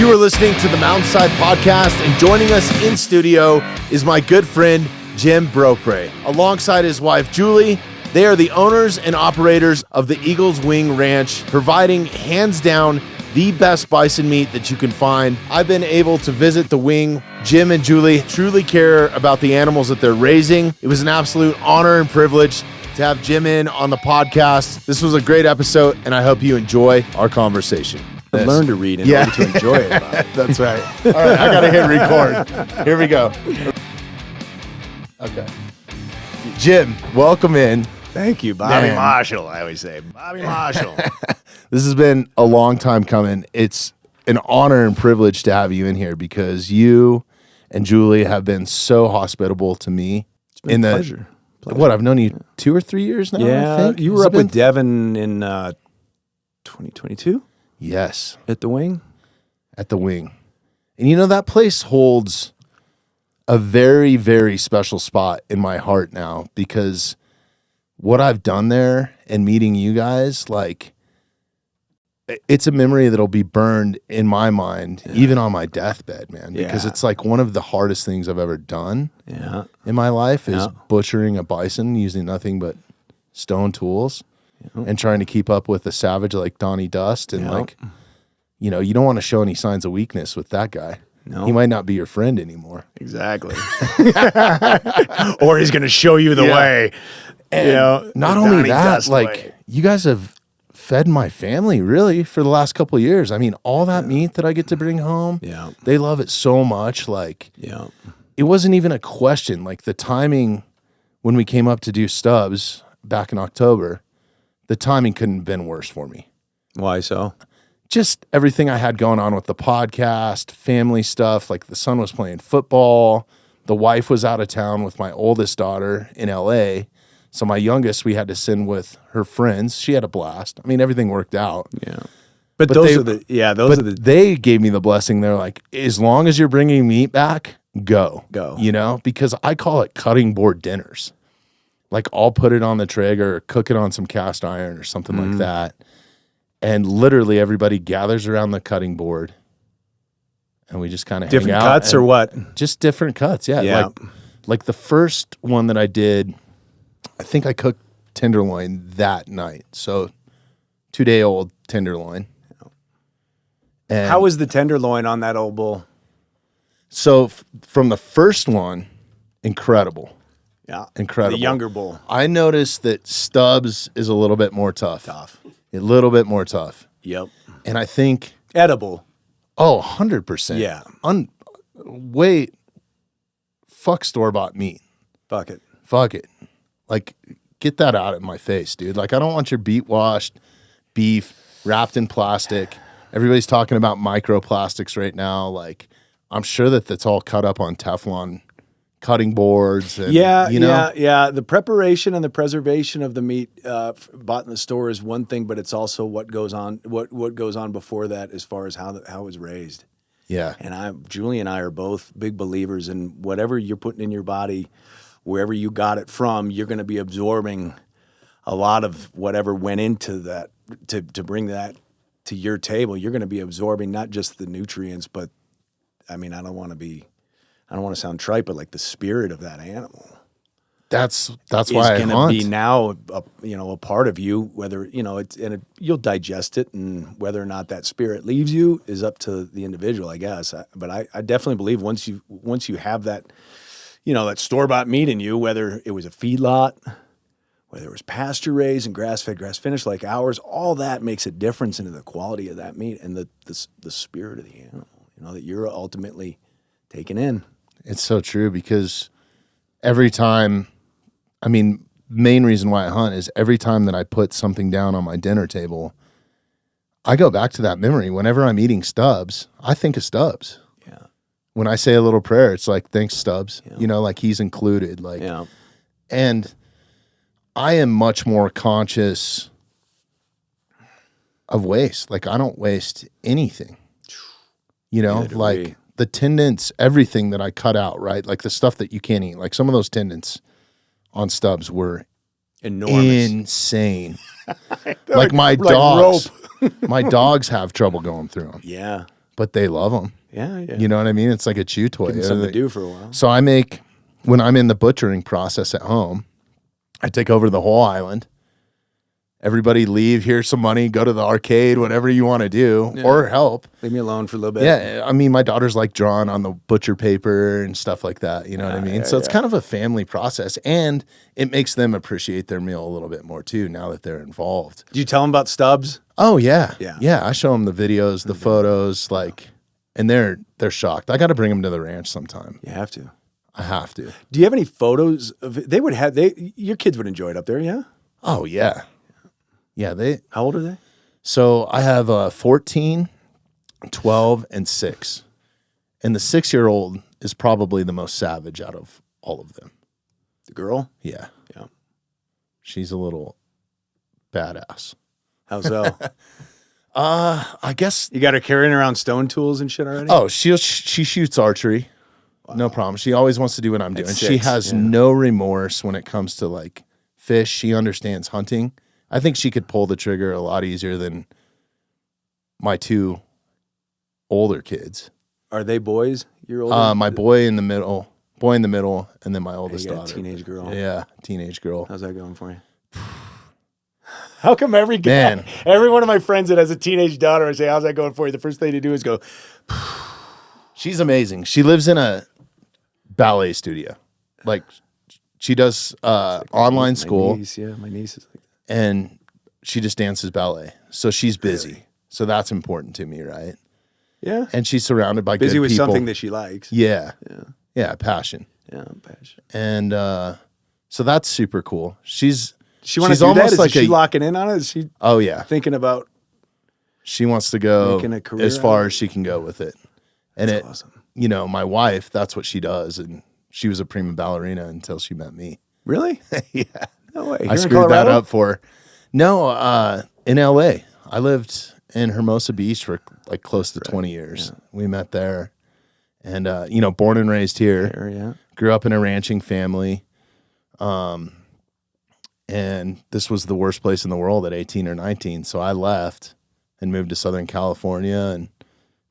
You are listening to the Mountainside Podcast, and joining us in studio is my good friend, Jim Beauperz. Alongside his wife, Julie, they are the owners and operators of the Eagle's Wing Ranch, providing hands down the best bison meat that you can find. I've been able to visit the wing. Jim and Julie truly care about the animals that they're raising. It was an absolute honor and privilege to have Jim in on the podcast. This was a great episode, and I hope you enjoy our conversation. Learn to read in order to enjoy it. That's right. All right, I got to hit record. Here we go. Okay. Jim, welcome in. Thank you, Bobby Marshall. I always say, Bobby Marshall. This has been a long time coming. It's an honor and privilege to have you in here because you and Julie have been so hospitable to me. It's been a pleasure. What, I've known you 2 or 3 years now, yeah, I think? You were up with Devin in 2022? Yes. At the wing? At the wing. And you know, that place holds a very, very special spot in my heart now because what I've done there and meeting you guys, like, it's a memory that'll be burned in my mind, even on my deathbed, man, because it's like one of the hardest things I've ever done in my life is butchering a bison using nothing but stone tools. And trying to keep up with a savage like Donnie Dust. And like, you know, you don't want to show any signs of weakness with that guy. No. He might not be your friend anymore. Exactly. Or he's going to show you the way. And you know, not only that, like, you guys have fed my family really for the last couple of years. I mean, all that meat that I get to bring home, they love it so much. Like, it wasn't even a question. Like, the timing when we came up to do stubs back in October, the timing couldn't have been worse for me. Why so? Just everything I had going on with the podcast, family stuff. Like, the son was playing football. The wife was out of town with my oldest daughter in LA. So my youngest, we had to send with her friends. She had a blast. I mean, everything worked out. Yeah. But those are the... They gave me the blessing. They're like, as long as you're bringing meat back, go. You know? Because I call it cutting board dinners. Like, I'll put it on the trigger, or cook it on some cast iron or something like that. And literally everybody gathers around the cutting board and we just kind of hang out. Different cuts or what? Just different cuts, yeah. Like the first one that I did, I think I cooked tenderloin that night. So 2-day-old tenderloin. And how was the tenderloin on that old bull? So from the first one, incredible. Yeah. Incredible. The younger bull. I noticed that Stubbs is a little bit more tough. A little bit more tough. Yep. And I think... edible. Oh, 100%. Yeah. Wait. Fuck store-bought meat. Fuck it. Like, get that out of my face, dude. Like, I don't want your beat-washed beef wrapped in plastic. Everybody's talking about microplastics right now. Like, I'm sure that's all cut up on Teflon cutting boards. And, you know? The preparation and the preservation of the meat bought in the store is one thing, but it's also what goes on before that as far as how it was raised. Yeah. And Julie and I are both big believers in whatever you're putting in your body, wherever you got it from, you're going to be absorbing a lot of whatever went into that to bring that to your table. You're going to be absorbing not just the nutrients, but I mean, I don't want to sound trite, but like the spirit of that animal. That's why I hunt. It's going to be now, a part of you. Whether you'll digest it, and whether or not that spirit leaves you is up to the individual, I guess. But I definitely believe once you have that, that store-bought meat in you, whether it was a feedlot, whether it was pasture raised and grass-fed, grass-finished like ours, all that makes a difference into the quality of that meat and the spirit of the animal. That you're ultimately taking in. It's so true because every time, I mean, main reason why I hunt is every time that I put something down on my dinner table, I go back to that memory. Whenever I'm eating Stubbs, I think of Stubbs. Yeah. When I say a little prayer, it's like, thanks, Stubbs. Yeah. Like he's included. Like, and I am much more conscious of waste. Like, I don't waste anything. Like the tendons, everything that I cut out, right? Like the stuff that you can't eat. Like some of those tendons on Stubbs were enormous, insane. Like my dogs, my dogs have trouble going through them. Yeah. but they love them. Yeah, yeah. You know what I mean? It's like a chew toy. Give them something to do for a while. So when I'm in the butchering process at home, I take over the whole island. Everybody leave, here's some money, go to the arcade, whatever you want to do, or help. Leave me alone for a little bit. Yeah, I mean, my daughter's like drawing on the butcher paper and stuff like that. You know what I mean? So it's kind of a family process, and it makes them appreciate their meal a little bit more too now that they're involved. Do you tell them about Stubbs? Oh yeah, Yeah. yeah. I show them the videos, the photos, like, and they're shocked. I got to bring them to the ranch sometime. You have to. I have to. Do you have any photos of it? Your kids would enjoy it up there, yeah? Oh yeah, yeah. How old are they? So I have 14, 12, and 6. And the 6-year-old is probably the most savage out of all of them. The girl? Yeah. Yeah. She's a little badass. How so? I guess. You got her carrying around stone tools and shit already? Oh, she shoots archery. Wow. No problem. She always wants to do what I'm doing. She has no remorse when it comes to like fish. She understands hunting. I think she could pull the trigger a lot easier than my 2 older kids. Are they boys? You're older? My boy in the middle, and then my oldest you got daughter. a teenage girl. Yeah, teenage girl. How's that going for you? How come every one of my friends that has a teenage daughter, I say, how's that going for you? The first thing to do is go, She's amazing. She lives in a ballet studio. Like, she does online school. My niece is like that. And she just dances ballet. So she's busy. Really? So that's important to me, right? Yeah. And she's surrounded by busy good with people. something that she likes. Yeah. Yeah, passion. Yeah, passion. And so that's super cool. She wants to do that? Is she locking in on it? Is she thinking about she wants to go a career as far as she can go with it. And that's awesome. You know, my wife, that's what she does. And she was a prima ballerina until she met me. Really? Yeah. No way. I screwed that up for her. No, in LA. I lived in Hermosa Beach for like close to 20 years. Yeah. We met there. And, born and raised here. Grew up in a ranching family. And this was the worst place in the world at 18 or 19. So I left and moved to Southern California and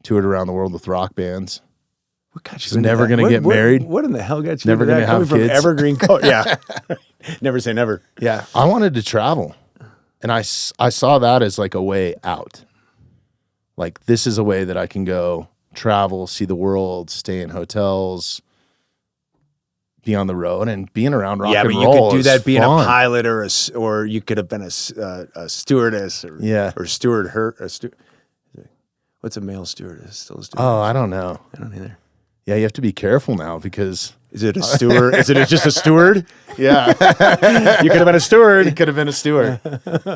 toured around the world with rock bands. What got you? Never going to get married. What in the hell got you? Never going to have kids. From Evergreen. Yeah. Never say never. Yeah. I wanted to travel. And I saw that as like a way out. Like, this is a way that I can go travel, see the world, stay in hotels, be on the road, and being around rock and roll. Yeah, but you could do that being fun. A pilot or you could have been a stewardess or steward. What's a male stewardess? Still a stewardess? Oh, I don't know. I don't either. Yeah, you have to be careful now because... Is it a steward? Is it just a steward? Yeah. You could have been a steward. You could have been a steward.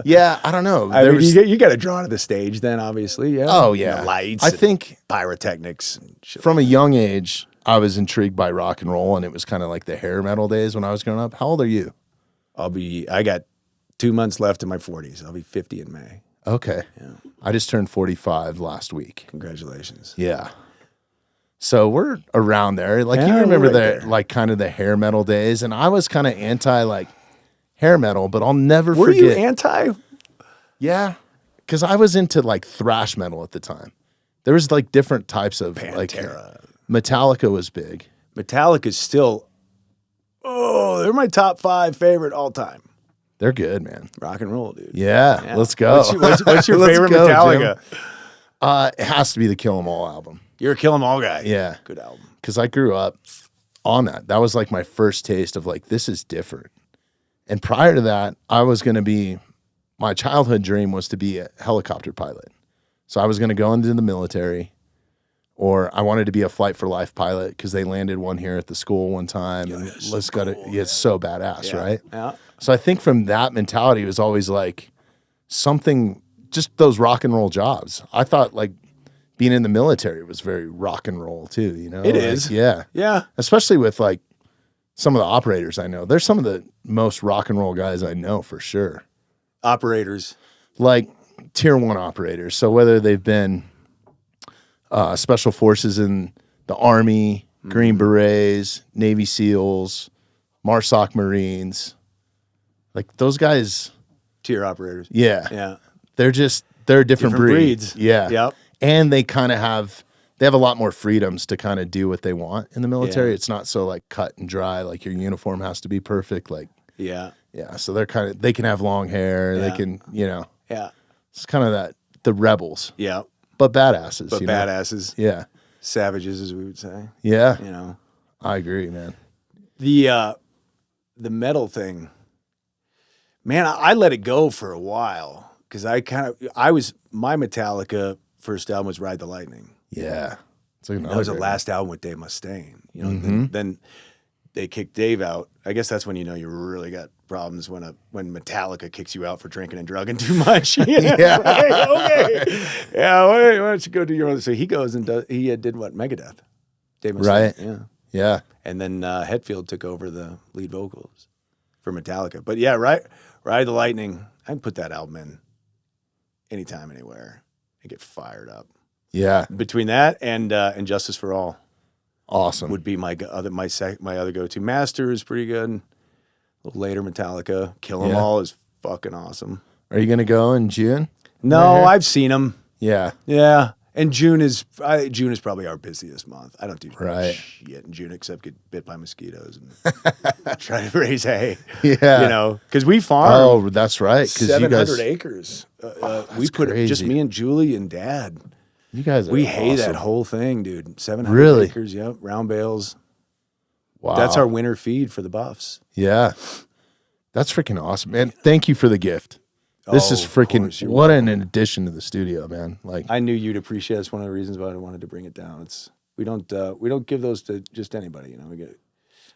Yeah, I don't know. I mean, you got to draw to the stage then, obviously. Yeah. Oh, yeah. Lights. I think... Pyrotechnics. And shit from a young age, I was intrigued by rock and roll, and it was kind of like the hair metal days when I was growing up. How old are you? I got 2 months left in my 40s. I'll be 50 in May. Okay. Yeah. I just turned 45 last week. Congratulations. Yeah. So we're around there. Like, you remember like kind of the hair metal days, and I was kind of anti like hair metal, but I'll never forget. Were you anti? Yeah. Because I was into like thrash metal at the time. There was like different types of Pantera. Like Metallica was big. Metallica's still, they're my top 5 favorite all time. They're good, man. Rock and roll, dude. Yeah. Let's go. What's your favorite Metallica? It has to be the Kill 'Em All album. You're a Kill 'Em All guy. Yeah. Good album. Because I grew up on that. That was like my first taste of like, this is different. And prior to that, my childhood dream was to be a helicopter pilot. So I was going to go into the military, or I wanted to be a Flight for Life pilot because they landed one here at the school one time. Yeah, and cool, it's so badass, right? Yeah. So I think from that mentality, it was always like something, just those rock and roll jobs. I thought like being in the military was very rock and roll too, you know? It is. Yeah. Yeah. Especially with like some of the operators I know. They're some of the most rock and roll guys I know for sure. Operators. Like tier 1 operators. So whether they've been special forces in the Army, Green Berets, Navy SEALs, MARSOC Marines, like those guys. Tier operators. Yeah. Yeah. They're different breeds. Yeah. Yep. and they have a lot more freedoms to kind of do what they want in the military. Yeah. It's not so like cut and dry, like your uniform has to be perfect. Like, Yeah. so they can have long hair. They Yeah. can, Yeah. it's kind of the rebels, Yeah. but badasses. But badasses. Yeah. Savages, as we would say. Yeah. You know. I agree, man. The metal thing, man, I let it go for a while because my Metallica first album was Ride the Lightning. Yeah. That was the last album with Dave Mustaine. You know, then they kicked Dave out. I guess that's when you really got problems when Metallica kicks you out for drinking and drugging too much. Yeah. Right? Okay. Yeah. Why don't you go do your own? So he goes and did what? Megadeth. Dave Mustaine. Right. Yeah. Yeah. And then Hetfield took over the lead vocals for Metallica. But yeah, Ride the Lightning. I can put that album in anytime, anywhere, and get fired up. Yeah. Between that and Justice for All, Awesome. would be my other go-to. Master is pretty good. A little later, Metallica. Kill 'Em All is fucking awesome. Are you going to go in June? No, Right. I've seen them. Yeah. Yeah. And June is probably our busiest month. I don't do Right. shit in June except get bit by mosquitoes and try to raise hay. Yeah. Because we farm. Oh, that's right. 700 acres. We put it, just crazy. me and Julie and Dad. You guys are We hay awesome. that whole thing, dude. 700 Really? acres, yep. Round bales. Wow. That's our winter feed for the buffs. Yeah. That's freaking awesome, man. Thank you for the gift. This is of freaking, course, you're what an addition to the studio, man. Like, I knew you'd appreciate it. It's one of the reasons why I wanted to bring it down. We don't give those to just anybody,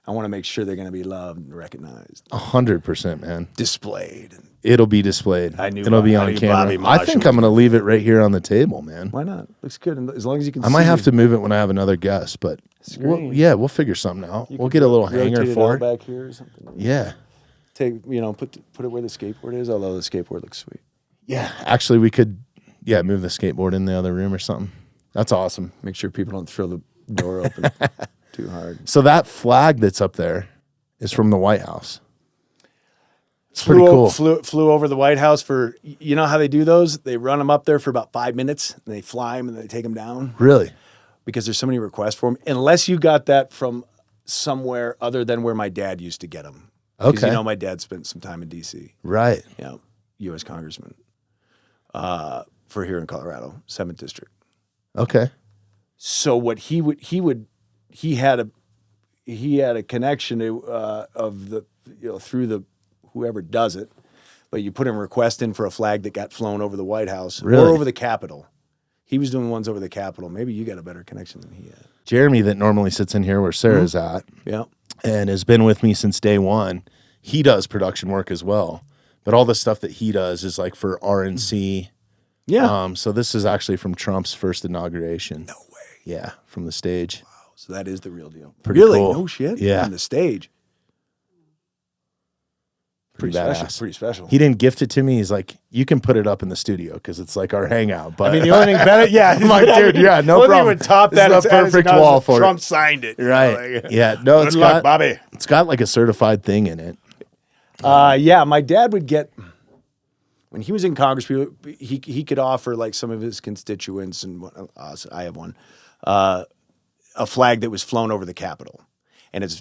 I want to make sure they're going to be loved and recognized, 100%, man. displayed. It'll be displayed. It'll be on camera. I think I'm going to leave it right here on the table, man. Why not? Looks good. And as long as you can I might have to move it when I have another guest, but we'll figure something out. We'll get a little hanger for it. Back here or something. Yeah. Put it where the skateboard is, although the skateboard looks sweet. Yeah. Actually, we could, move the skateboard in the other room or something. That's awesome. Make sure people don't throw the door open too hard. So that flag that's up there is from the White House. It's pretty cool. Flew over the White House for, you know how they do those? They run them up there for about 5 minutes, and they fly them, and they take them down. Really? Because there's so many requests for them. Unless you got that from somewhere other than where my dad used to get them. Because my dad spent some time in D.C. Right. Yeah, U.S. Congressman for here in Colorado, 7th District. Okay. So what he had a connection to of the through the whoever does it, but you put a request in for a flag that got flown over the White House or over the Capitol. He was doing ones over the Capitol. Maybe you got a better connection than he had. Jeremy, that normally sits in here where Sarah's at, Yeah, and has been with me since day one. He does production work as well, but all the stuff that he does is like for RNC. yeah. So this is actually from Trump's first inauguration. No way. Yeah, from the stage. So that is the real deal. Pretty really? cool. No shit. Yeah. On the stage. Pretty special. badass. Pretty special. He didn't gift it to me. He's like, you can put it up in the studio because it's like our hangout. But the only thing better, yeah. I'm like, dude, yeah, no problem. Would top This that. is the perfect wall for Trump it. signed it. Right. Yeah. No, Good luck, Bobby. It's got like a certified thing in it. Yeah, my dad would get when he was in Congress. He could offer like some of his constituents, and I have one, a flag that was flown over the Capitol, and it's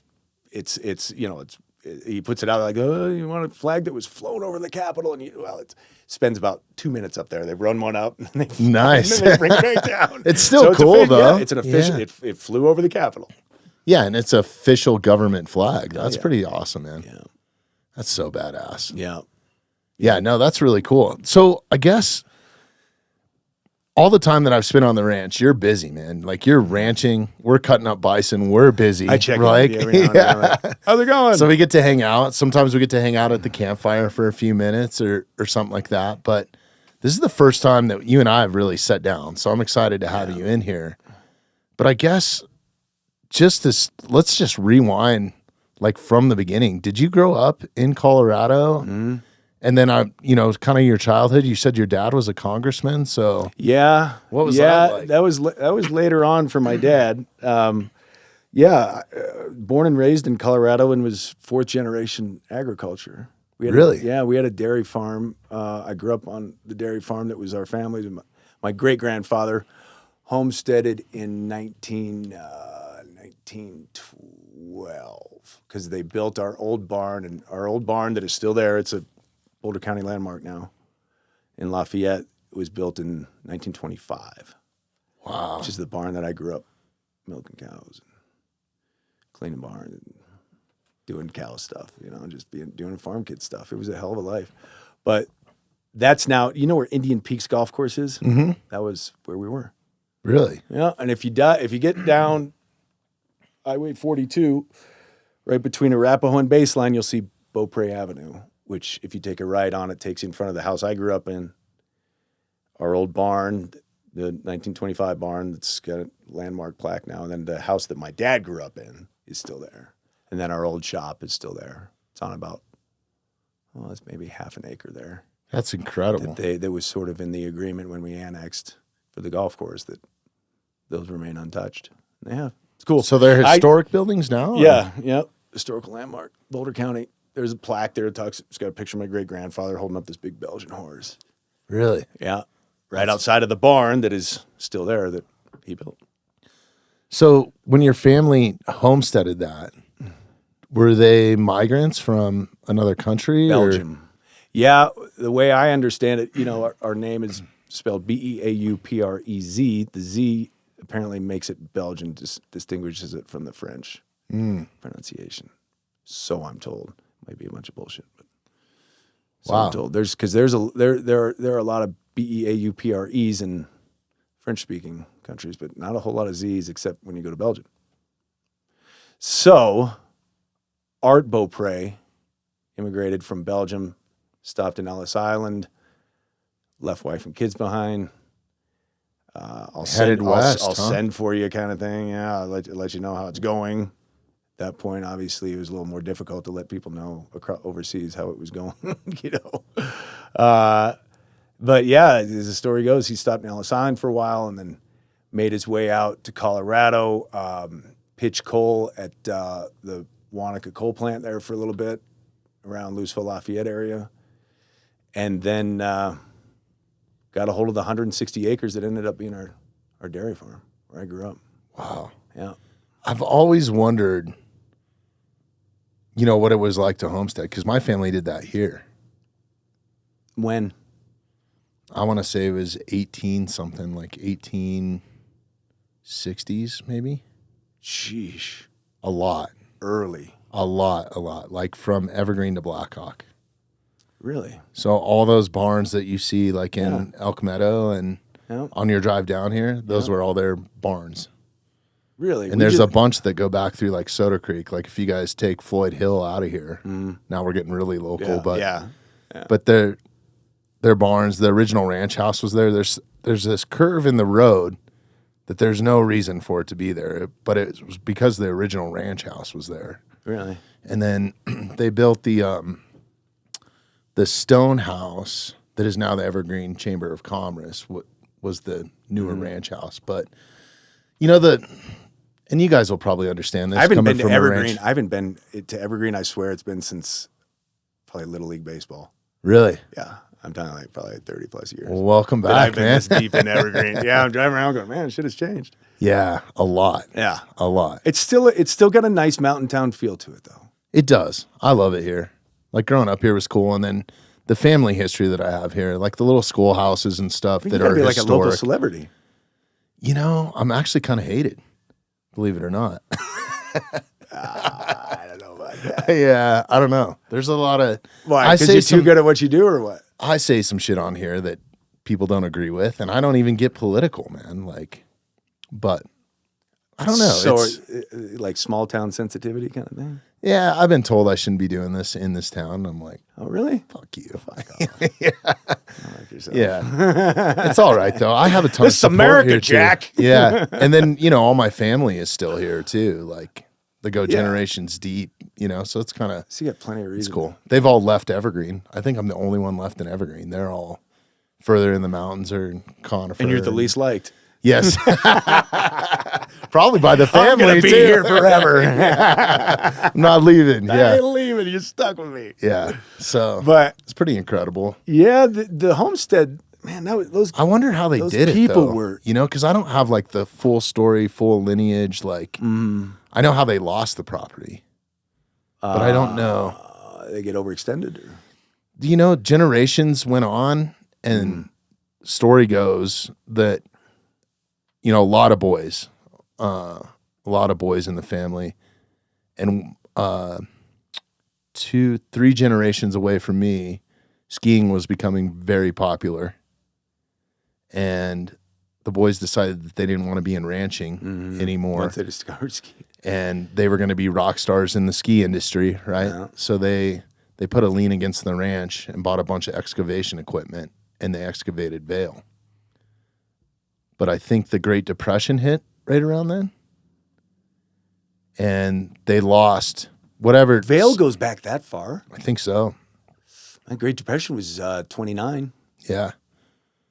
he puts it out like, oh, you want a flag that was flown over the Capitol, and it spends about 2 minutes up there. They run one up, and they Nice. and then they bring it back down. It's still cool though. Yeah, it's an official. Yeah. It flew over the Capitol. Yeah, and it's official government flag. That's pretty awesome, man. Yeah. That's so badass. Yeah. Yeah, no, that's really cool. So I guess all the time that I've spent on the ranch, you're busy, man. Like you're ranching, we're cutting up bison, we're busy. I check like, in every now and then, like, how's it going? So we get to hang out. Sometimes we get to hang out at the campfire for a few minutes or something like that. But this is the first time that you and I have really sat down. So I'm excited to have you in here. But I guess let's just rewind like from the beginning. Did you grow up in Colorado? Mm-hmm. And then kind of your childhood, you said your dad was a congressman. So yeah, what was that like? That was later on for my dad. Born and raised in Colorado and was 4th generation agriculture. Really? We had a dairy farm. I grew up on the dairy farm that was our family's. My great-grandfather homesteaded in 1912 because they built our old barn, and our old barn that is still there. It's a Boulder County landmark now in Lafayette. It was built in 1925. Wow. Which is the barn that I grew up milking cows and cleaning barns and doing cow stuff, and just doing farm kid stuff. It was a hell of a life. But that's now, where Indian Peaks Golf Course is? Mm-hmm. That was where we were. Really? Yeah. And if you get down Highway 42, right between Arapahoe and Baseline, you'll see Beauperz Avenue, which if you take a right on it, takes you in front of the house I grew up in. Our old barn, the 1925 barn that's got a landmark plaque now. And then the house that my dad grew up in is still there. And then our old shop is still there. It's on about, it's maybe half an acre there. That's incredible. That was sort of in the agreement when we annexed for the golf course that those remain untouched. And they have. It's cool. So they're historic buildings now? Yeah. Historical landmark. Boulder County. There's a plaque there. It's got a picture of my great-grandfather holding up this big Belgian horse. Really? Yeah. Right outside of the barn that is still there that he built. So when your family homesteaded that, were they migrants from another country? Belgium. Yeah, the way I understand it, our name is spelled Beauperez. The Z apparently makes it Belgian, distinguishes it from the French pronunciation. So I'm told. Might be a bunch of bullshit, but so I'm told. There are a lot of Beauperez in French-speaking countries, but not a whole lot of Z's except when you go to Belgium. So Art Beauperz immigrated from Belgium, stopped in Ellis Island, left wife and kids behind. I'll send for you kind of thing. Yeah, I'll let you know how it's going. At that point, obviously, it was a little more difficult to let people know overseas how it was going, But yeah, as the story goes, he stopped in Ellis Island for a while and then made his way out to Colorado, pitched coal at the Wanaka coal plant there for a little bit around Louisville, Lafayette area. And then got a hold of the 160 acres that ended up being our dairy farm where I grew up. Wow. Yeah. I've always wondered, what it was like to homestead, because my family did that here. When? I want to say it was 18-something, like 1860s maybe. Sheesh. A lot. Early. A lot. Like from Evergreen to Blackhawk. Really? So all those barns that you see like in Elk Meadow and on your drive down here, those were all their barns. Really? And there's a bunch that go back through like Soda Creek. Like if you guys take Floyd Hill out of here, now we're getting really local, but their barns, the original ranch house was there. There's this curve in the road that there's no reason for it to be there, but it was because the original ranch house was there. Really? And then they built the stone house that is now the Evergreen Chamber of Commerce. Was the newer ranch house, but and you guys will probably understand this. I haven't been to Evergreen. I haven't been to Evergreen. I swear it's been since probably Little League baseball. Really? Yeah. I'm talking like probably 30 plus years. Well, welcome back, I've been man. this deep in Evergreen. Yeah, I'm driving around going, man, shit has changed. Yeah, a lot. Yeah. A lot. It's still got a nice mountain town feel to it, though. It does. I love it here. Like growing up here was cool, and then the family history that I have here, like the little schoolhouses and stuff that are like historic. A local celebrity. I'm actually kind of hated, believe it or not. I don't know about that. Yeah, I don't know. There's a lot of. Why? Because you're too good at what you do, or what? I say some shit on here that people don't agree with, and I don't even get political, man. But I don't know. So, like small town sensitivity kind of thing. Yeah, I've been told I shouldn't be doing this in this town. I'm like, oh, really? Fuck you. Fuck off. Yeah. I like yourself. Yeah. It's all right, though. I have a ton of This support America, here, Jack. Too. Yeah. And then, all my family is still here, too. Like, they go generations deep, so it's kind of. So you got plenty of reasons. It's cool. They've all left Evergreen. I think I'm the only one left in Evergreen. They're all further in the mountains or in Conifer. And you're the least liked. Yes. Probably by the I'm family gonna be too. here forever. I'm not leaving. I Yeah. ain't leaving. You're stuck with me. Yeah. So But it's pretty incredible. yeah, the homestead, man, those I wonder how they those did it people though. were- You know, because I don't have like the full story, full lineage. Like I know how they lost the property, but I don't know. they get overextended. Or? Do you know generations went on, and story goes that a lot of boys in the family, and 2-3 generations away from me, skiing was becoming very popular, and the boys decided that they didn't want to be in ranching anymore. Once they discovered skiing. And they were going to be rock stars in the ski industry, right? Yeah. So they put a lien against the ranch and bought a bunch of excavation equipment, and they excavated Vail. But I think the Great Depression hit right around then, and they lost whatever. Vail goes back that far. I think so. The Great Depression was 29. Yeah.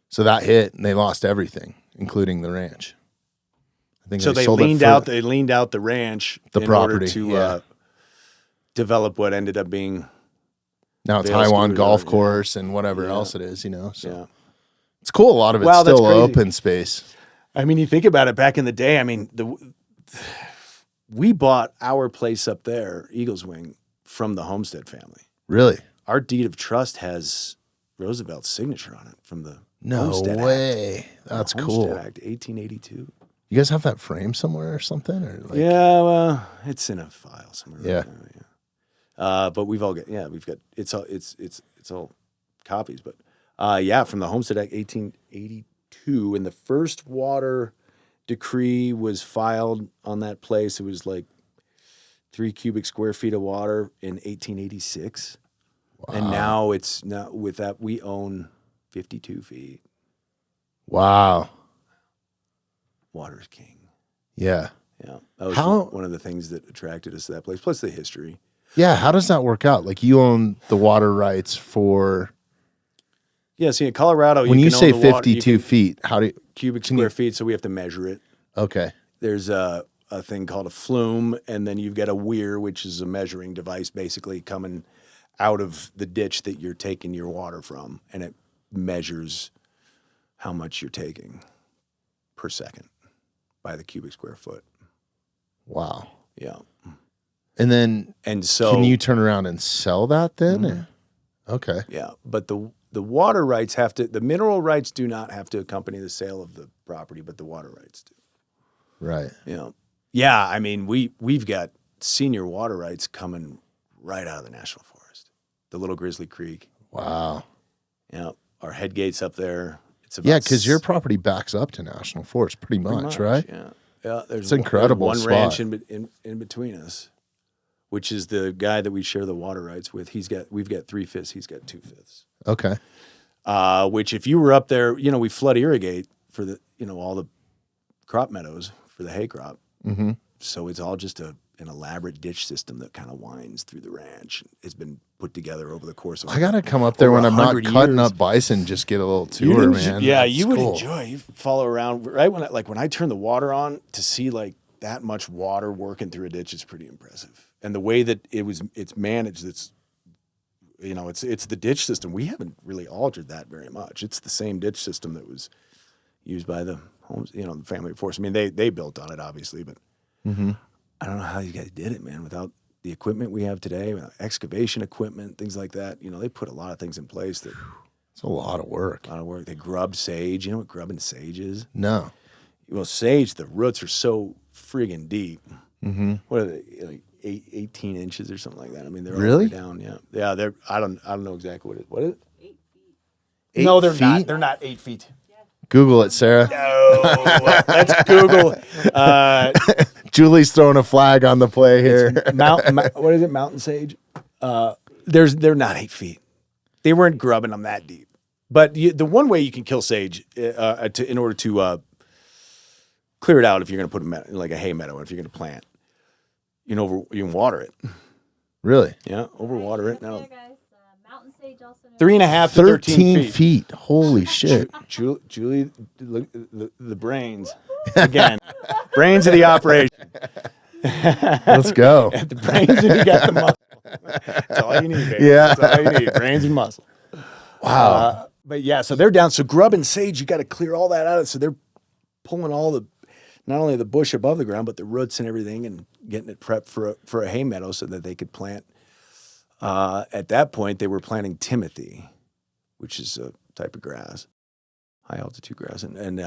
So that hit, and they lost everything, including the ranch. I think So they sold it leaned for out. They leaned out the ranch, the in property, order to develop what ended up being. now Vail Taiwan ski Golf resort, Course and whatever Yeah. else it is. So Yeah. it's cool. A lot of it's Wow, that's still crazy. open space. I mean, you think about it. Back in the day, I mean, we bought our place up there, Eagles Wing, from the Homestead family. Really? Our deed of trust has Roosevelt's signature on it from the No Homestead way. Act. That's The cool. Homestead Act, 1882. You guys have that frame somewhere or something? Or like, Yeah, well, it's in a file somewhere. Yeah. Right there, but we've all got it's all copies. But from the Homestead Act, 1882, and the first water decree was filed on that place. It was like 3 cubic square feet of water in 1886, and now with that we own 52 feet. Wow. Water's king. Yeah. Yeah, that was How- one of the things that attracted us to that place. Plus the history. Yeah. How does that work out? Like you own the water rights for Yeah, see in Colorado, when you can say own the water, 52 feet, how do you, cubic square feet, so we have to measure it. okay. There's a thing called a flume, and then you've got a weir, which is a measuring device basically coming out of the ditch that you're taking your water from, and it measures how much you're taking per second by the cubic square foot. Wow. Yeah. And then And so can you turn around and sell that then? Or- Okay. Yeah, but the water rights the mineral rights do not have to accompany the sale of the property, but the water rights do. Right. Yeah, I mean, we've got senior water rights coming right out of the National Forest. The Little Grizzly Creek. Wow. Our head gates up there. It's about Yeah, because your property backs up to National Forest pretty much, right? Yeah. Yeah, there's It's incredible one spot. ranch in between us, which is the guy that we share the water rights with. We've got 3/5, he's got 2/5. Okay. Which if you were up there, we flood irrigate for the, all the crop meadows for the hay crop. Mm-hmm. So it's all just an elaborate ditch system that kind of winds through the ranch. It's been put together over the course of I got to come up there over when I'm not 100 cutting years. up bison, just get a little tour, man. Yeah, That's you would cool. enjoy. You follow around right when I turn the water on to see like that much water working through a ditch is pretty impressive. And the way that it's managed, it's the ditch system. We haven't really altered that very much. It's the same ditch system that was used by the homes, the family force. I mean, they built on it obviously, but I don't know how you guys did it, man, without the equipment we have today, without excavation equipment, things like that. They put a lot of things in place that It's a lot of work. a lot of work. They grubbed sage. You know what grubbing sage is? No. Well, sage, the roots are so friggin' deep. Mm-hmm. What are they, like 18 inches or something like that? I mean, they're all Really? the way down. Yeah, yeah. They're. I don't know exactly what it. What is it? 8 feet. 8 No, they're feet? not. They're not 8 feet. Google it, Sarah. No, let's Google. Julie's throwing a flag on the play here. What is it? Mountain sage. They're not 8 feet. They weren't grubbing them that deep. But the one way you can kill sage in order to clear it out, if you're going to put them in like a hay meadow, if you're going to plant, you can water it. Really? Yeah, overwater it. There, No, guys. Mountain sage also known 3.5 to 13 feet. Holy shit. Julie, the brains. Again, brains of the operation. Let's go. The brains and you got the muscle. That's all you need, baby. Yeah. That's all you need, brains and muscle. Wow. But yeah, so they're down. So grub and sage, you got to clear all that out. So they're pulling all the, not only the bush above the ground, but the roots and everything, and getting it prepped for a hay meadow so that they could plant. At that point, they were planting Timothy, which is a type of grass, high altitude grass, and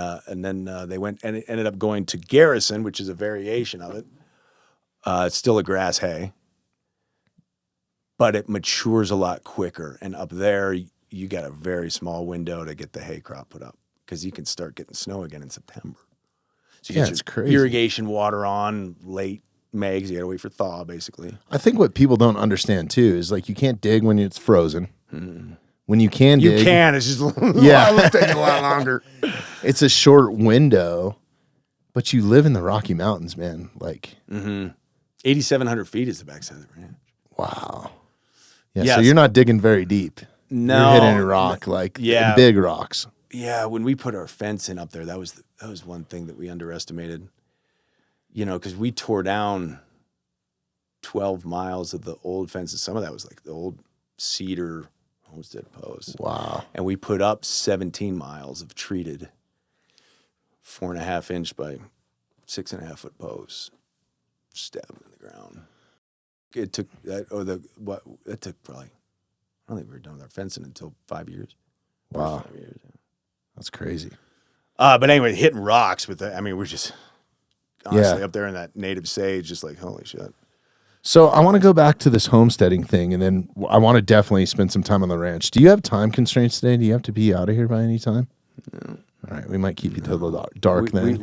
then they went and it ended up going to Garrison, which is a variation of it. It's still a grass hay, but it matures a lot quicker. And up there, you got a very small window to get the hay crop put up because you can start getting snow again in September. So you get it's your crazy. irrigation water on late May because you got to wait for thaw, basically. I think what people don't understand too is like you can't dig when it's frozen. When you can You dig, can. It's just Yeah. it'll take a lot longer. it's a short window, but you live in the Rocky Mountains, man. Like, 8,700 feet is the backside of the ranch. wow. Yeah, Yes. so you're not digging very deep. No, You're hitting a rock, like Yeah. big rocks. Yeah, when we put our fence in up there, that was one thing that we underestimated. You know, because we tore down 12 miles of the old fences. Some of that was like the old cedar homestead posts. Wow. And we put up 17 miles of treated 4.5 inch by 6.5 foot posts, stabbed in the ground. It took that, it took probably, I don't think we were done with our fencing until 5 years. Wow. 5 years. Yeah. That's crazy. But anyway, hitting rocks with that. I mean, we're just honestly Yeah. up there in that native sage, just like, holy shit. So I want to go back to this homesteading thing, and then I want to definitely spend some time on the ranch. Do you have time constraints today? Do you have to be out of here by any time? No. All right, we might keep you till the dark then.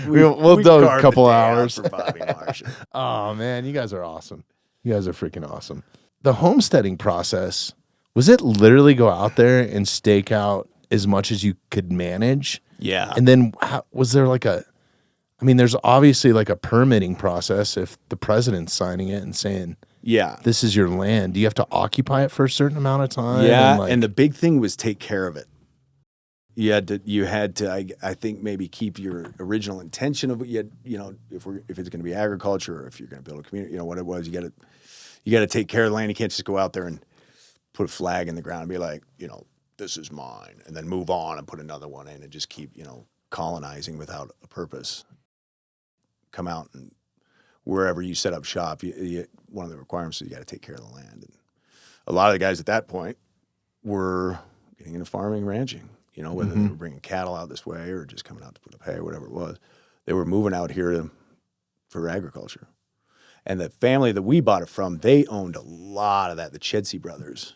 We'll do a couple hours. for Bobby Marshall. Oh man, you guys are awesome. You guys are freaking awesome. The homesteading process, was it literally go out there and stake out as much as you could manage? Yeah. And then was there like there's obviously like a permitting process if the president's signing it and saying, Yeah. this is your land. Do you have to occupy it for a certain amount of time? Yeah. And And the big thing was take care of it. You had to, I think, maybe keep your original intention of what you had, if it's going to be agriculture or if you're going to build a community, what it was, you got to take care of the land. You can't just go out there and put a flag in the ground and be like, this is mine, and then move on and put another one in and just keep, colonizing without a purpose. Come out and wherever you set up shop, one of the requirements is you got to take care of the land. And a lot of the guys at that point were getting into farming and ranching. Whether they were bringing cattle out this way or just coming out to put up hay or whatever it was, they were moving out here for agriculture. And the family that we bought it from, they owned a lot of that. The Chedsey brothers,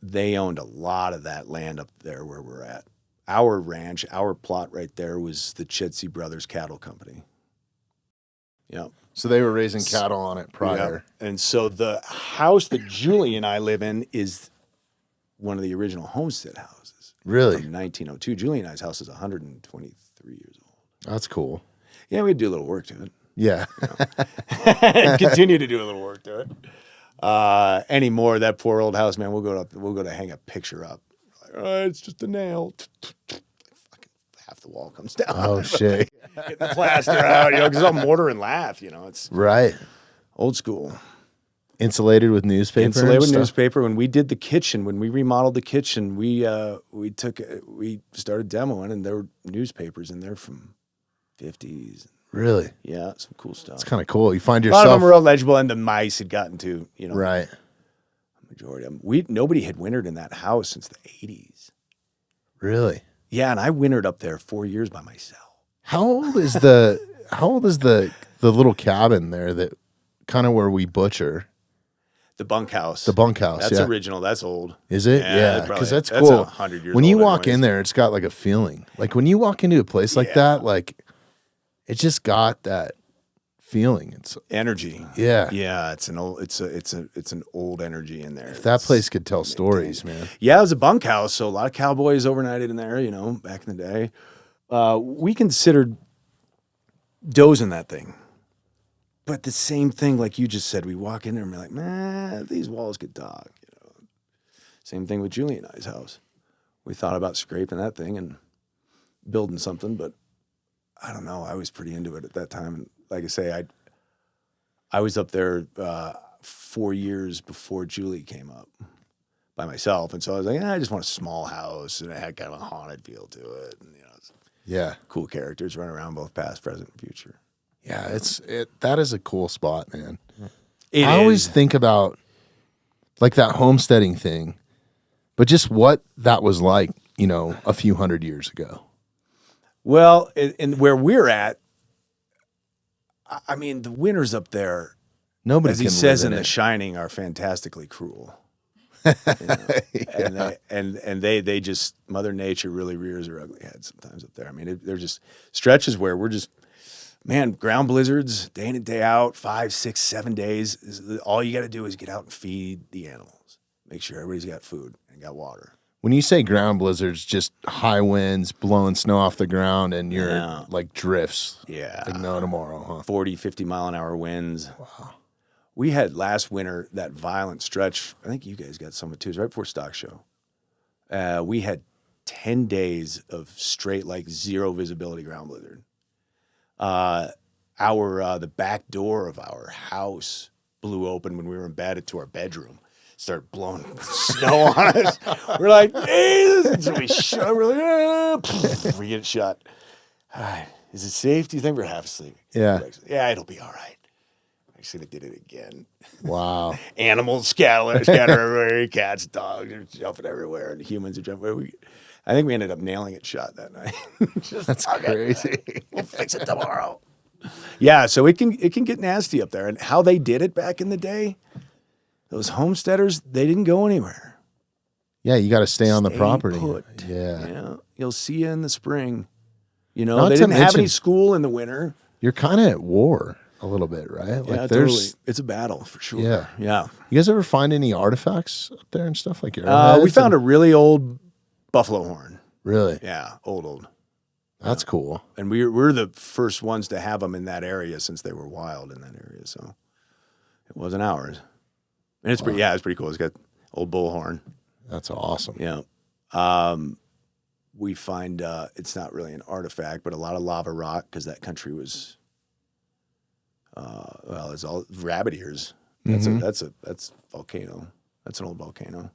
they owned a lot of that land up there where we're at. Our ranch, our plot right there was the Chedsey brothers cattle company. Yeah. so they were raising cattle on it prior. Yeah. And so the house that Julie and I live in is one of the original homestead houses. Really? From 1902. Julie and I's house is 123 years old. That's cool. Yeah, we'd do a little work to it. Yeah. And continue to do a little work to it. Anymore, that poor old house, man, we'll go to hang a picture up. Like, it's just a nail. Fucking half the wall comes down. Oh, shit. Get the plaster out, because it's all mortar and lath, it's Right. old school. Insulated with newspaper. Insulated and with stuff? newspaper. When we did the kitchen, when we remodeled the kitchen, we started demoing, and there were newspapers in there from 50s. Really? Yeah, some cool stuff. It's kind of cool. You find A lot of yourself them were illegible, and the mice had gotten to, right. majority of them. Nobody had wintered in that house since the 80s. Really? Yeah, and I wintered up there 4 years by myself. How old is the little cabin there that kind of where we butcher? The bunkhouse. The bunkhouse. That's yeah. original. That's old. Is it? Yeah, probably- because that's that's cool. 100 years When you old walk anyways. in there, it's got like a feeling. Like when you walk into a place like Yeah. that, like it just got that feeling. It's Energy. yeah. Yeah, it's an old energy in there. If that place could tell stories, man. Yeah, it was a bunkhouse, so a lot of cowboys overnighted in there, back in the day. We considered dozing that thing. But the same thing, like you just said, we walk in there and we're like, man, these walls get dark. Same thing with Julie and I's house. We thought about scraping that thing and building something, but I don't know. I was pretty into it at that time. And like I say, I was up there 4 years before Julie came up by myself. And so I was like, I just want a small house. And it had kind of a haunted feel to it. And, Yeah. cool characters running around both past, present, and future. Yeah, that is a cool spot, man. I always think about like that homesteading thing, but just what that was like, a few hundred years ago. Well, and where we're at, I mean, the winters up there, Nobody as can he says live in it. The Shining, are fantastically cruel. Yeah. And they just, Mother Nature really rears her ugly head sometimes up there. I mean, they're just stretches where we're just, man, ground blizzards, day in and day out, 5, 6, 7 days. All you got to do is get out and feed the animals. Make sure everybody's got food and got water. When you say ground blizzards, just high winds blowing snow off the ground and you're Yeah. like drifts. Yeah. Like no tomorrow, huh? 40, 50 mile an hour winds. Wow. We had last winter that violent stretch. I think you guys got some of it too. It was right before stock show. We had 10 days of straight, like zero visibility ground blizzard. The back door of our house blew open when we were in bed into our bedroom. Started blowing snow on us. We're like, hey, so we shut. We're like, we get shut. All right, is it safe? Do you think we're half asleep? Yeah. Yeah, it'll be all right. Actually, they did it again. Wow. Animals scatter everywhere. Cats, dogs are jumping everywhere, and humans are jumping. I think we ended up nailing it shut that night. That's crazy. We'll fix it tomorrow. Yeah, so it can get nasty up there. And how they did it back in the day, those homesteaders, they didn't go anywhere. Yeah, you got to stay on the Stay property. put. Yeah. Yeah, you'll see you in the spring. Not They to didn't have mention- any school in the winter. You're kind of at war a little bit, right? Like Yeah, there's totally. It's a battle for sure. Yeah. Yeah. You guys ever find any artifacts up there and stuff like We arrowheads found a and- really old buffalo horn. Really? Yeah, old. That's cool. And we're the first ones to have them in that area since they were wild in that area. So it wasn't ours. And it's pretty, it's pretty cool. It's got old bullhorn. That's awesome. Yeah. We find it's not really an artifact, but a lot of lava rock because that country was, it's all rabbit ears. That's that's volcano. That's an old volcano.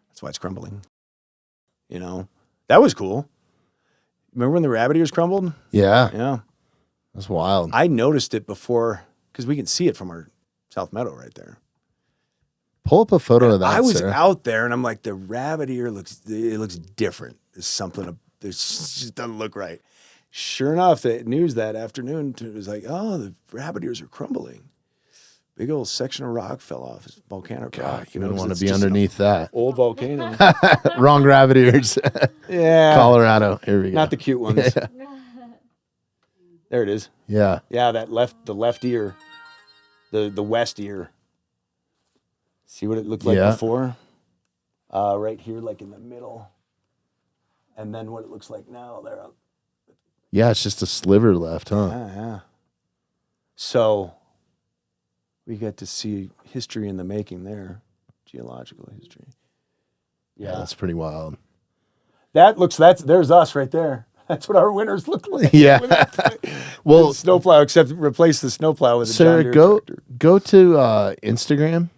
That's why it's crumbling. That was cool. Remember when the rabbit ears crumbled? Yeah. Yeah. That's wild. I noticed it before because we can see it from our South Meadow right there. Pull up a photo of that, I was Sarah. out there and I'm like, the rabbit ear looks different. There's something, just doesn't look right. Sure enough, the news that afternoon it was like, oh, the rabbit ears are crumbling. Big old section of rock fell off. It's volcanic rock. You wouldn't want to it's be just an underneath that. old volcano. Wrong rabbit ears. Yeah. Colorado. Here we go. Not the cute ones. Yeah. There it is. Yeah. Yeah, the left ear, the west ear. See what it looked like before? Right here, like in the middle. And then what it looks like now. There. Yeah, it's just a sliver left, huh? Yeah. So we get to see history in the making there, geological history. Yeah, that's pretty wild. There's us right there. That's what our winters look like. Yeah. Well, snowplow, except replace the snowplow with a John Sarah, Deere go tractor. to Instagram,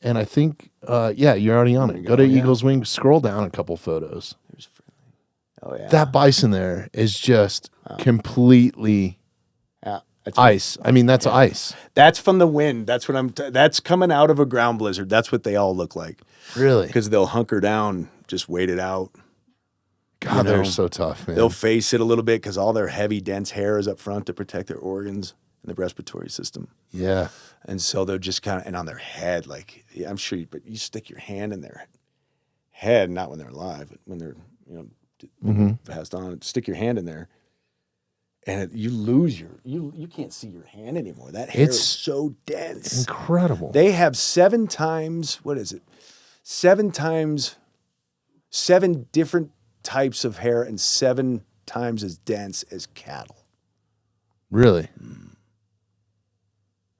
and I think you're already on it. Go to Eagles Wing, scroll down a couple photos. There's Friendly. Oh yeah. That bison there is just completely That's ice. I mean, that's ice. That's from the wind. That's what that's coming out of a ground blizzard. That's what they all look like. Really? Because they'll hunker down, just wait it out. God, they're so tough, man. They'll face it a little bit because all their heavy, dense hair is up front to protect their organs and the respiratory system. Yeah. And so they're just kind of, and on their head, like, I'm sure, but you stick your hand in their head, not when they're alive, but when they're, passed on, stick your hand in there. And you lose you can't see your hand anymore. That hair is so dense. Incredible. They have 7 times, 7 different types of hair and 7 times as dense as cattle. Really?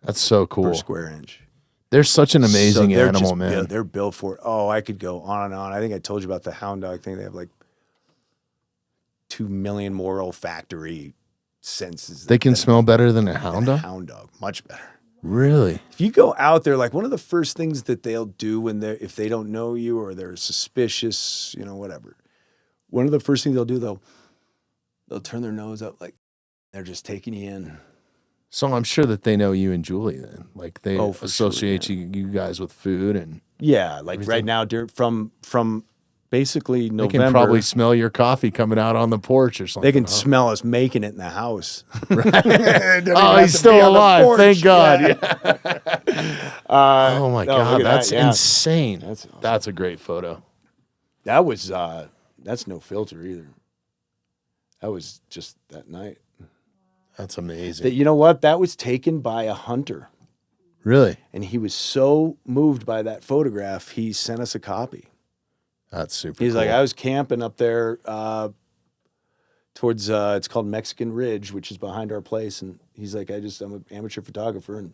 That's so cool. Per square inch. They're such an amazing animal, man. They're built for it. Oh, I could go on and on. I think I told you about the hound dog thing. They have like 2 million more olfactory senses. They can smell better than a hound dog? Hound dog, much better. Really? If you go out there, like one of the first things that they'll do if they don't know you or they're suspicious, whatever. One of the first things they'll do, they'll turn their nose up like they're just taking you in. So I'm sure that they know you and Julie then. Like they associate sure, yeah. you guys with food and Yeah, like right now, from basically November. they can probably smell your coffee coming out on the porch or something. They can smell us making it in the house. Oh, he's still alive. Thank God. Yeah. Oh my God. That's insane. That's a great photo. That was, that's no filter either. That was just that night. That's amazing. You know what? That was taken by a hunter. Really? And he was so moved by that photograph, he sent us a copy. That's super He's cool. like, I was camping up there towards, it's called Mexican Ridge, which is behind our place. And he's like, I'm an amateur photographer and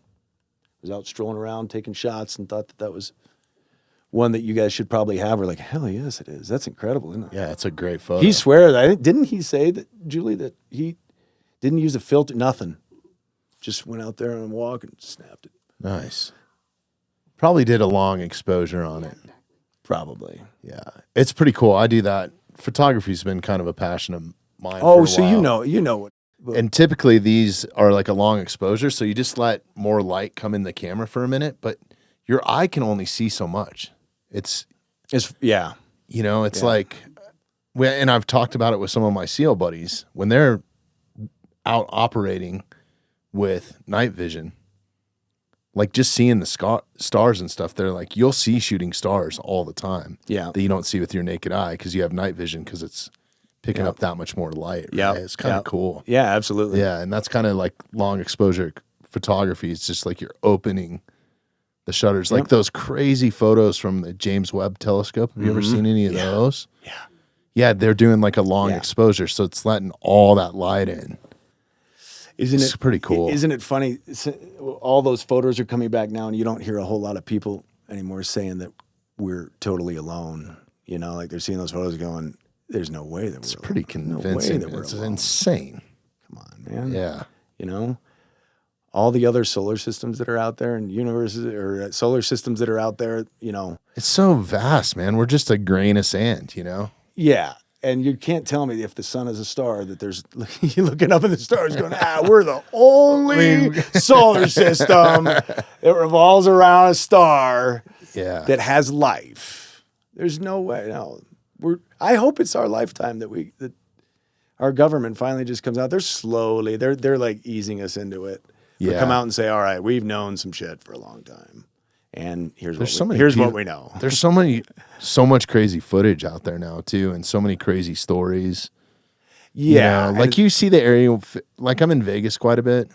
was out strolling around taking shots and thought that was one that you guys should probably have. We're like, hell yes, it is. That's incredible, isn't it? Yeah, it's a great photo. He swears, didn't he say that, Julie, that he didn't use a filter, nothing. Just went out there on a walk and snapped it. Nice. Probably did a long exposure on it. Probably. Yeah. It's pretty cool. I do that. Photography's been kind of a passion of mine. Oh, for a so while. you know what. And typically these are like a long exposure, so you just let more light come in the camera for a minute, but your eye can only see so much. It's yeah. It's like, and I've talked about it with some of my SEAL buddies, when they're out operating with night vision, like just seeing the stars and stuff, they're like, you'll see shooting stars all the time. Yeah. That you don't see with your naked eye because you have night vision because it's picking up that much more light. Right? Yeah. It's kind of cool. Yeah, absolutely. Yeah. And that's kind of like long exposure photography. It's just like you're opening the shutters, like those crazy photos from the James Webb telescope. Have you ever seen any of those? Yeah. Yeah. They're doing like a long exposure. So it's letting all that light in. It's pretty cool. Isn't it funny? All those photos are coming back now, and you don't hear a whole lot of people anymore saying that we're totally alone. Like they're seeing those photos going, there's no way that we're alone. It's pretty convincing. No way that it's we're alone. insane. Come on, man. Yeah. All the other solar systems that are out there and universes or solar systems that are out there, It's so vast, man. We're just a grain of sand, Yeah. And you can't tell me if the sun is a star that you're looking up at the stars going, we're the only solar system that revolves around a star that has life. There's no way. No, I hope it's our lifetime that our government finally just comes out. They're like easing us into it. Yeah. They come out and say, all right, we've known some shit for a long time. And here's what we know. There's so much crazy footage out there now too, and so many crazy stories. Yeah, like you see the area. Like I'm in Vegas quite a bit,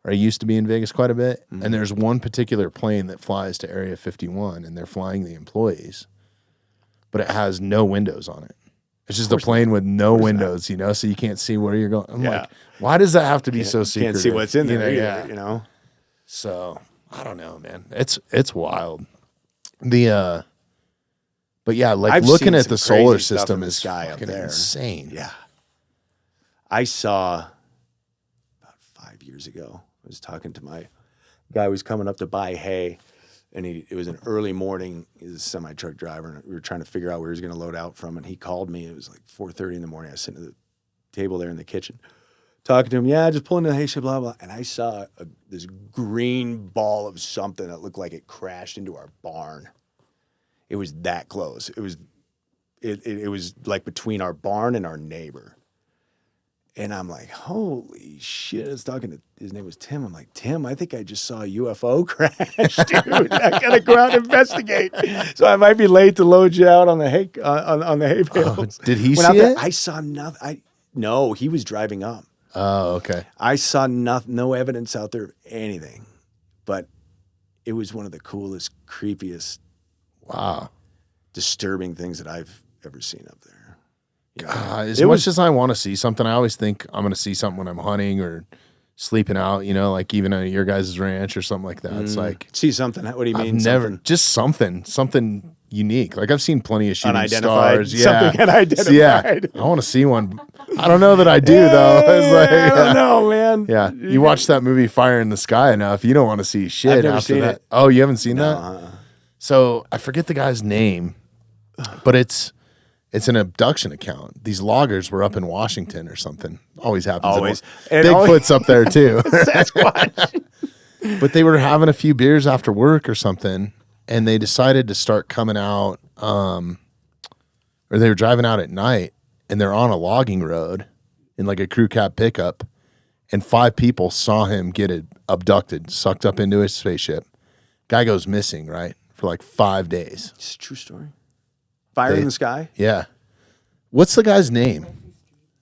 or I used to be in Vegas quite a bit, and there's one particular plane that flies to Area 51, and they're flying the employees, but it has no windows on it. It's just a plane with no windows, so you can't see where you're going. I'm like, why does that have to be so secretive? Can't see what's in there, either. So. I don't know, man. It's wild. But yeah, like I've looking seen at some the solar crazy stuff system in the is sky up fucking there. insane. Yeah. I saw about 5 years ago. I was talking to my guy who was coming up to buy hay, and it was an early morning. He's a semi-truck driver, and we were trying to figure out where he was going to load out from, and he called me. It was like 4:30 in the morning. I was sitting at the table there in the kitchen, talking to him, just pulling the hay, blah, blah. And I saw this green ball of something that looked like it crashed into our barn. It was that close. It was like between our barn and our neighbor. And I'm like, holy shit. I was talking to, his name was Tim. I'm like, Tim, I think I just saw a UFO crash, dude. I gotta go out and investigate. So I might be late to load you out on the hay, on the hay bales. Did he see it? I saw nothing. No, he was driving up. Oh, okay. I saw no evidence out there of anything, but it was one of the coolest, creepiest, disturbing things that I've ever seen up there. As much as I want to see something, I always think I'm going to see something when I'm hunting or sleeping out, like even at your guys' ranch or something like that. It's like, see something. What do you mean? Just something unique. Like I've seen plenty of shooting unidentified. stars. Something unidentified. I want to see one. I don't know that I do though. It's like, I don't know, man. Yeah, you watch that movie Fire in the Sky enough, you don't want to see shit I've never after seen that. it. Oh, you haven't seen No, that? So I forget the guy's name, but it's an abduction account. These loggers were up in Washington or something. Always happens. Always. Bigfoot's up there too. Sasquatch. But they were having a few beers after work or something, and they decided to start coming out, or they were driving out at night, and they're on a logging road in like a crew cab pickup, and 5 people saw him get abducted, sucked up into his spaceship. Guy goes missing, right, for like 5 days. It's a true story. Fire in the Sky? Yeah. What's the guy's name,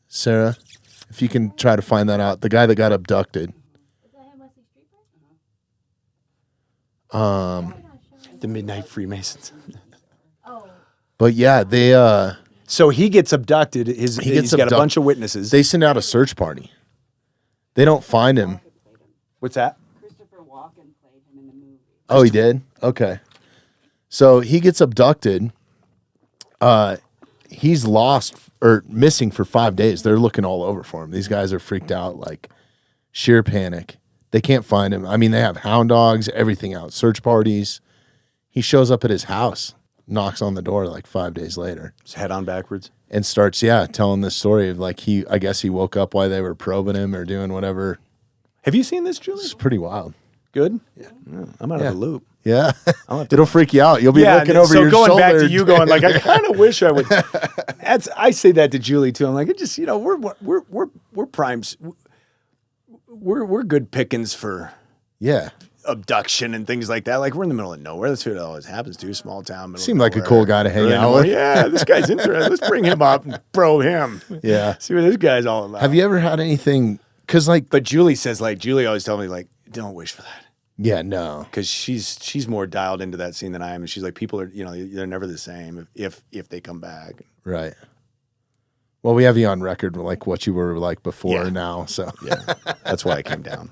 Sarah? If you can try to find that out. The guy that got abducted. Is that him, Wesley Streeper? The Midnight Freemasons. Oh, But yeah, they So he gets abducted. He's got a bunch of witnesses. they send out a search party. They don't find him. What's that? Christopher Walken played him in the movie. Oh, he did? Okay. So he gets abducted. He's lost or missing for 5 days. They're looking all over for him. These guys are freaked out, like sheer panic. They can't find him. I mean, they have hound dogs, everything out, search parties. He shows up at his house, knocks on the door like 5 days later, His head on backwards. and starts, telling this story of like I guess he woke up while they were probing him or doing whatever. Have you seen this, Julie? It's pretty wild. Good? Yeah. I'm out of the loop. Yeah. It'll freak you out. You'll be looking over your shoulder. So going back to you going, like, I kind of wish I would. I say that to Julie too. I'm like, it just, we're primes. We're good pickings for Yeah. abduction and things like that. Like, we're in the middle of nowhere. That's what it always happens to. Small town. Middle Seemed of like a nowhere. cool guy to hang Early in the out morning. with. Yeah, this guy's interesting. Let's bring him up and probe him. Yeah. See what this guy's all about. Have you ever had anything? Because like, But Julie says, like, Julie always tells me, like, don't wish for that. yeah, no. Because she's more dialed into that scene than I am, and she's like, people are, they're never the same if they come back. Right. Well, we have you on record like what you were like before Yeah. now. So Yeah, that's why I came down.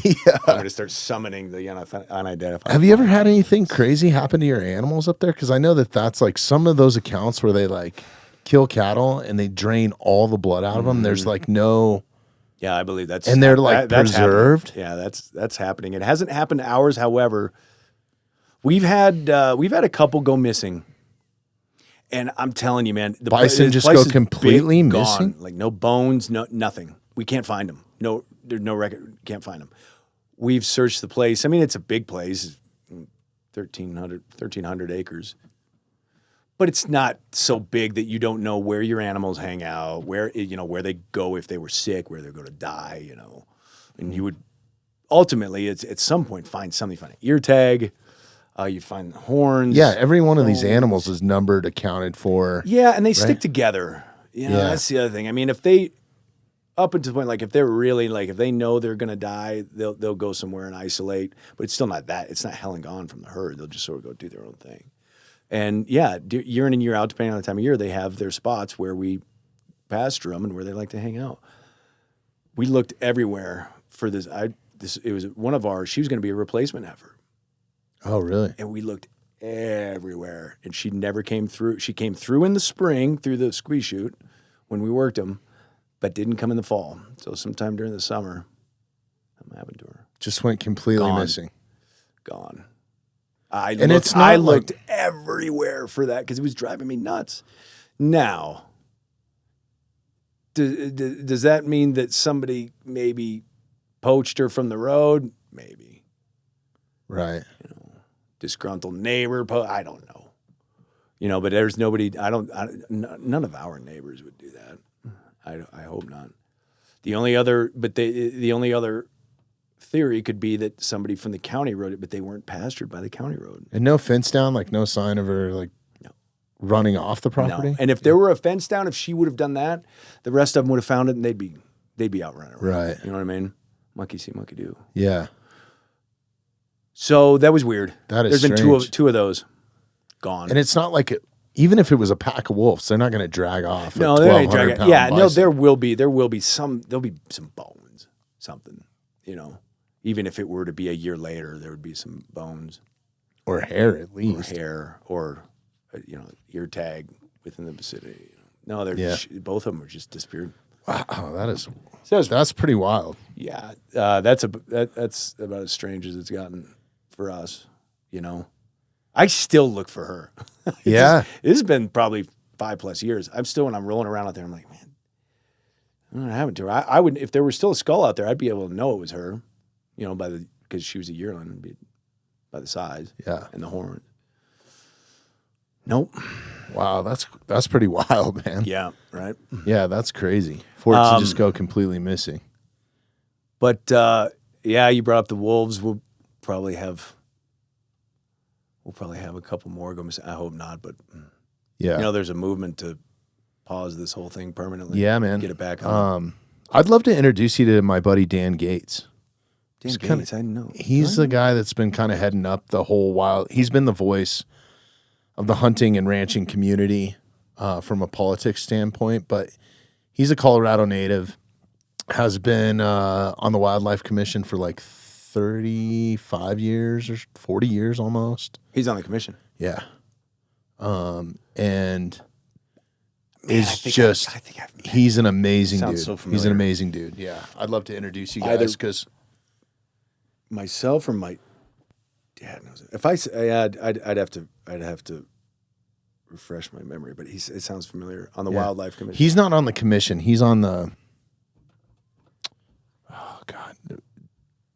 Yeah. I'm going to start summoning the unidentified. Have you ever had anything crazy happen to your animals up there? Because I know that's like some of those accounts where they like kill cattle and they drain all the blood out of them. There's like no. Yeah, I believe that's And they're, like, that's preserved? happening. Yeah, that's happening. It hasn't happened to ours, however. We've had a couple go missing, and I'm telling you, man, the Bison the just place go is completely big, missing? gone. Like no bones, no nothing. We can't find them. No, there's no record. Can't find them. We've searched the place. I mean, it's a big place, 1,300 acres. But it's not so big that you don't know where your animals hang out, where they go if they were sick, where they're going to die, And you would ultimately, it's at some point find something. Find an ear tag, you find the horns. Yeah, every one of these animals is numbered, accounted for. Yeah, and they stick together. Yeah. That's the other thing. I mean, if they up until the point, like if they're really like if they know they're going to die, they'll go somewhere and isolate. But it's still not that. It's not hell and gone from the herd. They'll just sort of go do their own thing. And yeah, year in and year out, depending on the time of year, they have their spots where we pasture them and where they like to hang out. We looked everywhere for this. It was one of ours. She was going to be a replacement heifer, Oh, really? and we looked everywhere, and she never came through. She came through in the spring through the squeeze chute when we worked them, but didn't come in the fall. So sometime during the summer, something happened to her. Just went completely Gone. missing. Gone. I not looked everywhere for that because it was driving me nuts. Now, does that mean that somebody maybe poached her from the road? Maybe. Right. Disgruntled neighbor. I don't know. But there's nobody. None of our neighbors would do that. I hope not. The only other theory could be that somebody from the county rode it, but they weren't pastured by the county road. And no fence down, like no sign of her like running off the property? No. And if there were a fence down, if she would have done that, the rest of them would have found it and they'd be out running around. Right. You know what I mean? Monkey see, monkey do. Yeah. So that was weird. That is There's been strange. two of those gone. And it's not like even if it was a pack of wolves, they're not going to drag off. No, a they ain't dragging. 1,200-pound Yeah, no, bison. there'll be some bones, something, Even if it were to be a year later, there would be some bones Or hair at or least. hair or ear tag within the vicinity. No, they're Yeah. both of them are just disappeared. Wow, So that's pretty wild. yeah, that's about as strange as it's gotten for us. You know, I still look for her. Yeah. It's been probably 5+ years. I'm still, when I'm rolling around out there, I'm like, man, I don't know what happened to her. I would, if there was still a skull out there, I'd be able to know it was her. You know, because she was a yearling, and be by the size, Yeah. and the horn. Nope. Wow, that's pretty wild, man. Yeah. Right. Yeah, that's crazy. For it to just go completely missing. But yeah, you brought up the wolves. We'll probably have a couple more go missing. I hope not, but Yeah. you know, there's a movement to pause this whole thing permanently. Yeah, man. Get it back on. I'd love to introduce you to my buddy Dan Gates. Dan He's Gates, I know. He's the guy that's been kind of heading up the whole wild. He's been the voice of the hunting and ranching community from a politics standpoint, but he's a Colorado native, has been on the Wildlife Commission for like 35 years or 40 years almost. He's on the commission. Yeah. And Man, is I think just, I think I've met he's an amazing Sounds dude. so He's an familiar. amazing dude. Yeah. I'd love to introduce you Either- guys because myself or my dad knows it. If I say, I'd have to refresh my memory, but it sounds familiar on the Yeah. Wildlife Commission. he's not on the commission. He's on the, oh God.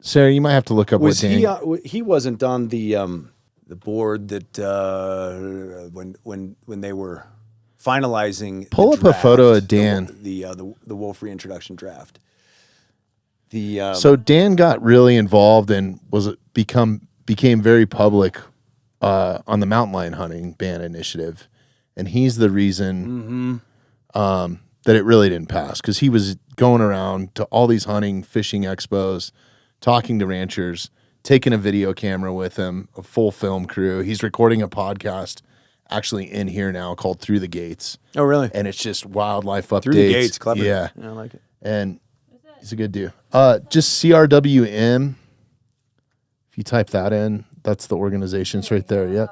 Sarah, you might have to look up Was what Dan. he wasn't on the board that when they were finalizing. Pull the up a photo of draft, Dan. the Wolf Reintroduction draft. The So Dan got really involved and became very public on the mountain lion hunting ban initiative, and he's the reason that it really didn't pass because he was going around to all these hunting, fishing expos, talking to ranchers, taking a video camera with him, a full film crew. He's recording a podcast actually in here now called Through the Gates, oh really? and it's just wildlife updates. Through the Gates, clever. Yeah, I like it. and he's a good dude. Just CRWM. If you type that in, that's the organizations right there. Yep.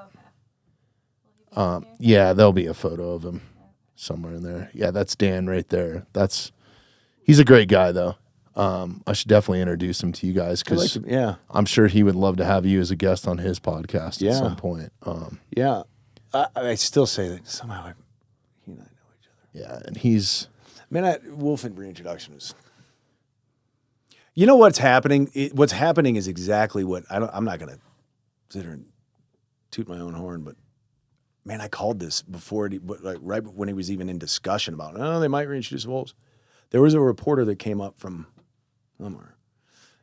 Yeah, there'll be a photo of him somewhere in there. Yeah, that's Dan right there. He's a great guy though. I should definitely introduce him to you guys because Yeah, I'm sure he would love to have you as a guest on his podcast Yeah. at some point. yeah. I still say that somehow he and I know each other. Yeah, and he's Man, Wolf and Reintroduction is. You know what's happening? What's happening is exactly what I'm not going to sit here and toot my own horn, but man, I called this before right when he was even in discussion about they might reintroduce wolves. There was a reporter that came up from somewhere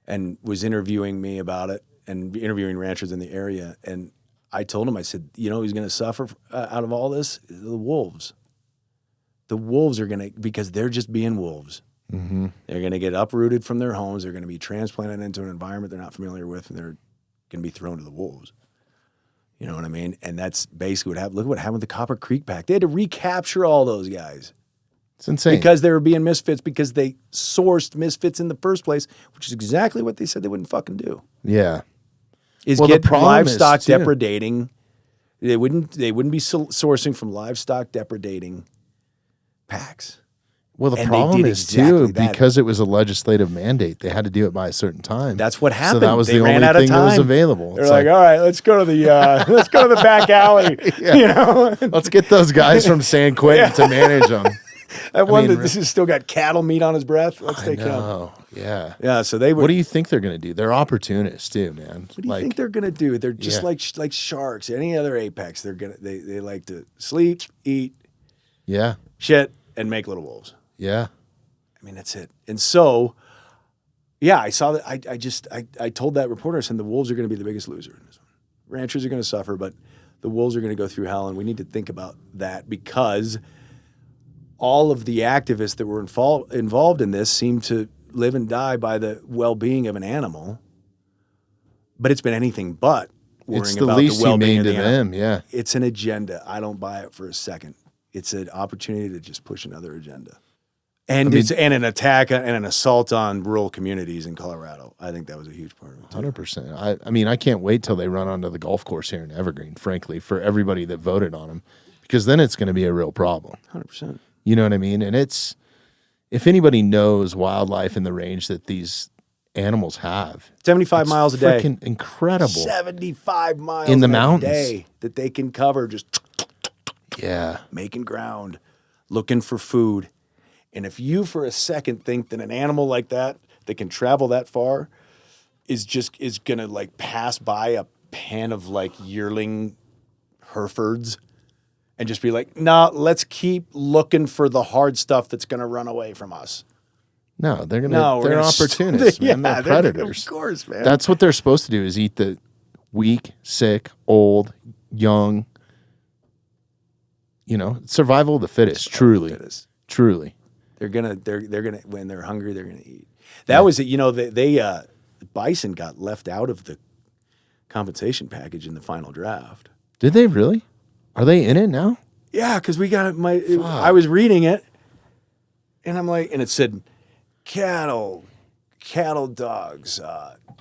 and was interviewing me about it and interviewing ranchers in the area, and I told him, I said, you know, who's going to suffer out of all this? The wolves. The wolves are going to, because they're just being wolves. mm-hmm. They're going to get uprooted from their homes. They're going to be transplanted into an environment they're not familiar with, and they're going to be thrown to the wolves. You know what I mean? And that's basically what happened. Look what happened with the Copper Creek Pack. They had to recapture all those guys It's insane. because they were being misfits, because they sourced misfits in the first place, which is exactly what they said they wouldn't fucking do. Yeah. Is Well, the get problem is, livestock too- depredating. They wouldn't be sourcing from livestock depredating packs. Well, the And they problem did is exactly too, that. because it was a legislative mandate, they had to do it by a certain time. That's what happened. So that was They the ran only out of thing that was time. available. They're It's like, all right, let's go to the back alley. You know, let's get those guys from San Quentin to manage them. that one mean, that this has still got cattle meat on his breath. Let's take him. Oh, yeah. Yeah, so they would. What do you think they're going to do? They're opportunists too, man. What do you think they're gonna do? They're just Yeah. like sharks. Any other apex, they like to sleep, eat, Yeah, shit, and make little wolves. yeah. I mean, that's it. And so, yeah, I saw that. I told that reporter, I said, the wolves are going to be the biggest loser in this one. Ranchers are going to suffer, but the wolves are going to go through hell, and we need to think about that because all of the activists that were involved in this seem to live and die by the well-being of an animal, but it's been anything but worrying It's the about least the well-being humane of to the animal. them. Yeah. It's an agenda. I don't buy it for a second. It's an opportunity to just push another agenda. And it's an attack and an assault on rural communities in Colorado. I think that was a huge part of it. 100%. I mean, I can't wait till they run onto the golf course here in Evergreen, frankly, for everybody that voted on them, because then it's going to be a real problem. 100%. You know what I mean? And if anybody knows wildlife in the range that these animals have, 75 miles a day. Freaking incredible. 75 miles In the a mountains. day that they can cover just Yeah. making ground, looking for food. And if you for a second think that an animal like that can travel that far is going to like pass by a pen of like yearling Herefords and just be like, nah, let's keep looking for the hard stuff that's going to run away from us. No, they're We're opportunists, man. They're predators. Of course, man. That's what they're supposed to do, is eat the weak, sick, old, young. You know, survival of the fittest. Truly. Truly. They're gonna when they're hungry, they're gonna eat. That was it. You know, they Bison got left out of the compensation package in the final draft. Did they really? Are they in it now? Yeah, because we got I was reading it, and I'm like, and it said cattle, dogs,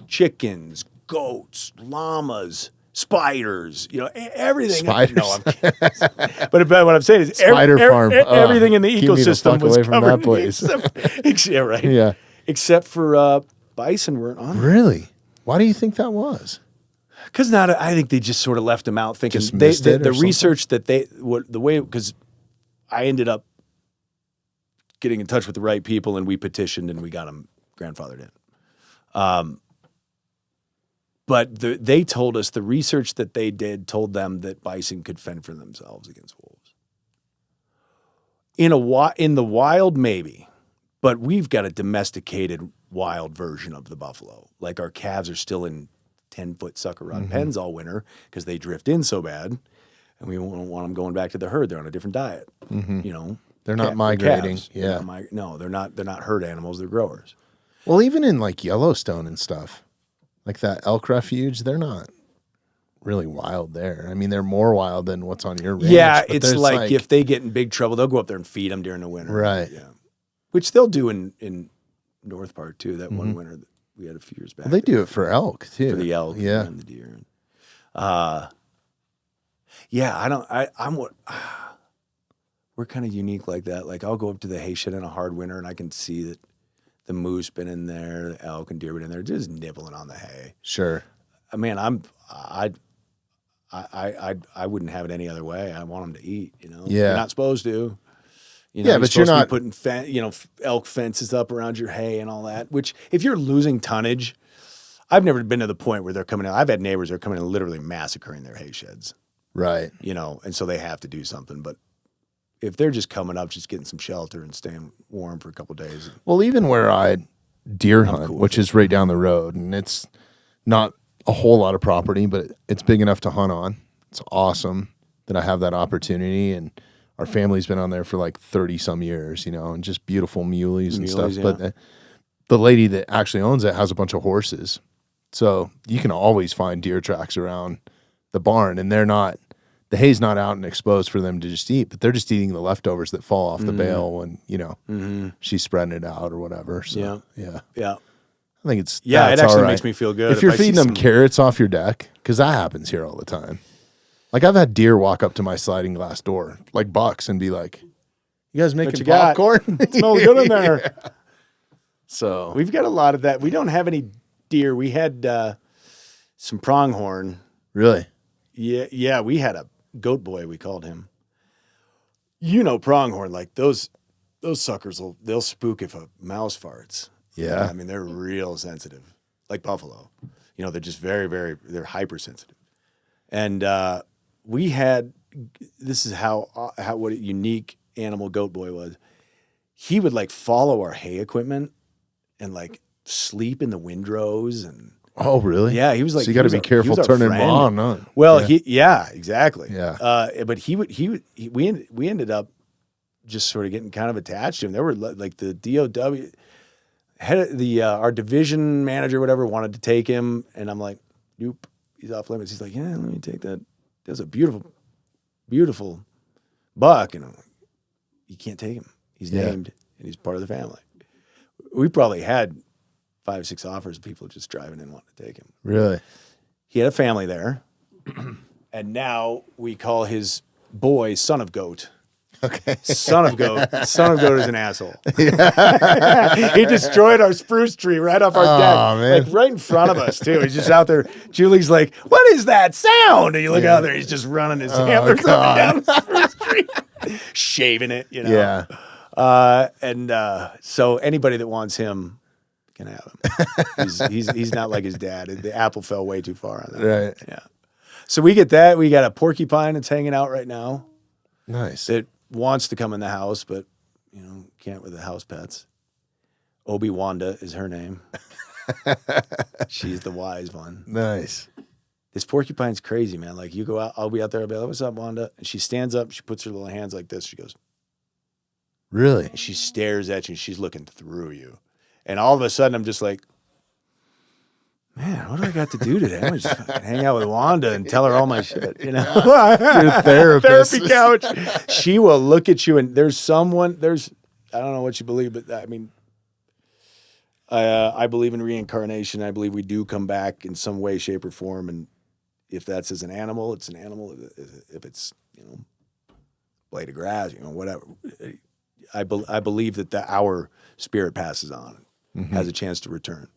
chickens, goats, llamas, spiders, you know, everything. Spiders. No, I'm kidding. but what I'm saying is Spider farm. everything in the keep me the ecosystem fuck was away from covered. that place. Yeah, right. Yeah. Except for bison weren't on there. Really? Why do you think that was? Because I think they just sort of left them out, thinking Just missed it or the something? research that because I ended up getting in touch with the right people and we petitioned and we got them grandfathered in. But they told us the research that they did told them that bison could fend for themselves against wolves. In the wild, maybe, but we've got a domesticated wild version of the buffalo. Like our calves are still in 10-foot sucker rod pens all winter because they drift in so bad, and we don't want them going back to the herd. They're on a different diet. You know, They're not migrating. calves. Yeah. They're not herd animals. They're growers. Well, even in like Yellowstone and stuff, like that elk refuge, they're not really wild there. I mean, they're more wild than what's on your range. Yeah, but it's there's like if they get in big trouble, they'll go up there and feed them during the winter. Right. Yeah. Which they'll do in North Park too. That one winter that we had a few years back. Well, they do it for elk too. For the elk, Yeah. and the deer. We're kind of unique like that. Like I'll go up to the hay shed in a hard winter and I can see that the moose been in there, the elk and deer been in there, just nibbling on the hay. Sure. I mean, I wouldn't have it any other way. I want them to eat. You know, Yeah. You're not supposed to. You know, Yeah, but you're supposed not to be putting elk fences up around your hay and all that. Which, if you're losing tonnage, I've never been to the point where they're coming in. I've had neighbors that are coming in and literally massacring their hay sheds. Right. You know, and so they have to do something. But if they're just coming up, just getting some shelter and staying warm for a couple of days. Well, even where I deer hunt, cool with which is right down the road, and it's not a whole lot of property, but it's big enough to hunt on. It's awesome that I have that opportunity, and our family's been on there for like 30 some years, you know, and just beautiful muleys and stuff. Yeah. But the lady that actually owns it has a bunch of horses. So you can always find deer tracks around the barn, and the hay's not out and exposed for them to just eat, but they're just eating the leftovers that fall off the bale when, you know, she's spreading it out or whatever. So, yeah. I think it's, Yeah, that's it actually all right. makes me feel good. If you're I see feeding them some- carrots off your deck, because that happens here all the time. Like I've had deer walk up to my sliding glass door, like bucks, and be like, "You guys making you got? popcorn? It smells good in there." Yeah. So We've got a lot of that. We don't have any deer. We had some pronghorn. really, Yeah, we had a goat boy, we called him. You know, pronghorn, like those suckers they'll spook if a mouse farts. Yeah. I mean, they're real sensitive, like buffalo. You know, they're just very, very, they're hypersensitive. And this is what a unique animal goat boy was. He would like follow our hay equipment and like sleep in the windrows and oh really? yeah, he was like. So you got to be careful turning them on. Well, yeah. Exactly. Yeah. But we ended up just sort of getting kind of attached to him. There were like the DOW head of our division manager, whatever, wanted to take him, and I'm like, nope, he's off limits. He's like, yeah, let me take that. That's a beautiful, beautiful buck, and I'm like, you can't take him. He's named, and he's part of the family. We probably had 5, 6 offers of people just driving in wanting to take him. Really? He had a family there, and now we call his boy Son of Goat Okay. Son of Goat is an asshole. He destroyed our spruce tree right off our deck, man. like right in front of us too. He's just out there. Julie's like, "What is that sound?" And you look out there, he's just running his antlers up and down the spruce tree, shaving it. You know. Yeah. So anybody that wants him can have him. He's not like his dad. The apple fell way too far on that. Right. Yeah. So we get that. We got a porcupine that's hanging out right now. Nice. It wants to come in the house, but can't with the house pets. Obi-Wanda is her name. She's the wise one. Nice. This porcupine's crazy, man. Like you go out, I'll be out there, I'll be like, "What's up, Wanda?" And she stands up, she puts her little hands like this. She goes, Really? and she stares at you, and she's looking through you. And all of a sudden, I'm just like, man, what do I got to do today? I'm just fucking hang out with Wanda and tell her all my shit, Your therapist. Therapy couch. She will look at you, and I don't know what you believe, but I mean, I believe in reincarnation. I believe we do come back in some way, shape, or form. And if that's as an animal, it's an animal. If it's, blade of grass, whatever. I believe that our spirit passes on, has a chance to return.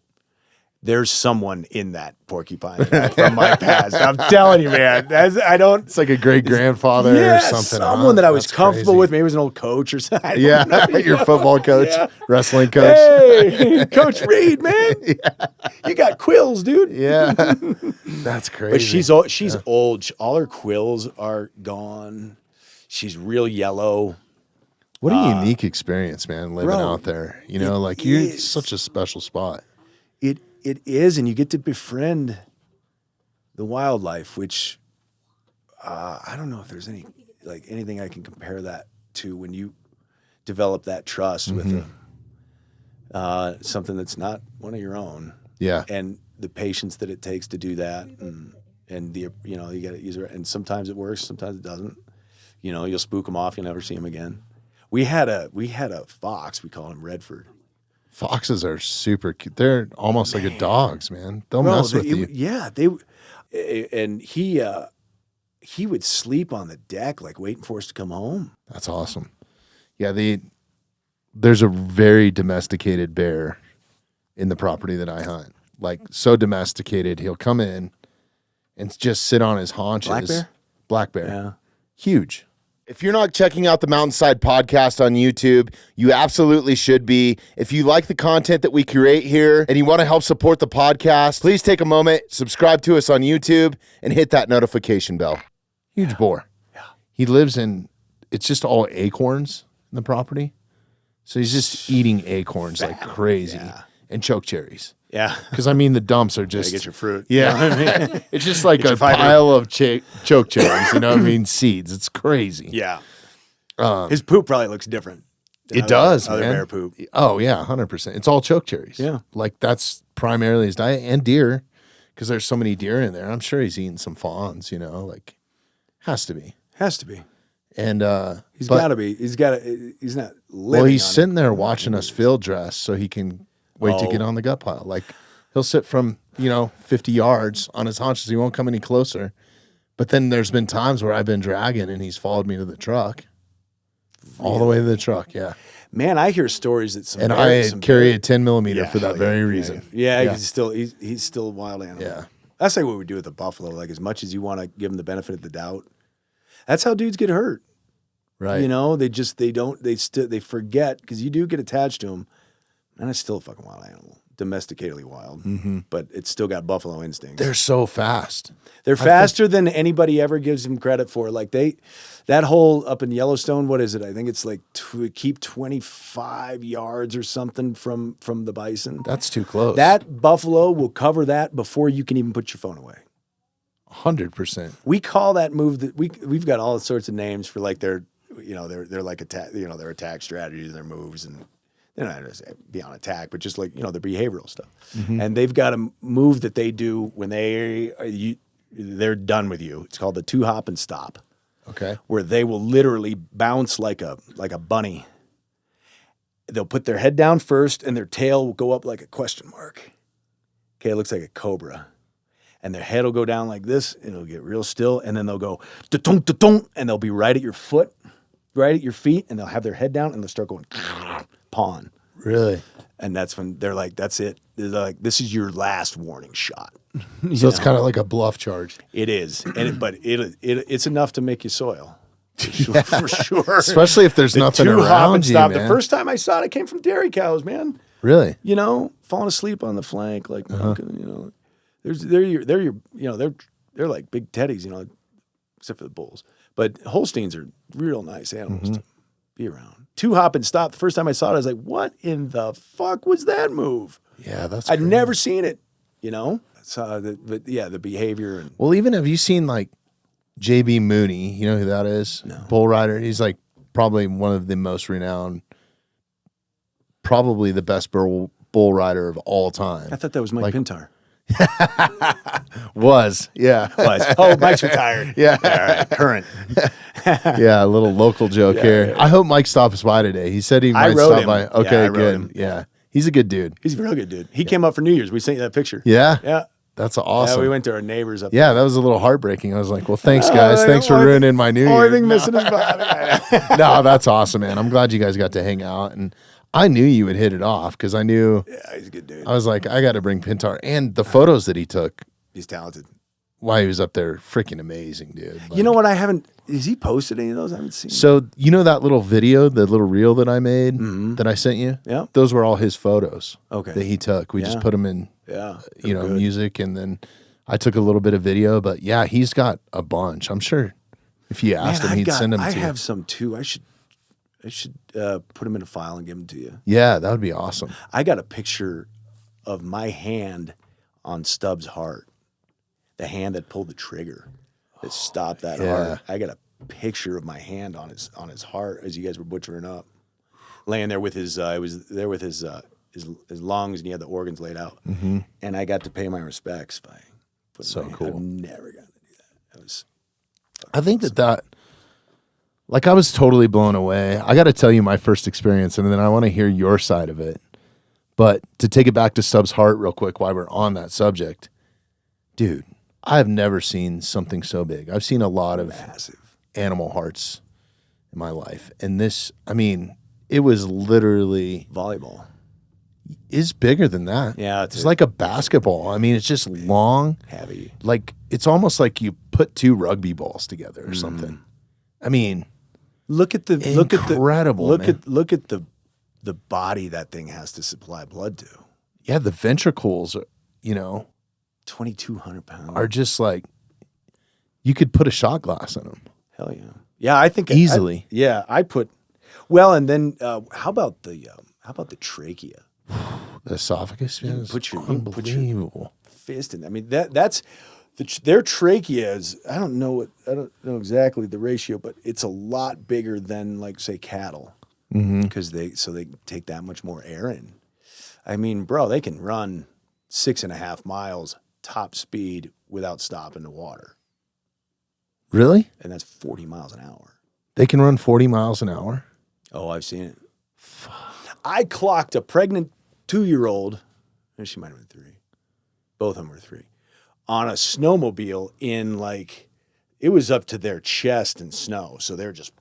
There's someone in that porcupine from my past. I'm telling you, man. It's like a great grandfather or something. Someone that I was That's comfortable crazy. with. Maybe it was an old coach or something. Your football coach, wrestling coach. Hey, Coach Reed, man. You got quills, dude. Yeah. That's crazy. But she's old. All her quills are gone. She's real yellow. What a unique experience, man, living out there. You're such a special spot. It is, and you get to befriend the wildlife, which I don't know if there's anything I can compare that to when you develop that trust with something that's not one of your own. Yeah. And the patience that it takes to do that, and the you got to use it, and sometimes it works, sometimes it doesn't. You'll spook them off, you'll never see them again. We had a fox, we called him Redford. Foxes are super cute. They're almost like a dogs, man. They'll mess with you. Yeah, and he would sleep on the deck, like waiting for us to come home. That's awesome. Yeah, there's a very domesticated bear in the property that I hunt. Like so domesticated, he'll come in and just sit on his haunches. Black bear. Yeah. Huge. If you're not checking out the Mountainside Podcast on YouTube, you absolutely should be. If you like the content that we create here and you want to help support the podcast, please take a moment, subscribe to us on YouTube, and hit that notification bell. Huge boar. Yeah. He lives it's just all acorns in the property. So he's just eating acorns like crazy and choke cherries. Yeah. Because, the dumps are just... Get your fruit. Yeah. You know what I mean? It's just like Get a your fiber. pile of choke cherries, seeds. It's crazy. Yeah. His poop probably looks different. than It does, other man. bear poop. Oh, yeah, 100%. It's all choke cherries. Yeah. Like, that's primarily his diet. And deer, because there's so many deer in there. I'm sure he's eating some fawns, has to be. Has to be. And He's got to be. He's not living. well, he's on sitting there watching us field dress so he can wait to get on the gut pile. Like, he'll sit from, 50 yards on his haunches. He won't come any closer. But then there's been times where I've been dragging and he's followed me to the truck. All the way to the truck, yeah. Man, I hear stories that some And bears, I carry a 10 millimeter for that very yeah, reason. Yeah, he's still a wild animal. Yeah. That's like what we do with the buffalo. Like, as much as you want to give them the benefit of the doubt, that's how dudes get hurt. Right. They forget, because you do get attached to them, and it's still a fucking wild animal. Domesticatedly wild, but it's still got buffalo instincts. They're so fast. They're faster than anybody ever gives them credit for. Like that hole up in Yellowstone, what is it? I think it's like to keep 25 yards or something from the bison. That's too close. That buffalo will cover that before you can even put your phone away. 100%. We call that move that we've got all sorts of names for, like, they're like attack, their attack strategies, their moves, and they're not going to be on attack, but just like, their behavioral stuff. And they've got a move that they do when they're done with you. It's called the 2-hop and stop. Okay. Where they will literally bounce like a bunny. They'll put their head down first and their tail will go up like a question mark. Okay, it looks like a cobra. And their head will go down like this, and it'll get real still, and then they'll go da-tunk, da-tunk, and they'll be right at your foot. right at your feet, and they'll have their head down, and they'll start going pawn. Really? And that's when they're like, "That's it." They're like, "This is your last warning shot." So it's kind of like a bluff charge. It is, but it's enough to make you soil. For sure. Especially if there's nothing two hop and around you, stop. man. The first time I saw it, came from dairy cows, man. Really? You know, falling asleep on the flank, like you know, they're like big teddies, you know, except for the bulls. But Holsteins are real nice animals to be around. Two hop and stop. The first time I saw it, I was like, "What in the fuck was that move?" Yeah, that's I'd crazy. never seen it. You know, the behavior and Well, even have you seen like JB Mooney? You know who that is? No. Bull rider. He's like probably one of the most renowned, probably the best bull rider of all time. I thought that was Mike Pintar. Was, yeah. Oh, Mike's retired. Yeah. All right, current. Yeah, a little local joke here. I hope Mike stops by today. He said he I might wrote stop him. by. Yeah, Okay, I wrote good. him. Yeah. He's a good dude. He's a real good dude. He came up for New Year's. We sent you that picture. Yeah? Yeah. That's awesome. Yeah, we went to our neighbors up Yeah, that was a little heartbreaking. I was like, well, thanks, guys. Thanks for ruining my New Only Year. thing missing is Bobby. No, that's awesome, man. I'm glad you guys got to hang out. And I knew you would hit it off because I knew, Yeah, he's a good dude. I was like, I got to bring Pintar. And the photos that he took He's talented. while he was up there, freaking amazing, dude. Like, You know what? Has he posted any of those? I haven't seen. so you know that little video, the little reel that I made that I sent you? Yeah. Those were all his photos Okay. that he took. We just Yeah. put them in, Yeah. you know, good. music. And then I took a little bit of video. But yeah, he's got a bunch. I'm sure if you asked him, he'd send them to I you. have some too. I should put them in a file and give them to you. Yeah, that would be awesome. I got a picture of my hand on Stubbs' heart, the hand that pulled the trigger that stopped that yeah. heart. I got a picture of my hand on his heart as you guys were butchering up, laying there with his. I was there with his lungs, and he had the organs laid out, and I got to pay my respects by putting So my, cool. I've never gotten to do that. That was I think that like I was totally blown away. I got to tell you my first experience, and then I want to hear your side of it. But to take it back to Stubbs' heart real quick while we're on that subject, dude, I've never seen something so big. I've seen a lot of massive. animal hearts in my life. And this, I mean, it was literally Volleyball. is bigger than that. Yeah, It's like a basketball. I mean, it's just long. Heavy. Like it's almost like you put two rugby balls together or something. I mean, Look at the Incredible, look man. at the body that thing has to supply blood to. yeah, the ventricles, you know, 2,200 pounds. are just like you could put a shot glass in them. Hell yeah. Yeah, I think Easily. I put. Well, and then how about the trachea? The esophagus, man, is put your- unbelievable. Fist in. I mean that's their trachea is. I don't know exactly the ratio, but it's a lot bigger than like say cattle because they take that much more air in. I mean, bro, they can run 6.5 miles top speed without stopping to water, Really? and that's 40 miles an hour. They can run 40 miles an hour? Oh, I've seen it. I clocked a pregnant 2-year-old, and she might have been 3. Both of them were 3, on a snowmobile in like, it was up to their chest in snow. So they're just,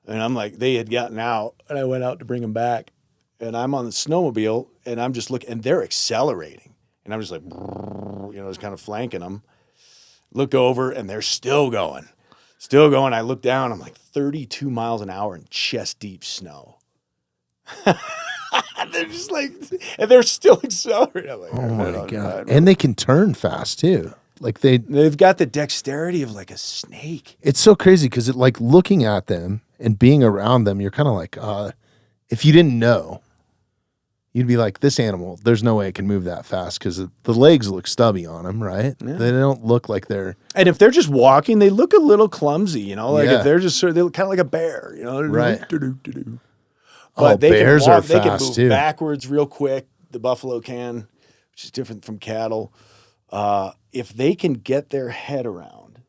and I'm like, they had gotten out, and I went out to bring them back. And I'm on the snowmobile, and I'm just looking, and they're accelerating. And I'm just like, just kind of flanking them. Look over, and they're still going. Still going. I look down, I'm like 32 miles an hour in chest deep snow. They're just like, and they're still accelerating. I'm like, Oh my God. And they can turn fast too. Like they've got the dexterity of like a snake. it's so crazy because it like looking at them and being around them, you're kind of like, if you didn't know, you'd be like, this animal, there's no way it can move that fast because the legs look stubby on them, right? Yeah. They don't look like they're And if they're just walking, they look a little clumsy, you know, like Yeah. if they're just sort of, they look kind of like a bear, you know? Right. But Oh, they bears can are walk, they can fast, move too. backwards real quick. The buffalo can, which is different from cattle. If they can get their head around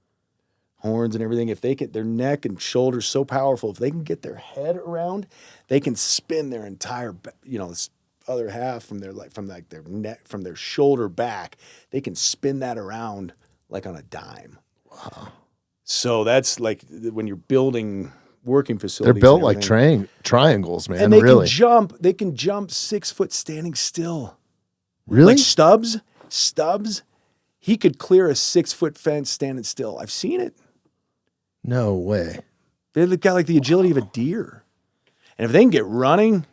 horns and everything, if they get their neck and shoulders so powerful, if they can get their head around, they can spin their entire, this other half from their their neck, from their shoulder back. They can spin that around like on a dime. Wow. So that's like when you're building working facilities. They're built and like everything. triangles, man. And they really. can jump. They can jump 6 foot standing still. Really? Like Stubbs, he could clear a 6 foot fence standing still. I've seen it. No way. They've got like the agility of a deer. And if they can get running,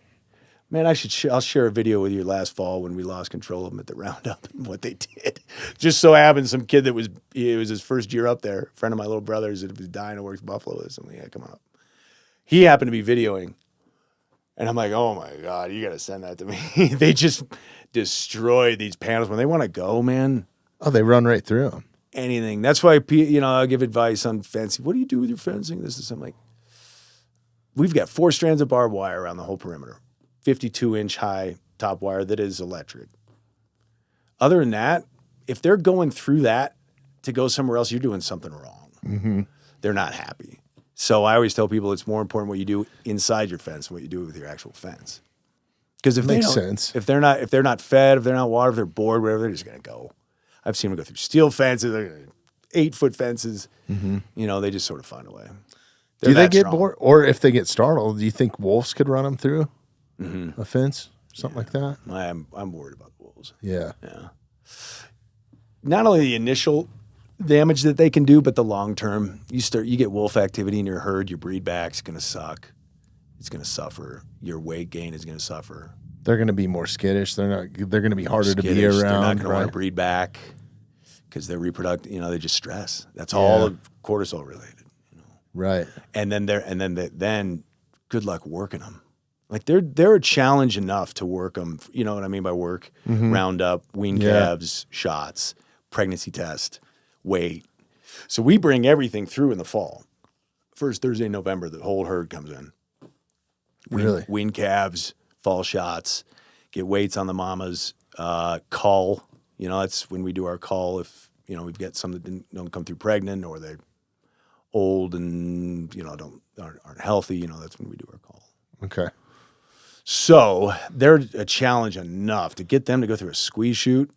man, I'll share a video with you last fall when we lost control of them at the roundup and what they did. Just so happened some kid it was his first year up there, a friend of my little brother's that was dying to work buffalo with him. Yeah, come on up. He happened to be videoing. And I'm like, oh my God, you got to send that to me. They just destroy these panels when they want to go, man. Oh, they run right through them. Anything. That's why, I'll give advice on fencing. What do you do with your fencing? This is, I'm like, we've got 4 strands of barbed wire around the whole perimeter, 52-inch high top wire that is electric. Other than that, if they're going through that to go somewhere else, you're doing something wrong. Mm-hmm. They're not happy. So I always tell people it's more important what you do inside your fence than what you do with your actual fence. Because if Makes sense. if they're not fed, if they're not watered, if they're bored, whatever, they're just gonna go. I've seen them go through steel fences, 8-foot fences. Mm-hmm. They just sort of find a way. Do they get strong. bored? Or if they get startled, do you think wolves could run them through Mm-hmm. a fence? Something like that? I'm worried about wolves. Yeah. Yeah. Not only the initial damage that they can do, but the long term. You get wolf activity in your herd, your breed back's gonna suck. It's gonna suffer. Your weight gain is gonna suffer. They're going to be more skittish. They're going to be harder to be Skittish. around. They're not gonna want right? to breed back because they're reproductive. They just stress. That's all cortisol related. Right. And then good luck working them. Like they're a challenge enough to work them. You know what I mean by work? Mm-hmm. Roundup, wean Yeah. calves, shots, pregnancy test, weight. So we bring everything through in the fall. First Thursday in November, the whole herd comes in. Really? Wean calves, fall shots, get weights on the mamas, cull. That's when we do our cull. If we've got some that don't come through pregnant or they're old and aren't healthy. That's when we do our cull. Okay. So they're a challenge enough to get them to go through a squeeze chute.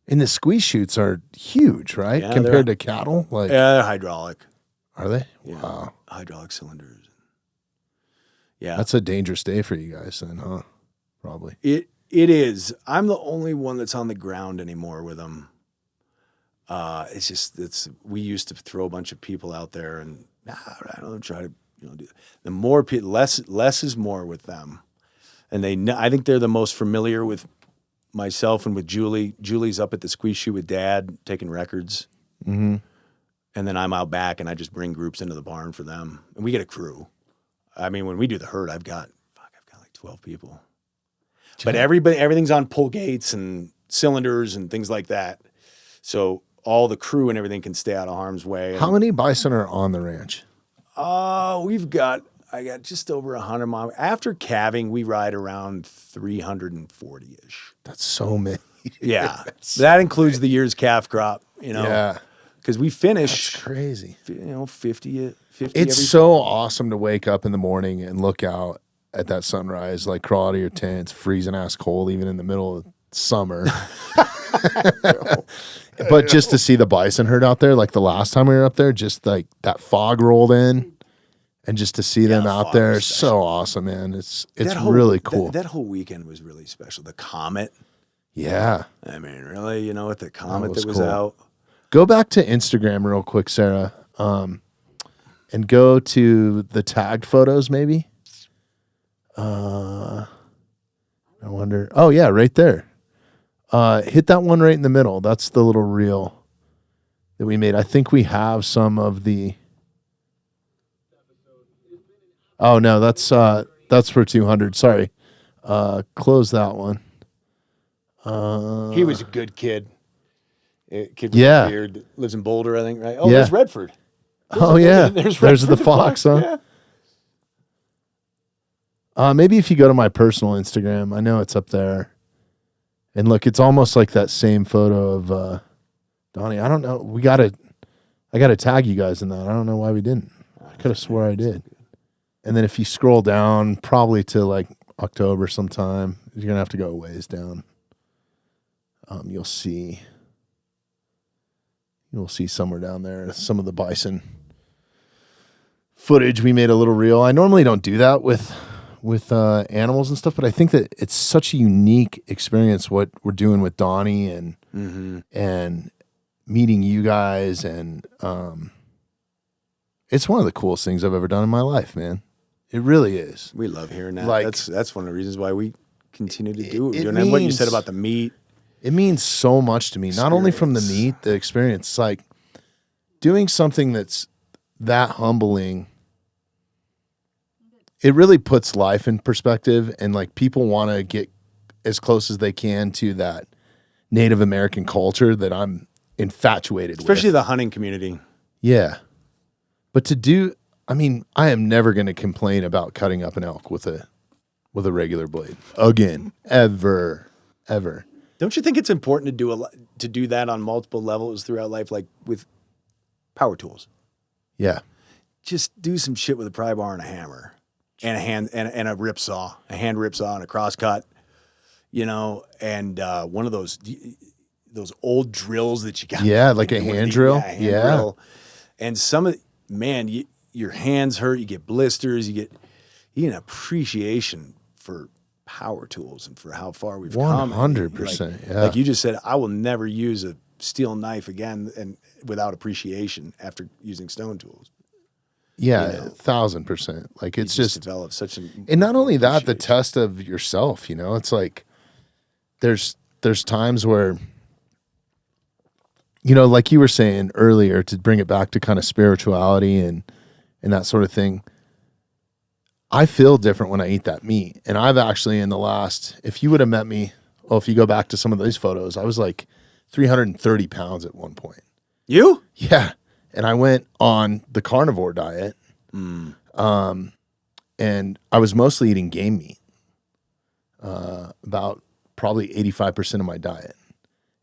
And the squeeze chutes are huge, right? Yeah, Compared to cattle? Like, Yeah, they're hydraulic. are they? Yeah. Wow. Hydraulic cylinders. Yeah. That's a dangerous day for you guys then, huh? Probably. It is. I'm the only one that's on the ground anymore with them. We used to throw a bunch of people out there and I don't try to do the more people, less is more with them. And I think they're the most familiar with myself and with Julie. Julie's up at the squeeze chute with Dad taking records. Mm-hmm. And then I'm out back and I just bring groups into the barn for them. And we get a crew. I mean, when we do the herd, I've got like 12 people. But everything's on pull gates and cylinders and things like that. So all the crew and everything can stay out of harm's way. How many bison are on the ranch? I got just over 100 miles. After calving, we ride around 340-ish. That's so many. Yeah. That includes the year's calf crop, Yeah. Because we finish, That's crazy. 50 It's every so awesome to wake up in the morning and look out at that sunrise, like crawl out of your tent. It's freezing ass cold, even in the middle of summer. But just to see the bison herd out there, like the last time we were up there, just like that fog rolled in, and just to see them the out fog there was is so awesome, man. It's really cool. That whole weekend was really special. The comet. Yeah. I mean, really, with the comet was that was cool. out. Go back to Instagram real quick, Sarah, and go to the tagged photos, maybe. I wonder. Oh yeah, right there. Hit that one right in the middle. That's the little reel that we made. I think we have some of the. Oh no, that's for 200. Sorry, close that one. He was a good kid. Kid with Yeah. a beard that lives in Boulder, I think, right? Oh, Yeah. there's Redford. Oh yeah, There's there's the Redford fox, huh? Yeah. Maybe if you go to my personal Instagram, I know it's up there. And look, it's almost like that same photo of Donnie. I don't know. I gotta tag you guys in that. I don't know why we didn't. I could have swore I did. And then if you scroll down, probably to like October sometime, you're gonna have to go a ways down. You'll see somewhere down there some of the bison footage. We made a little reel. I normally don't do that with animals and stuff, but I think that it's such a unique experience what we're doing with Donnie and and meeting you guys, and it's one of the coolest things I've ever done in my life, man. It really is. We love hearing that. Like, that's one of the reasons why we continue to do what we're it doing. And what you means- said about the meat. It means so much to me, not only from the meat, the experience. It's like doing something that's that humbling. It really puts life in perspective, and like people want to get as close as they can to that Native American culture that I'm infatuated with. Especially the hunting community. Yeah. But to do, I mean, I am never going to complain about cutting up an elk with a regular blade again, ever. Don't you think it's important to do that on multiple levels throughout life, like with power tools? Yeah. Just do some shit with a pry bar and a hammer and a rip saw, a hand rip saw and a crosscut, and one of those old drills that you got. Yeah, like a hand drill. Yeah. Drill. And some of your hands hurt, you get blisters, you get an appreciation for power tools and for how far we've come. 100%. Yeah. Like you just said, I will never use a steel knife again and without appreciation after using stone tools. Yeah, 1,000%. Like it's just develop such an and not only that, the test of yourself. It's like there's times where like you were saying earlier, to bring it back to kind of spirituality and that sort of thing. I feel different when I eat that meat, and I've actually in the last, if you would have met me, if you go back to some of these photos, I was like 330 pounds at one point. You? Yeah. And I went on the carnivore diet. And I was mostly eating game meat, about probably 85% of my diet.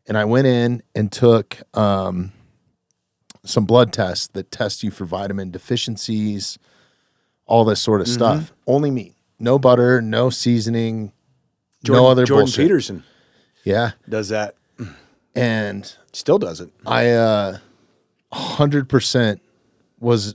And I went in and took some blood tests that test you for vitamin deficiencies, all this sort of stuff. Only meat. No butter, no seasoning, no other Jordan bullshit. Peterson Yeah. does that. And Still does it. I 100% was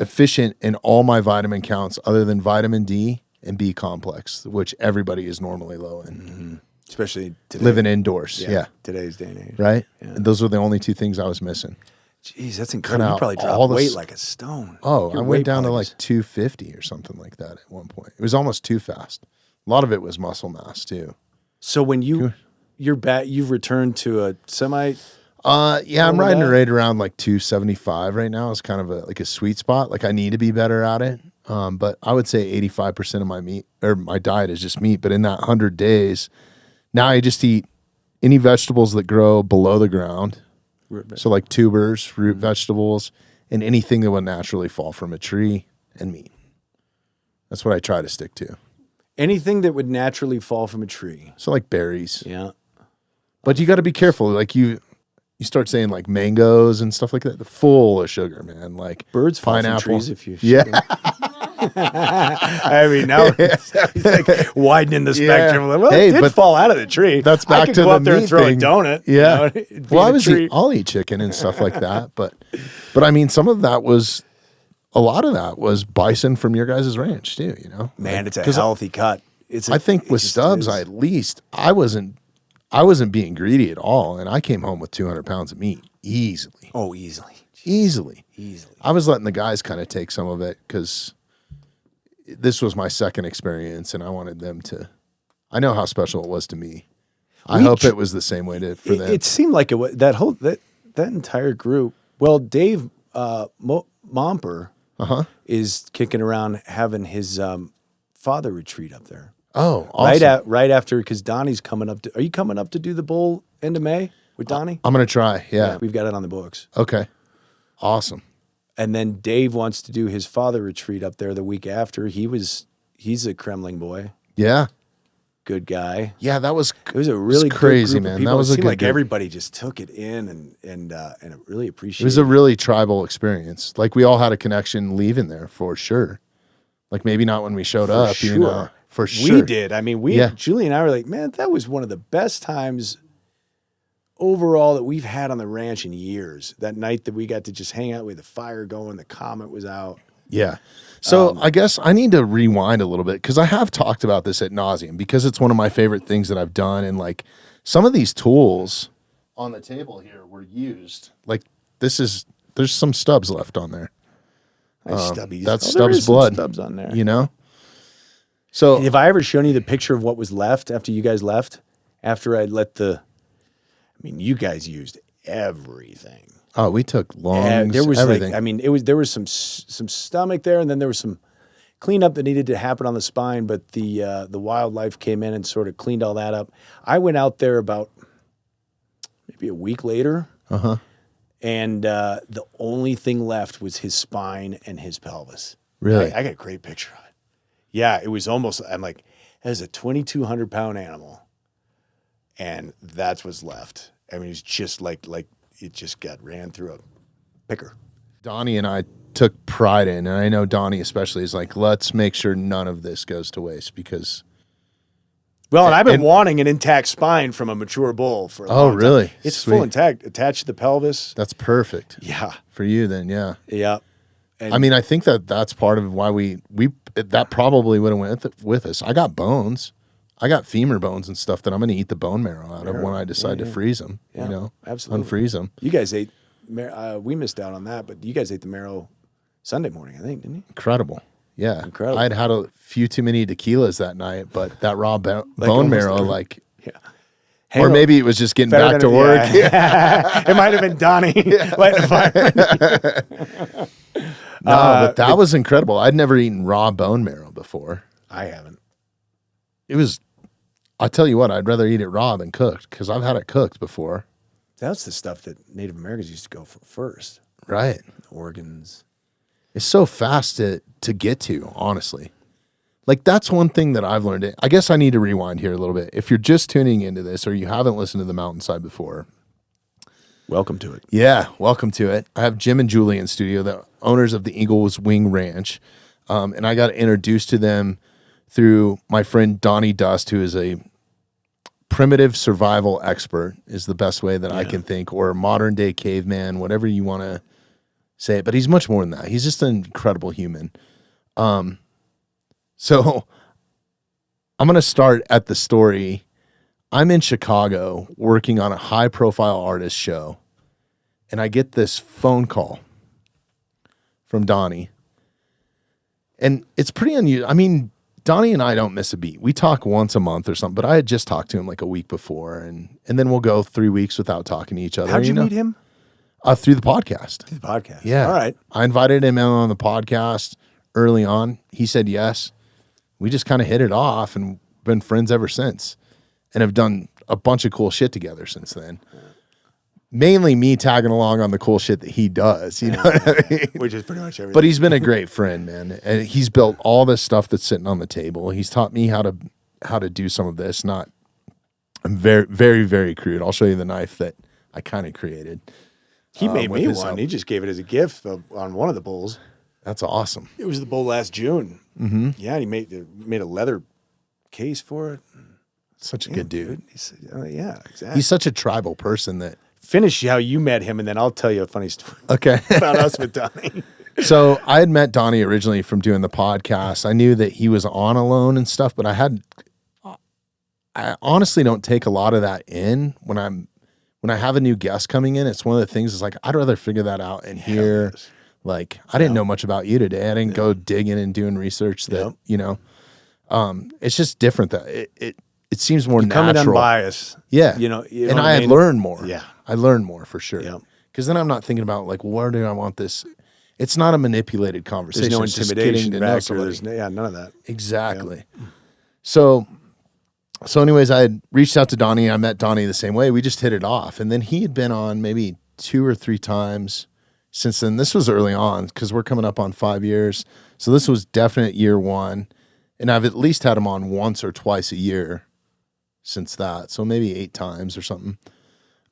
efficient in all my vitamin counts other than vitamin D and B complex, which everybody is normally low in. Especially today. Living indoors. Yeah. Today's day and age. Right? Yeah. And those were the only two things I was missing. Jeez, that's incredible. You out probably all dropped the weight s- like a stone. Oh, Your I weight went down to probably like 250 or something like that at one point. It was almost too fast. A lot of it was muscle mass too. So when you've returned to a semi. Yeah, I'm Over riding that? right around like 275 right now. It's kind of like a sweet spot. Like I need to be better at it. But I would say 85% of my meat or my diet is just meat. But in that 100 days, now I just eat any vegetables that grow below the ground. So like tubers, root vegetables, and anything that would naturally fall from a tree, and meat. That's what I try to stick to. Anything that would naturally fall from a tree. So like berries. Yeah. But you got to be careful. Like you start saying like mangoes and stuff like that. They're full of sugar, man. Like Birds fall pineapple. from trees if you Yeah. I mean, now it's like widening the Yeah. spectrum. Well, Hey, it did but fall out of the tree. that's I back could to go the up there and meat throw thing. a donut. Yeah. Being Well, a I'll eat chicken and stuff like that. But I mean, a lot of that was bison from your guys' ranch too, Man, it's a 'cause healthy cut. I think it with just Stubbs, is. I wasn't being greedy at all. And I came home with 200 pounds of meat easily. Oh, easily. Easily. Easily. I was letting the guys kind of take some of it because this was my second experience, and I wanted them to. I know how special it was to me. I hope it was the same way for them. It seemed like it was that entire group. Well, Dave Momper is kicking around having his father retreat up there. Oh, awesome. Right after, because Donnie's coming up. Are you coming up to do the bull end of May with Donnie? I'm going to try. Yeah. We've got it on the books. Okay. Awesome. And then Dave wants to do his father retreat up there the week after. He's a Kremling boy, Yeah. good guy. Yeah, that was It was a really good crazy, group of man. people. That was it a seemed good like group. everybody just took it in and really It appreciated. was a really tribal experience. Like we all had a connection leaving there for sure. Like maybe not when we showed up, sure. For sure. We did. I mean, Yeah. Julie and I were like, man, that was one of the best times overall that we've had on the ranch in years. That night that we got to just hang out with the fire going, the comet was out. Yeah. So I guess I need to rewind a little bit because I have talked about this ad nauseum because it's one of my favorite things that I've done. And like some of these tools on the table here were used. Like there's some stubs left on there. Nice stubbies. That's there Stubbs' is some blood. Stubs on there. You know? So Have I ever shown you the picture of what was left after you guys left? After I let you guys used everything. oh, we took lungs, There was everything. there was some stomach there, and then there was some cleanup that needed to happen on the spine. But the wildlife came in and sort of cleaned all that up. I went out there about maybe a week later, and the only thing left was his spine and his pelvis. Really? I got a great picture of it. Yeah, it was almost. I'm like, that is a 2,200-pound animal, and that's what's left. I mean, it's just like it just got ran through a picker. Donnie and I took pride in, and I know Donnie especially is like, let's make sure none of this goes to waste because. Well, and I've been wanting an intact spine from a mature bull for a long time. Really? It's Sweet. full intact, attached to the pelvis. That's perfect. Yeah. For you then, yeah. Yeah. And I mean, I think that's part of why we that probably would have went with us. I got bones. I got femur bones and stuff that I'm going to eat the bone marrow out of when I decide to freeze them, Yeah, you know, absolutely. unfreeze them. you guys ate, we missed out on that, but you guys ate the marrow Sunday morning, I think, didn't you? Incredible. Yeah. Incredible. I'd had a few too many tequilas that night, but that raw bone almost marrow, every- like, Yeah. or maybe it was just getting Better back than- to work. yeah. It might have been Donnie lighting the fire. No, but that was incredible. I'd never eaten raw bone marrow before. I haven't. It was, I tell you what, I'd rather eat it raw than cooked because I've had it cooked before. That's the stuff that Native Americans used to go for first. Right. Organs. It's so fast to get to, honestly. Like, that's one thing that I've learned. I guess I need to rewind here a little bit. If you're just tuning into this or you haven't listened to The Mountainside before, Welcome to it. yeah, welcome to it. I have Jim and Julie in studio, the owners of the Eagles Wing Ranch. And I got introduced to them through my friend Donnie Dust, who is a primitive survival expert, is the best way that I can think, or modern day caveman, whatever you want to say it. But he's much more than that. He's just an incredible human. So I'm going to start at the story. I'm in Chicago working on a high profile artist show, and I get this phone call from Donnie. And it's pretty unusual. I mean, Donnie and I don't miss a beat. We talk once a month or something, but I had just talked to him like a week before, and then we'll go 3 weeks without talking to each other. How'd you meet him? Through the podcast. Through the podcast. Yeah. All right. I invited him on the podcast early on. He said yes. We just kind of hit it off and been friends ever since and have done a bunch of cool shit together since then. Mainly me tagging along on the cool shit that he does, you know what I mean? Which is pretty much everything. But he's been a great friend, man. And he's built all this stuff that's sitting on the table. He's taught me how to do some of this. I'm very, very, very crude. I'll show you the knife that I kind of created. He made with me his one. help. He just gave it as a gift on one of the bulls. That's awesome. It was the bull last June. Mm-hmm. Yeah, and he made a leather case for it. Such a good dude. Yeah, exactly. He's such a tribal person that. Finish how you met him, and then I'll tell you a funny story Okay. about us with Donnie. So I had met Donnie originally from doing the podcast. I knew that he was on alone and stuff, but I honestly don't take a lot of that in when I have a new guest coming in. It's one of the things is like, I'd rather figure that out and hear, yes. like, I didn't know much about you today. I didn't go digging and doing research that, you know, it's just different that it seems more Coming natural. unbiased. Yeah. You know and what I I had mean? learned more. Yeah. I learned more for sure. Yeah. Because then I'm not thinking about like, where do I want this? It's not a manipulated conversation. There's no It's just getting intimidation to know factor. somebody. There's none of that. Exactly. So anyways, I had reached out to Donnie. I met Donnie the same way. We just hit it off. And then he had been on maybe 2 or 3 times since then. This was early on because we're coming up on 5 years. So this was definite year 1. And I've at least had him on once or twice a year since that. So maybe 8 times or something.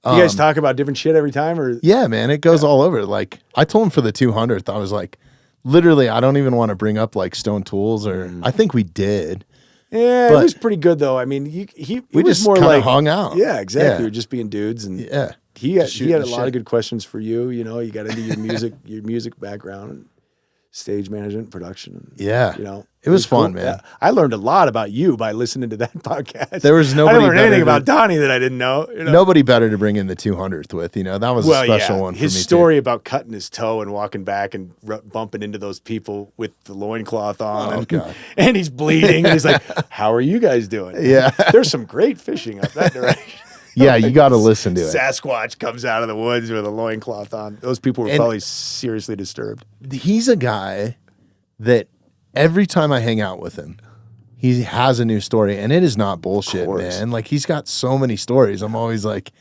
You guys talk about different shit every time, or Yeah, man, it goes all over. Like I told him for the 200th, I was like, literally, I don't even want to bring up like stone tools or I think we did. Yeah, But- it was pretty good though. I mean, he We was just more kinda like hung out. Yeah, exactly. Yeah. We were just being dudes, and Yeah. he had Shooting a the lot of shit. good questions for you. You know, you got into your music, your music background, and stage management, production. Yeah. You know, It was fun, cool. man. Yeah. I learned a lot about you by listening to that podcast. There was I nobody didn't learn better anything to- about Donnie that I didn't know. You know? Nobody better to bring in the 200th with, you know. That was a special one for his me story about cutting his toe and walking back and bumping into those people with the loincloth on. Oh, and, God. and he's bleeding. And he's like, how are you guys doing? Yeah. There's some great fishing up that direction. too. Yeah, you got to listen to it. Sasquatch comes out of the woods with a loincloth on. Those people were And- probably seriously disturbed. He's a guy that every time I hang out with him, he has a new story, and it is not bullshit, course. man. Like, he's got so many stories. I'm always like,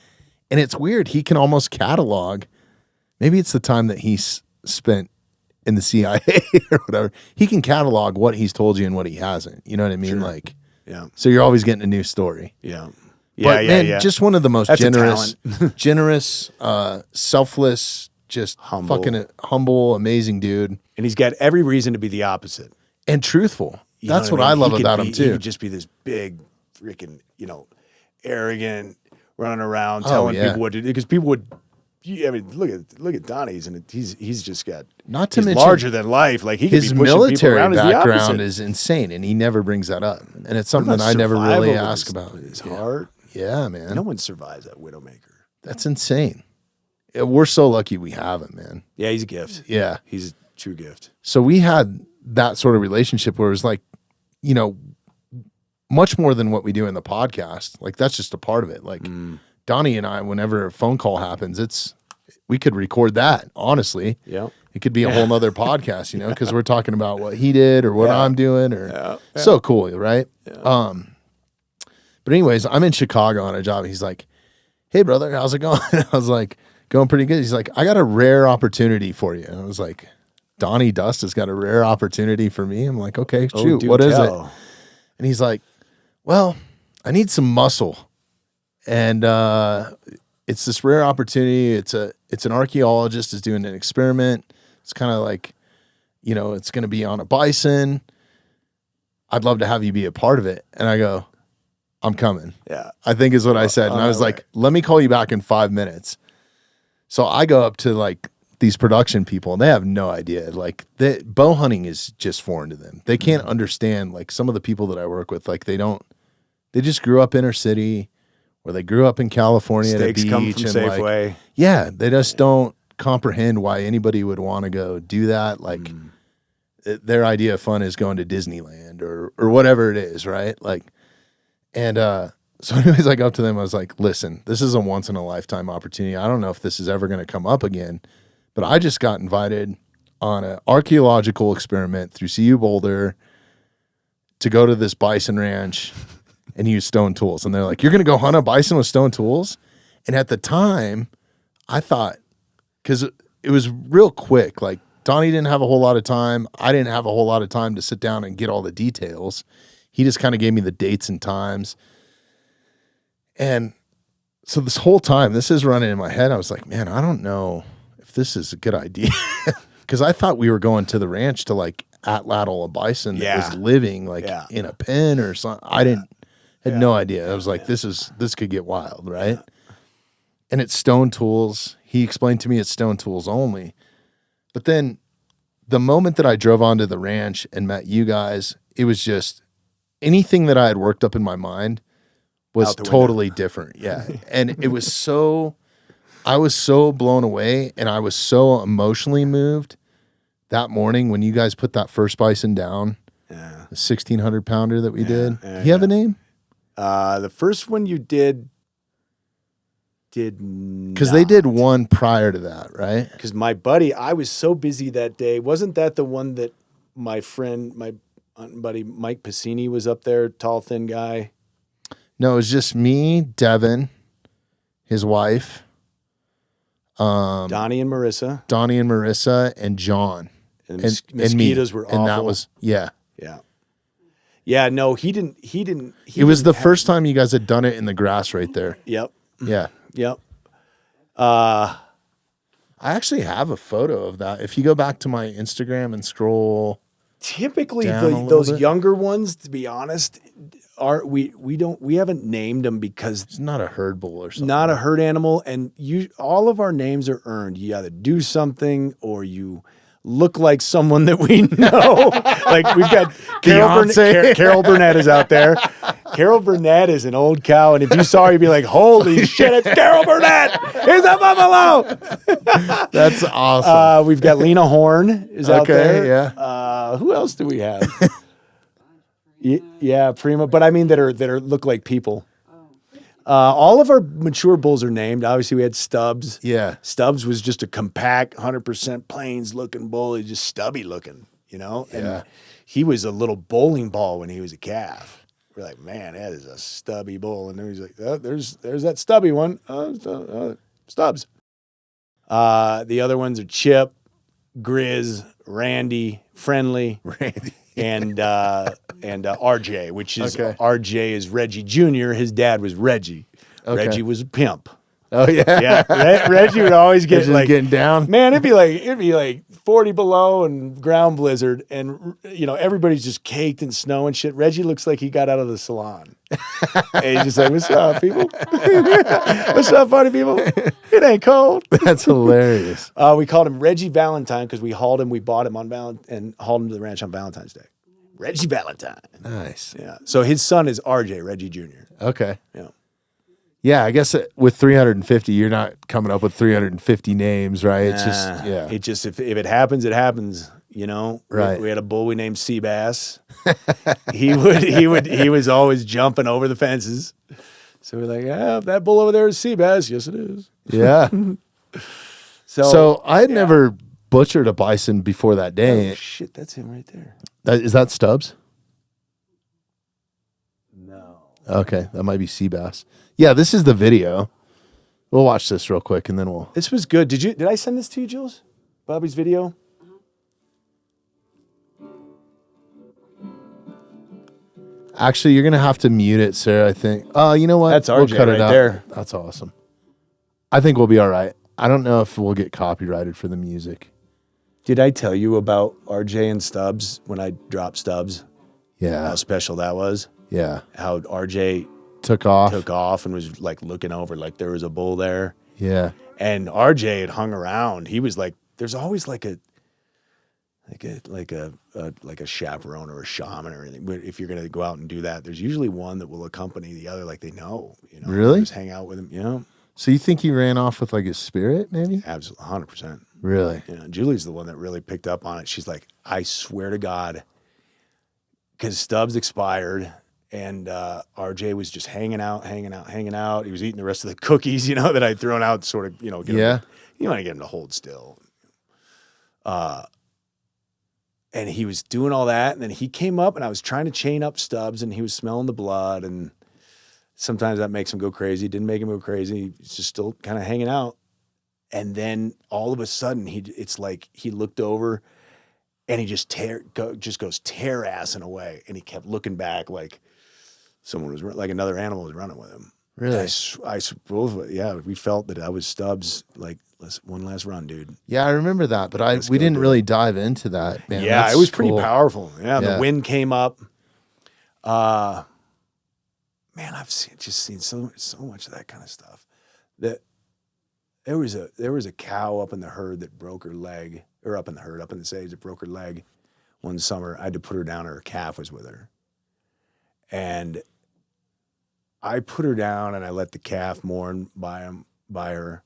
and it's weird. He can almost catalog. Maybe it's the time that he's spent in the CIA or whatever. He can catalog what he's told you and what he hasn't. You know what I mean? Sure. Like, Yeah. so you're always getting a new story. Yeah. But man, just one of the most That's a generous, selfless, just Humble. fucking humble, amazing dude, and he's got every reason to be the opposite. and truthful. You know That's what I I mean? love He could about be- him He too. could just be this big, freaking, arrogant, running around telling yeah. people what to do. Because people would, I mean, look at Donnie's, and he's just got. Not to he's mention larger than life. Like he could His be pushing people military around. Is the background opposite. is insane, and he never brings that up. And it's What something about I never really survival with ask his- about. His Yeah. heart. Yeah, man, No one survives that Widowmaker. that's insane. Yeah, we're so lucky we have him, man. Yeah, he's a gift. Yeah. He's a true gift. So we had that sort of relationship where it was like, much more than what we do in the podcast. Like that's just a part of it. Like Donnie and I, whenever a phone call happens, we could record that. Honestly, Yeah. it could be a whole nother podcast, because we're talking about what he did or what Yeah. I'm doing, or Yeah. so cool, right? But anyways, I'm in Chicago on a job. He's like, "Hey, brother, how's it going?" I was like, "Going pretty good." He's like, "I got a rare opportunity for you." And I was like, "Donnie Dust has got a rare opportunity for me." I'm like, "Okay, shoot, do what is it?" tell. And he's like, "Well, I need some muscle, and it's this rare opportunity. It's an archaeologist is doing an experiment. It's kind of like, it's going to be on a bison. I'd love to have you be a part of it." And I go, "I'm coming." Yeah. I think is what I said. And I was all like, right. "Let me call you back in 5 minutes." So I go up to like these production people, and they have no idea. Like bow hunting is just foreign to them. They can't understand like some of the people that I work with. Like they just grew up inner city, or they grew up in California at a Steaks beach, come from and Safeway. like, yeah, they just don't comprehend why anybody would want to go do that. Like their idea of fun is going to Disneyland or whatever it is, right? Like, and so anyways, I go up to them. I was like, "Listen, this is a once in a lifetime opportunity. I don't know if this is ever going to come up again, but I just got invited on an archaeological experiment through CU Boulder to go to this bison ranch and use stone tools." And they're like, "You're going to go hunt a bison with stone tools?" And at the time, I thought, because it was real quick, like Donnie didn't have a whole lot of time. I didn't have a whole lot of time to sit down and get all the details. He just kind of gave me the dates and times. And so this whole time, this is running in my head. I was like, man, I don't know if this is a good idea. Because I thought we were going to the ranch to like atlatl a bison that was living like in a pen or something. I had no idea. I was like, this could get wild, right? And it's stone tools. He explained to me it's stone tools only. But then the moment that I drove onto the ranch and met you guys, it was just anything that I had worked up in my mind was Out the window. totally different. Yeah. And it was I was so blown away, and I was so emotionally moved that morning when you guys put that first bison down, the 1,600 pounder that we did. yeah, You have a name? The first one you did Because they did one prior to that, right? Because my buddy, I was so busy that day. Wasn't that the one that my friend, my buddy Mike Piscini was up there, tall, thin guy? No, it was just me, Devin, his wife, Donnie and Marissa. Donnie and Marissa, and John. And, And mosquitoes me. were awful. And that was, yeah. Yeah. Yeah, no, he didn't. It was the first time you guys had done it in the grass right there. Yep. Yeah. Yep. I actually have a photo of that. If you go back to my Instagram and scroll Typically, down a little those bit? younger ones, to be honest, we haven't named them because It's not a herd bull or something. not a herd animal, and all of our names are earned. You either do something or you look like someone that we know. Like we've got Beyonce. Carol Burnett is out there. Carol Burnett is an old cow, and if you saw her, you'd be like, "Holy shit, it's Carol Burnett! It's a buffalo!" That's awesome. We've got Lena Horne is out there. yeah. Who else do we have? Yeah, Prima. But I mean that are look like people. All of our mature bulls are named. Obviously, we had Stubbs. Yeah. Stubbs was just a compact, 100% plains looking bull. He's just stubby looking, you know? And Yeah. he was a little bowling ball when he was a calf. We're like, man, that is a stubby bull. And then he's like, oh, there's that stubby one. Stubbs. The other ones are Chip, Grizz, Randy, Friendly. Randy. And RJ, which is Okay. RJ is Reggie Jr. His dad was Reggie. Okay. Reggie was a pimp. Oh yeah. Yeah, Reggie would always get Just like getting down. man, it'd be like 40 below and ground blizzard, and you know everybody's just caked in snow and shit. Reggie looks like he got out of the salon. And he's just like, "What's up, people? What's up, party people? It ain't cold." That's hilarious. We called him Reggie Valentine because we hauled him. We bought him on and hauled him to the ranch on Valentine's Day. Reggie Valentine. Nice. Yeah. So his son is RJ, Reggie Jr. Okay. Yeah. Yeah, I guess with 350, you're not coming up with 350 names, right? It's just It just if it happens, it happens. You know, Right. We had a bull we named Seabass. he was always jumping over the fences. So we're like, yeah, that bull over there is Seabass. Yes, it is. yeah. So I had yeah. never butchered a bison before that day. Oh, shit, that's him right there. Is that Stubbs? No. Okay, that might be sea bass. Yeah, this is the video. We'll watch this real quick and then we'll. This was good. Did I send this to you, Jules? Bobby's video? Actually, you're gonna have to mute it, Sarah. I think. Oh, you know what? That's RJ cut it right out. there. That's awesome. I think we'll be all right. I don't know if we'll get copyrighted for the music. Did I tell you about RJ and Stubbs when I dropped Stubbs? Yeah. How special that was? Yeah. How RJ Took off. took off and was like looking over like there was a bull there. Yeah. And RJ had hung around. He was like, there's always like a chaperone or a shaman or anything. But if you're gonna go out and do that, there's usually one that will accompany the other, like they know, you know. Really? Just hang out with him, you know. So you think he ran off with like his spirit, maybe? Absolutely, 100%. Really? You know, Julie's the one that really picked up on it. She's like, I swear to God, because Stubbs expired and RJ was just hanging out. He was eating the rest of the cookies, you know, that I'd thrown out, sort of, you know, get him, you want to get him to hold still. And he was doing all that, and then he came up, and I was trying to chain up Stubbs, and he was smelling the blood, and sometimes that makes him go crazy. It didn't make him go crazy. He's just still kind of hanging out. And then all of a sudden, it's like he looked over, and he just goes tear-assing away, and he kept looking back like someone was like another animal was running with him. Really? Yeah, we felt that I was Stubbs. Like, one last run, dude. Yeah, I remember that, but we didn't really dive into that. Man, yeah, that's it was pretty cool. powerful. Yeah, Yeah. the wind came up. Man, I've seen so much of that kind of stuff. That there was a cow up in the herd that broke her leg, or up in the sage that broke her leg one summer. I had to put her down, her calf was with her. And I put her down and I let the calf mourn by her.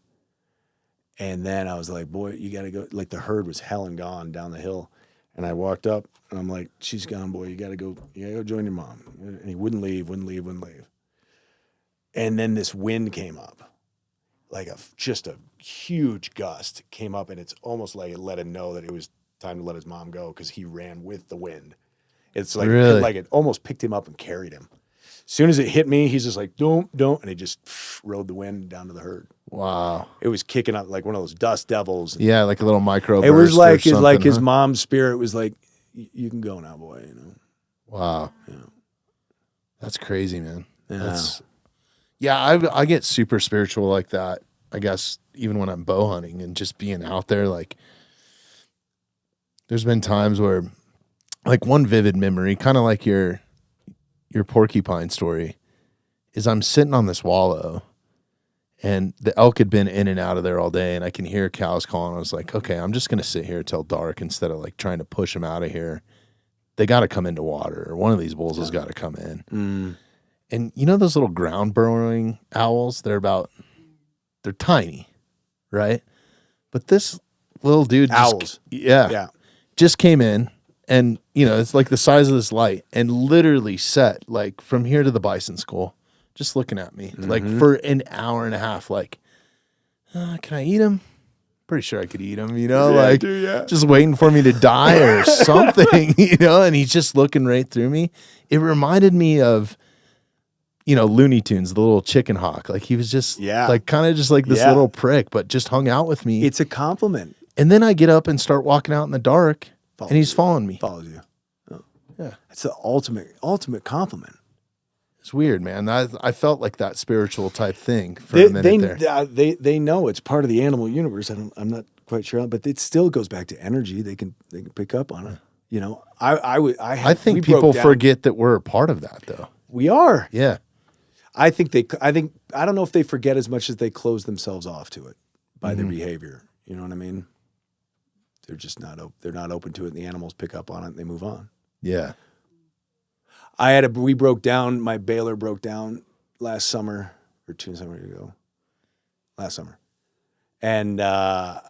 And then I was like, boy, you got to go. Like the herd was hell and gone down the hill. And I walked up and I'm like, she's gone, boy. You got to go join your mom. And he wouldn't leave. And then this wind came up, like just a huge gust came up, and it's almost like it let him know that it was time to let his mom go because he ran with the wind. It's like, Really? like it almost picked him up and carried him. As soon as it hit me, he's just like, don't, and he just rode the wind down to the herd. Wow. It was kicking up like one of those dust devils. Yeah, like a little micro. It was like his his mom's spirit was like, you can go now, boy. You know. Wow. Yeah. That's crazy, man. Yeah. I get super spiritual like that. I guess even when I'm bow hunting and just being out there, like there's been times where like one vivid memory, kind of like your porcupine story, is I'm sitting on this wallow and the elk had been in and out of there all day and I can hear cows calling. I was like, okay, I'm just going to sit here till dark instead of like trying to push them out of here. They got to come into water, or one of these bulls has got to come in. Mm. And you know those little ground burrowing owls? They're tiny, right? But this little dude Owls. Yeah. just came in and, you know, it's like the size of this light and literally sat like from here to the Bison school, just looking at me like for an hour and a half, like, can I eat him? Pretty sure I could eat him, you know, just waiting for me to die or something, you know, and he's just looking right through me. It reminded me of, you know, Looney Tunes, the little chicken hawk. Like he was just like kind of just like this little prick, but just hung out with me. It's a compliment. And then I get up and start walking out in the dark and he's following me. Follows you. Oh. Yeah. It's the ultimate compliment. It's weird, man. I felt like that spiritual type thing for a minute there. They know it's part of the animal universe. I'm not quite sure, but it still goes back to energy. They can pick up on it. You know, I think people forget that we're a part of that, though. We are. Yeah. I don't know if they forget as much as they close themselves off to it by their behavior. You know what I mean? They're just they're not open to it. And the animals pick up on it and they move on. Yeah. My baler broke down last summer or 2 summers ago. Last summer. And I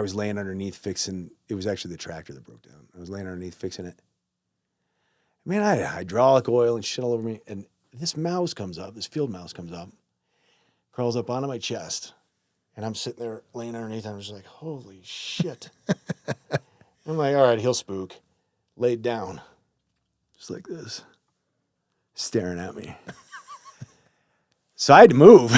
was laying underneath fixing, it was actually the tractor that broke down. I was laying underneath fixing it. Man, I had hydraulic oil and shit all over me. And this field mouse comes up, crawls up onto my chest. And I'm sitting there laying underneath and I'm just like, holy shit. I'm like, all right, he'll spook. Laid down. Just like this. Staring at me. So I had to move.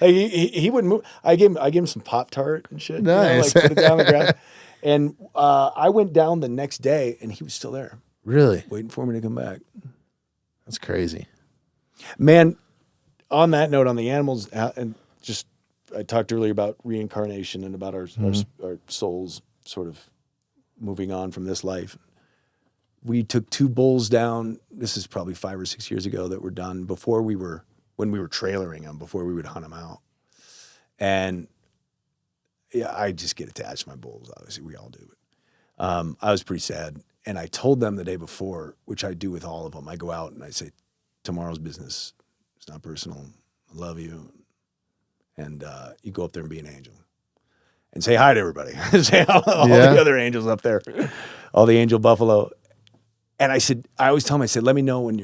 He wouldn't move. I gave him some Pop-Tart and shit. Nice. You know, like put it down on the ground. And I went down the next day and he was still there. Really? Waiting for me to come back. That's crazy. Man, on that note, on the animals, and just I talked earlier about reincarnation and about our souls sort of moving on from this life. We took 2 bulls down. This is probably 5 or 6 years ago that were done when we were trailering them, before we would hunt them out. And yeah, I just get attached to my bulls. Obviously, we all do. I was pretty sad. And I told them the day before, which I do with all of them. I go out and I say, tomorrow's business. It's not personal. I love you. And you go up there and be an angel. And say hi to everybody. Say all the other angels up there. All the angel buffalo. And I always tell them, I said, let me know when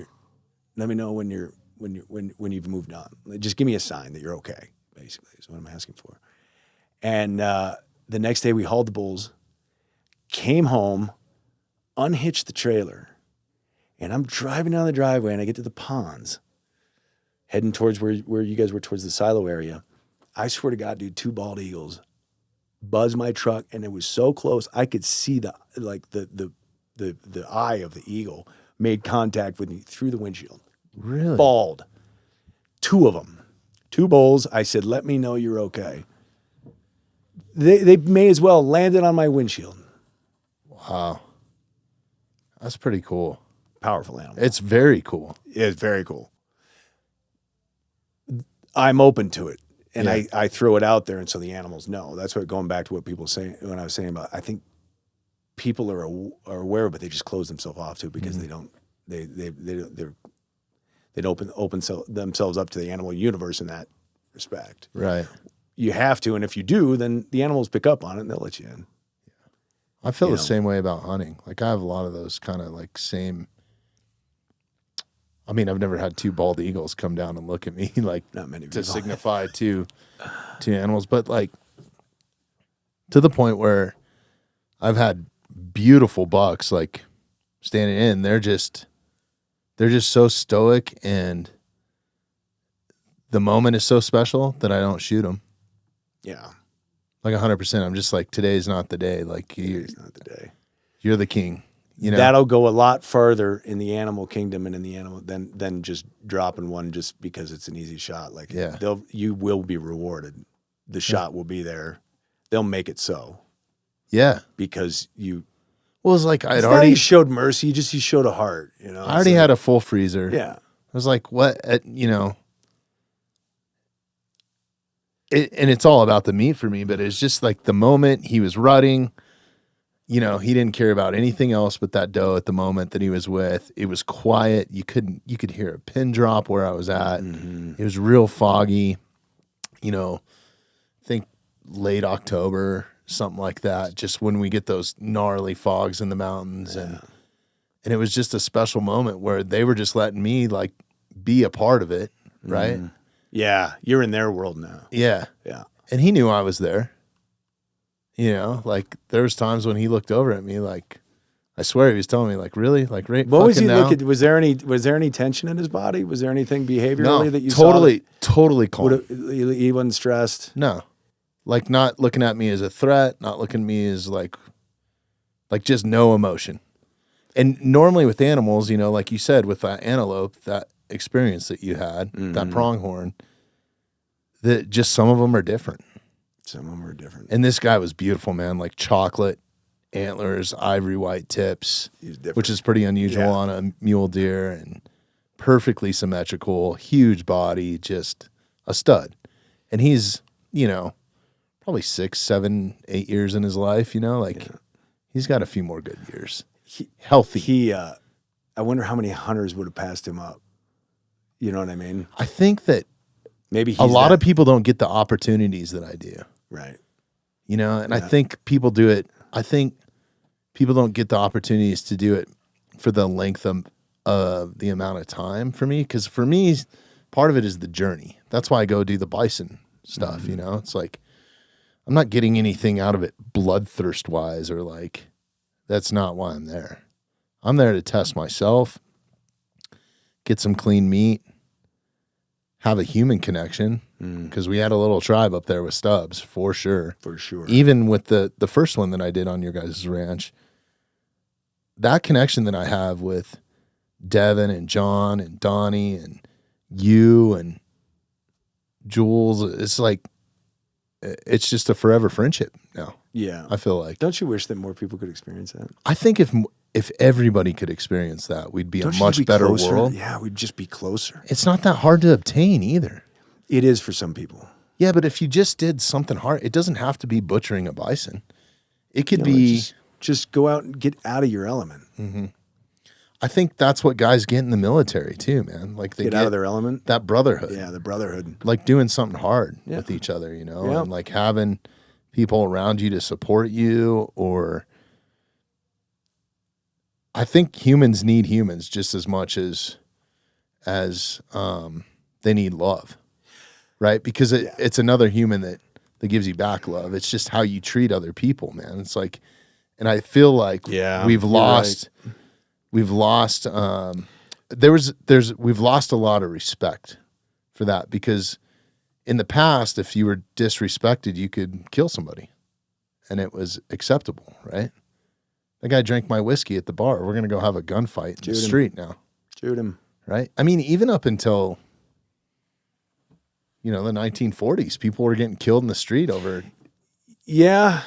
you've moved on. Just give me a sign that you're okay, basically, is what I'm asking for. And the next day we hauled the bulls, came home, unhitched the trailer, and I'm driving down the driveway and I get to the ponds, heading towards where you guys were, towards the silo area. I swear to God, dude, 2 bald eagles buzzed my truck, and it was so close I could see the eye of the eagle made contact with me through the windshield. Really? Bald. 2 of them. 2 bulls. I said, let me know you're okay. They may as well landed on my windshield. Wow. That's pretty cool. Powerful animal. It's very cool. It's very cool. I'm open to it. And I throw it out there, and so the animals know. That's what, going back to what people say when I was saying about, I think people are aware, but they just close themselves off to it because they don't open themselves up to the animal universe in that respect. Right. You have to, and if you do, then the animals pick up on it and they'll let you in. I feel the same way about hunting. Like I have a lot of those kind of like same. I mean, I've never had 2 bald eagles come down and look at me like not many to signify two animals, but like to the point where I've had beautiful bucks like standing in. They're just so stoic, and the moment is so special that I don't shoot them. Yeah. Like 100%. I'm just like, today's not the day. Like Today's not the day. You're the king. You know? That'll go a lot further in the animal kingdom and in the animal than just dropping one just because it's an easy shot. Like you will be rewarded. The shot will be there. They'll make it so. Yeah. Because Well, it was like I'd It's not already you showed mercy. You showed a heart. You know, I already had a full freezer. Yeah. I was like, what? And it's all about the meat for me, but it's just like the moment he was rutting, he didn't care about anything else but that doe at the moment that he was with. It was quiet. You could hear a pin drop where I was at. Mm-hmm. It was real foggy, I think late October, something like that. Just when we get those gnarly fogs in the mountains. And it was just a special moment where they were just letting me like be a part of it. Right. Yeah. You're in their world now. Yeah. Yeah. And he knew I was there. Like there was times when he looked over at me, like I swear he was telling me, like, really, like, right? What was he now? looking? Was there any tension in his body? Was there anything behaviorally that you totally, saw? Totally calm. He wasn't stressed. No, like not looking at me as a threat, not looking at me as like just no emotion. And normally with animals, like you said, with that antelope, that experience that you had, that pronghorn, that just some of them are different. Some of them are different. And this guy was beautiful, man. Like chocolate antlers, ivory white tips, which is pretty unusual on a mule deer, and perfectly symmetrical, huge body, just a stud. And he's, probably 6, 7, 8 years in his life, he's got a few more good years. Healthy. I wonder how many hunters would have passed him up. You know what I mean? I think that maybe a lot of people don't get the opportunities that I do. Right. I think people do it. I think people don't get the opportunities to do it for the length of the amount of time for me. Because for me, part of it is the journey. That's why I go do the bison stuff. It's like I'm not getting anything out of it bloodthirst wise, or like that's not why I'm there. I'm there to test myself, get some clean meat, have a human connection, because we had a little tribe up there with Stubbs, for sure. For sure. Even with the first one that I did on your guys' ranch, that connection that I have with Devin and John and Donnie and you and Jules, it's like, it's just a forever friendship now. Yeah. I feel like. Don't you wish that more people could experience that? I think if everybody could experience that, we'd be a much better closer? world. Yeah, we'd just be closer. It's not that hard to obtain either. It is for some people. Yeah, but if you just did something hard, it doesn't have to be butchering a bison. It could be just go out and get out of your element. Mm-hmm. I think that's what guys get in the military too, man. Like they get out of their element. That brotherhood. Yeah, the brotherhood. Like doing something hard with each other, and like having people around you to support you. Or I think humans need humans just as much as they need love, right? Because it's another human that gives you back love. It's just how you treat other people, man. It's like, and I feel like we've lost. Right. We've lost we've lost a lot of respect for that, because in the past, if you were disrespected, you could kill somebody and it was acceptable, right? That guy drank my whiskey at the bar. We're going to go have a gunfight in the street now. Shoot him. Right? I mean, even up until, the 1940s, people were getting killed in the street over, Yeah.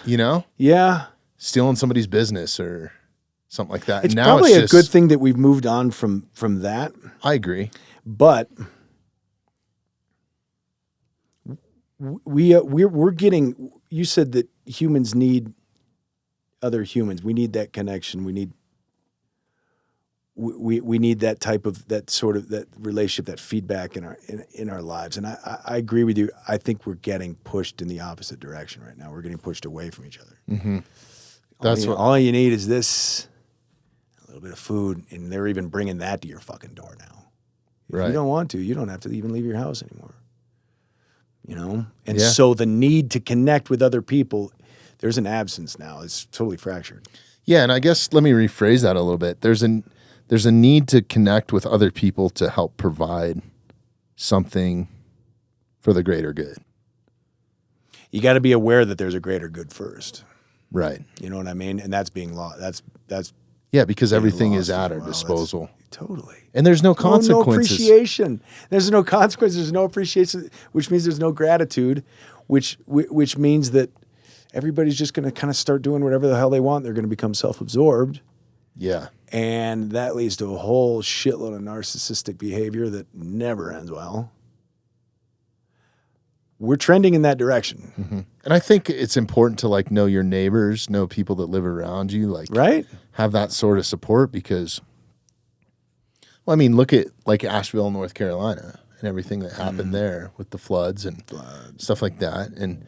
stealing somebody's business or something like that. It's now probably it's a good thing that we've moved on from that. I agree. But we're getting. You said that humans need other humans. We need that connection. We need that sort of that relationship, that feedback in our lives. And I agree with you. I think we're getting pushed in the opposite direction right now. We're getting pushed away from each other. Mm-hmm. All you need is this. A little bit of food, and they're even bringing that to your fucking door now. If you don't want to, you don't have to even leave your house anymore. And so the need to connect with other people, there's an absence now. It's totally fractured. Yeah, and I guess let me rephrase that a little bit. There's a need to connect with other people to help provide something for the greater good. You got to be aware that there's a greater good first. Right. You know what I mean? And that's being lost. That's yeah, because everything is at our disposal. Totally. And there's no consequences. No appreciation. There's no consequences. There's no appreciation, which means there's no gratitude, which means that everybody's just going to kind of start doing whatever the hell they want. They're going to become self-absorbed. Yeah. And that leads to a whole shitload of narcissistic behavior that never ends well. We're trending in that direction. Mm-hmm. And I think it's important to like know your neighbors, know people that live around you, like right? have that sort of support because, well, I mean, look at like Asheville, North Carolina and everything that happened there with the floods and stuff like that. And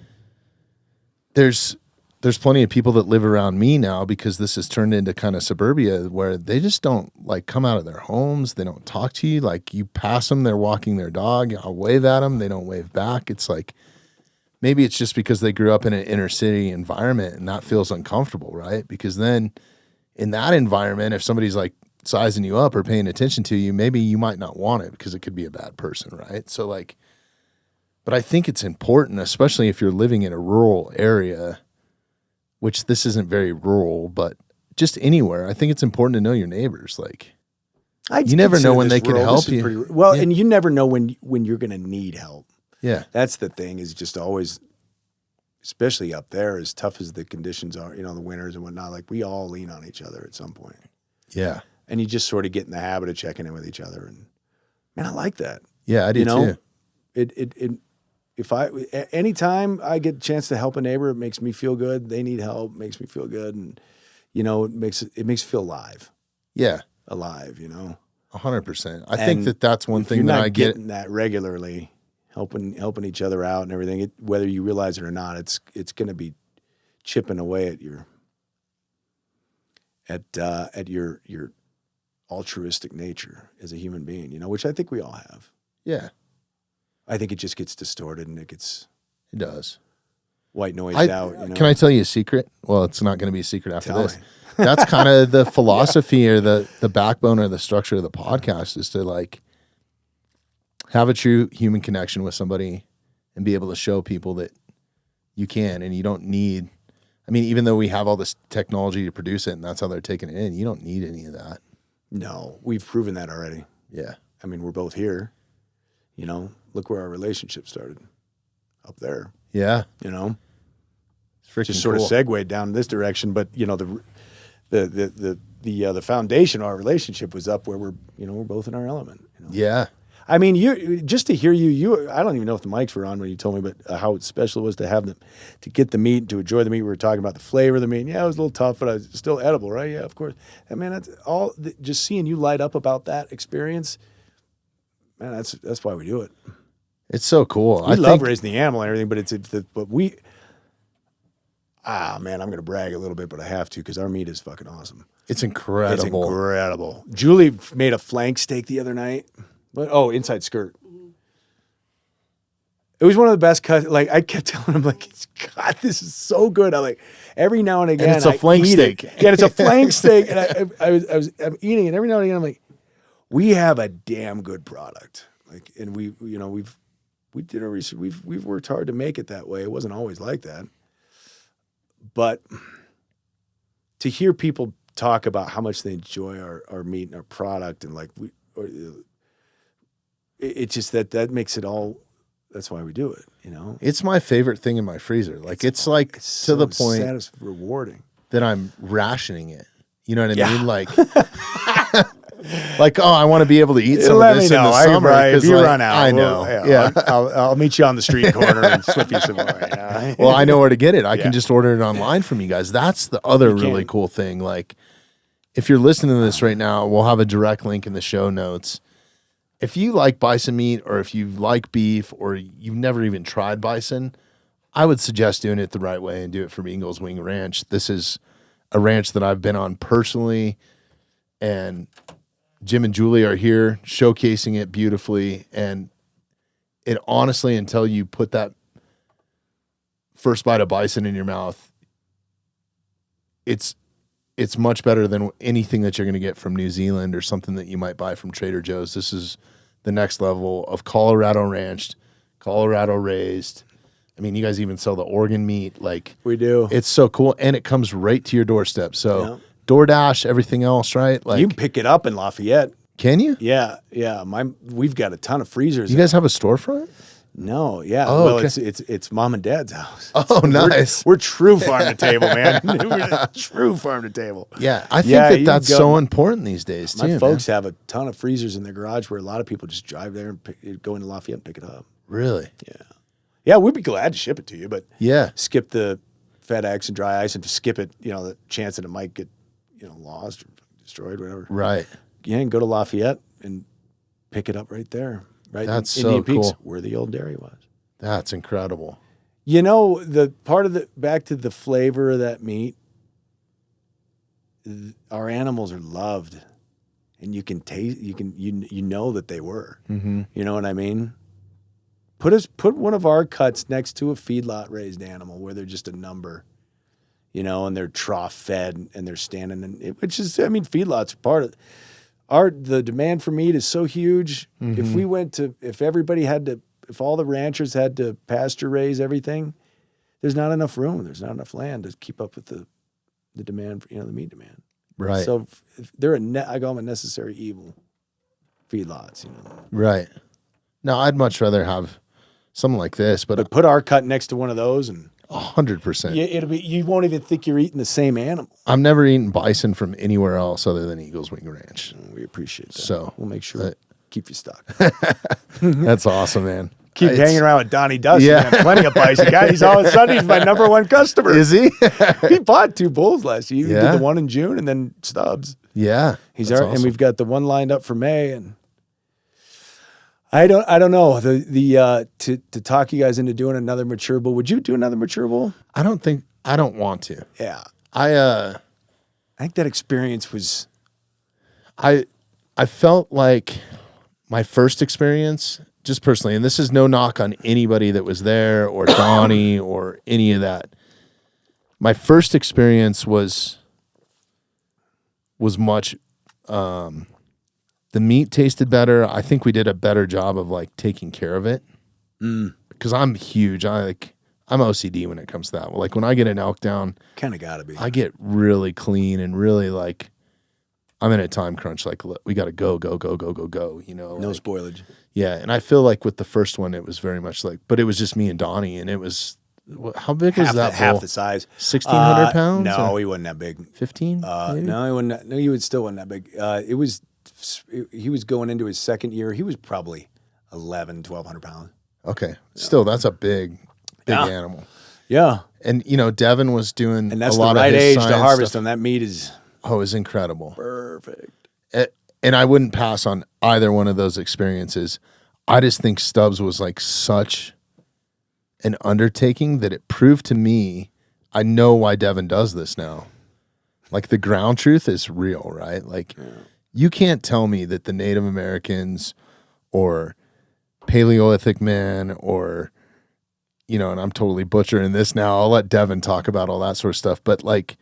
there's plenty of people that live around me now because this has turned into kind of suburbia where they just don't like come out of their homes. They don't talk to you. Like you pass them, they're walking their dog. I'll wave at them. They don't wave back. It's like, maybe it's just because they grew up in an inner city environment and that feels uncomfortable, right? Because then in that environment, if somebody's like sizing you up or paying attention to you, maybe you might not want it because it could be a bad person, right? So like, but I think it's important, especially if you're living in a rural area, which this isn't very rural, but just anywhere. I think it's important to know your neighbors. Like, you never know when they can help you. Well, and you never know when you're going to need help. Yeah. That's the thing is just always, especially up there, as tough as the conditions are, the winters and whatnot, like we all lean on each other at some point. Yeah. And you just sort of get in the habit of checking in with each other. And man, I like that. Yeah, I do too. Anytime I get a chance to help a neighbor, it makes me feel good. They need help, makes me feel good. And, it makes me feel alive. Yeah. Alive, 100%. I think that's one thing that I get. Getting that regularly, helping each other out and everything, whether you realize it or not, it's going to be chipping away at your altruistic nature as a human being, which I think we all have. Yeah. I think it just gets distorted and it does. White noised out. Can I tell you a secret? Well, it's not going to be a secret after Tell this. me. That's kind of the philosophy or the backbone or the structure of the podcast is to like have a true human connection with somebody and be able to show people that you can and you don't need, I mean, even though we have all this technology to produce it and that's how they're taking it in, you don't need any of that. No, we've proven that already. Yeah. I mean, we're both here, look where our relationship started up there. Yeah. It's just sort of segued down this direction, but the foundation of our relationship was up where we're both in our element. Yeah. I mean, just to hear you, I don't even know if the mics were on when you told me, but how special it was to have them, to get the meat, to enjoy the meat. We were talking about the flavor of the meat. Yeah, it was a little tough, but it was still edible, right? Yeah, of course. And man, that's all. Just seeing you light up about that experience, man, that's why we do it. It's so cool. We love raising the animal and everything, man, I'm going to brag a little bit, but I have to because our meat is fucking awesome. It's incredible. It's incredible. Julie made a flank steak the other night. Inside skirt. It was one of the best cuts. Like I kept telling him, like, God, this is so good. I like every now and again. And it's a flank steak. Yeah, it's a flank steak. And I'm eating it every now and again. I'm like, we have a damn good product. Like, and we did our research. We've worked hard to make it that way. It wasn't always like that. But to hear people talk about how much they enjoy our meat and our product and like it's just that makes it all. That's why we do it. It's my favorite thing in my freezer. Like it's like to the point rewarding that I'm rationing it. You know what I mean? Like, like, I want to be able to eat some of this in the summer. If you run out, I know. I'll meet you on the street corner and slip you some more. Well, I know where to get it. I can just order it online from you guys. That's the other really cool thing. Like, if you're listening to this right now, we'll have a direct link in the show notes. If you like bison meat or if you like beef or you've never even tried bison, I would suggest doing it the right way and do it from Eagles Wing Ranch. This is a ranch that I've been on personally, and Jim and Julie are here showcasing it beautifully. And it honestly, until you put that first bite of bison in your mouth, it's much better than anything that you're going to get from New Zealand or something that you might buy from Trader Joe's. This is the next level of Colorado ranched, Colorado raised. I mean, you guys even sell the organ meat. Like, we do. It's so cool. And it comes right to your doorstep. So DoorDash, everything else, right? Like, you can pick it up in Lafayette. Can you? Yeah. We've got a ton of freezers. You guys have a storefront? No, yeah. Oh, well, okay. it's mom and dad's house. Oh, nice. We're true farm to table, man. We're true farm to table. Yeah, I think Yeah, that you that's go- so important these days too. My folks man. have a ton of freezers in their garage where a lot of people just drive there and go into Lafayette and pick it up. Really? Yeah, we'd be glad to ship it to you, but Yeah. skip the FedEx and dry ice and skip it. The chance that it might get lost or destroyed, whatever. Right. Yeah, and go to Lafayette and pick it up right there. Right, That's in so Indian Peaks, cool. where the old dairy was. That's incredible. The part of back to the flavor of that meat, our animals are loved, and you can taste, you know that they were. Mm-hmm. You know what I mean? Put one of our cuts next to a feedlot raised animal where they're just a number, and they're trough fed and they're standing which is, feedlots are part of the demand for meat is so huge. Mm-hmm. If all the ranchers had to pasture raise everything, there's not enough room. There's not enough land to keep up with the demand for, the meat demand. Right. So if they're I call them a necessary evil, feedlots, Right. Now, I'd much rather have something like this, but But put our cut next to one of those and 100%. you won't even think you're eating the same animal. I'm never eating bison from anywhere else other than Eagles Wing Ranch. We appreciate that. So, we'll make sure we keep you stocked. That's awesome, man. Keep It's- hanging around with Donnie Dustin. Yeah. Yeah. Plenty of bison guys. He's all of a sudden he's my number one customer. Is he? He bought 2 bulls last year. He Yeah. did the one in June and then Stubbs. Yeah. He's that's and awesome. we've got the one lined up for May. And I don't know to talk you guys into doing another mature bull. Would you do another mature bull? I don't want to. Yeah, I think that experience was. I felt like my first experience, just personally, and this is no knock on anybody that was there or Donnie or any of that. My first experience was much. The meat tasted better. I think we did a better job of like taking care of it. Because I'm huge. I'm OCD when it comes to that. Like when I get an elk down, Kind of got to be. I get really clean and really like I'm in a time crunch. Like we got to go. No like, spoilage. yeah. And I feel like with the first one, it was very much like, but it was just me and Donnie, and it was how big was that half bull? the size. 1,600 pounds? No, or he wasn't that big. 15? No, he wasn't. No, he still wasn't that big. He was going into his second year. He was probably 1,200 pounds. Okay. Still, that's a big Yeah. animal. Yeah, And Devin was doing and that's a the lot right of his age to science harvest stuff. them. That meat is Oh, it was incredible. perfect. And I wouldn't pass on either one of those experiences. I just think Stubbs was like such an undertaking that it proved to me, I know why Devin does this now. Like the ground truth is real, right? Like you can't tell me that the Native Americans or Paleolithic men or, and I'm totally butchering this now. I'll let Devin talk about all that sort of stuff. But like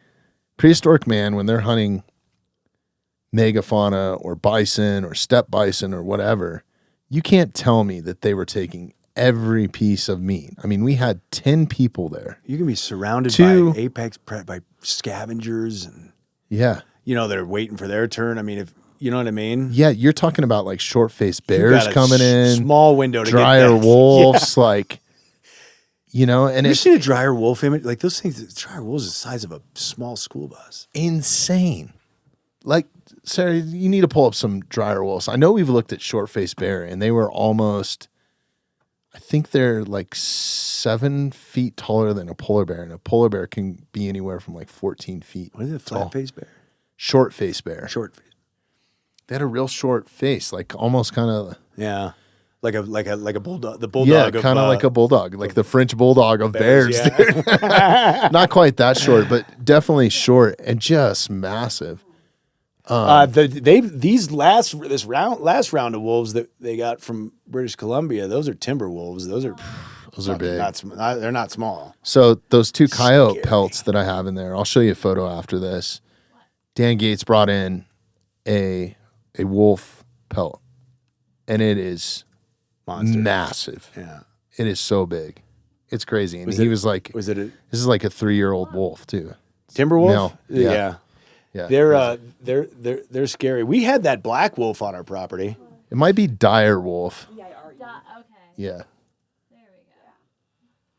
prehistoric man, when they're hunting megafauna or bison or steppe bison or whatever, you can't tell me that they were taking every piece of meat. I mean, we had 10 people there. You can be surrounded Two- by scavengers and Yeah. they're waiting for their turn. I mean, if you know what I mean. Yeah, you're talking about like short-faced You bears got a coming in, small window to dryer get there. wolves, like, and You it's seen a dryer wolf image? Like those things, dryer wolves are the size of a small school bus. insane. Like, Sarah, you need to pull up some dryer wolves. I know we've looked at short-faced bear, and they were almost, I think they're like 7 feet taller than a polar bear, and a polar bear can be anywhere from like 14 feet. What is it? tall. Flat face bear? Short-faced bear. Short face. They had a real short face, like almost kind of, Yeah. Like a bulldog. The yeah, bulldog kind of like a bulldog, like the French bulldog of bears. yeah. Dude. Not quite that short, but definitely short and just massive. This last round of wolves that they got from British Columbia, those are timber wolves. Those are big. They're not small. So those 2 coyote Scary. pelts that I have in there, I'll show you a photo after this. Dan Gates brought in a wolf pelt, and it is Monster. massive. Yeah. It is so big. It's crazy. And Was he it- was like, Was it a this is like a 3-year-old wolf too. timber wolf? No. Yeah. Yeah. They're scary. We had that black wolf on our property. It might be dire wolf. Okay. Yeah.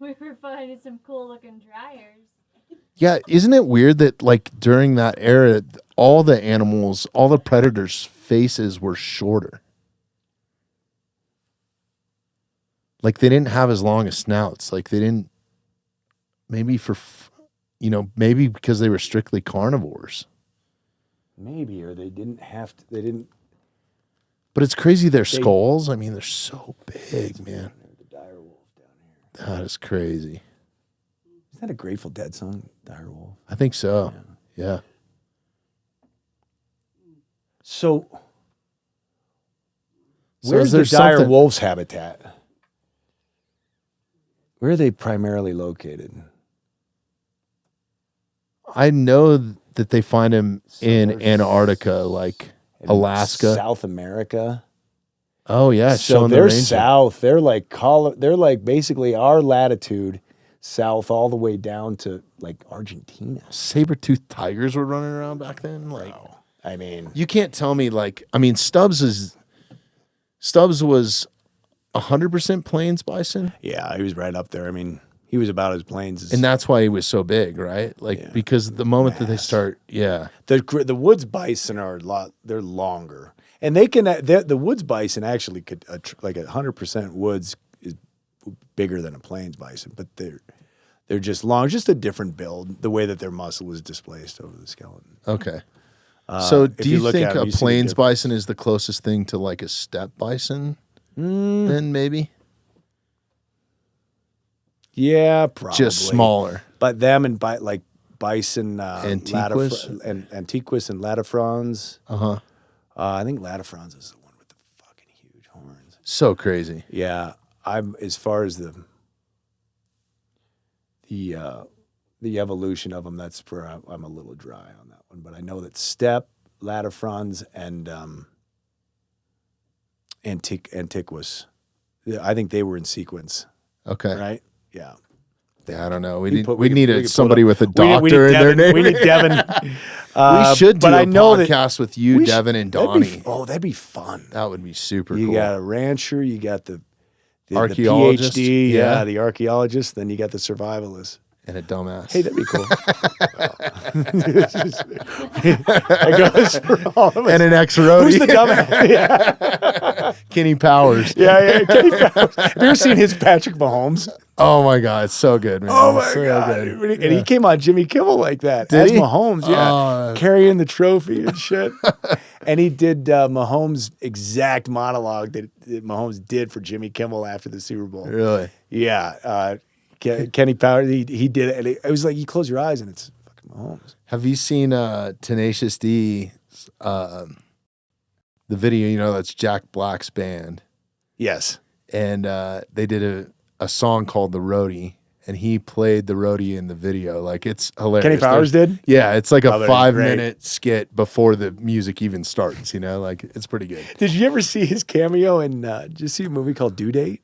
We were finding some cool looking dryers. Yeah, isn't it weird that like during that era, all the animals, all the predators' faces were shorter? Like they didn't have as long as snouts. Like they didn't. Maybe maybe because they were strictly carnivores. Maybe, or they didn't have to. They didn't. But it's crazy. Their skulls. I mean, they're so big, man. The dire wolf down here. That is crazy. Is that a Grateful Dead song, Dire Wolf? I think so. Yeah. So, So where's is there the dire something- wolf's habitat? Where are they primarily located? I know that they find him in there's- Antarctica, like In Alaska. South America. Oh yeah, So showing the they're range. south. They're like basically our latitude, south all the way down to like Argentina. Saber-toothed tigers were running around back then. Like I mean, you can't tell me. Like I mean, Stubbs was 100% plains bison, yeah, he was right up there. I mean, he was about as plains as and that's why he was so big, right? Like Yeah. because the moment that they Mass. start, yeah, the woods bison are a lot. They're longer, and they can. The woods bison actually could like 100% woods is bigger than a plains bison, but they're just long, just a different build. The way that their muscle is displaced over the skeleton. okay. So if do you you look think at 'em, a you see the plains difference. bison is the closest thing to like a steppe bison? Then maybe Yeah, probably just smaller. But them and like bison, Antiquus? and Antiquus and latifrons. Uh-huh. I think latifrons is the one with the fucking huge horns. So crazy. Yeah, I'm as far as the evolution of them. That's where I'm a little dry on that one. But I know that steppe, latifrons, and Antiquus. I think they were in sequence, Okay. right? Yeah. Yeah, I don't know. We We need put- we we needed could pull somebody it up. with a We need doctor in their Devin. name. We need Devin. We should do but a I know that- podcast with you, we should- Devin, and that'd be- Donnie. that'd be fun. That would be super You cool. got a rancher, you got the Archaeologist, PhD, yeah. the archaeologist, then you got the survivalist. And a dumbass. Hey, that'd be cool. It goes for all of us. And an ex-roadie. Who's the dumbass? Yeah, Kenny Powers. yeah. Kenny Powers. Have you ever seen his Patrick Mahomes? Oh my God, it's so good, man. Oh my So god! good. And he came on Jimmy Kimmel like that. Did as he? Mahomes, yeah, Oh, carrying the trophy and shit. And he did Mahomes' exact monologue that Mahomes did for Jimmy Kimmel after the Super Bowl. Really? Yeah, Kenny Powers, he did it, and it was like you close your eyes and it's fucking Mahomes. Have you seen Tenacious D, the video, that's Jack Black's band? Yes. And they did a song called The Roadie, and he played the roadie in the video. Like, it's hilarious. Kenny Powers did? Yeah, it's like a Oh, that is 5-minute skit before the music even starts, Like, it's pretty good. Did you ever see his cameo in? Did you see a movie called Due Date?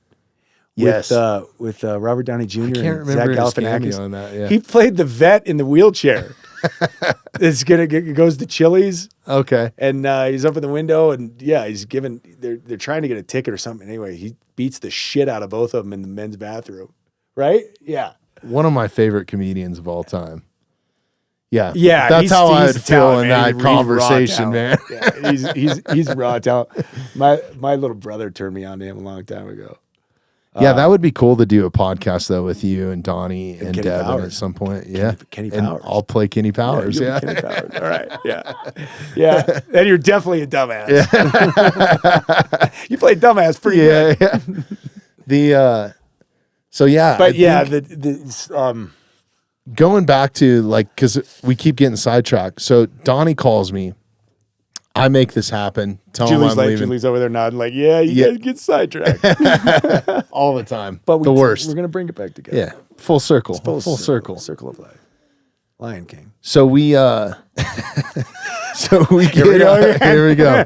Yes. With Robert Downey Jr. I can't and remember Zach his Galifianakis. cameo in that, yeah. He played the vet in the wheelchair. Goes to Chili's. Okay. And he's up in the window, and he's giving. They're trying to get a ticket or something. Anyway, he beats the shit out of both of them in the men's bathroom. Right? Yeah. One of my favorite comedians of all time. Yeah. Yeah. That's how he's I'd feel talent, in man. that He's raw conversation, man. talent. Yeah, he's raw talent. My little brother turned me on to him a long time ago. Yeah, that would be cool to do a podcast though with you and Donnie and Kenny Devin Powers. at some point. Yeah, Kenny and Powers. I'll play Kenny Powers. You'll Yeah, be Kenny Powers. All right. Yeah. And you're definitely a dumbass. You play dumbass pretty good. yeah. So yeah, But I think going back to because we keep getting sidetracked. So Donnie calls me. I make this happen. Tell him I'm leaving Julie's over there nodding like, you guys get sidetracked. all the time. But the worst. We're gonna bring it back together. Yeah, full circle. Full circle. Circle of life. Lion King. So we so we get, we go again. here we go.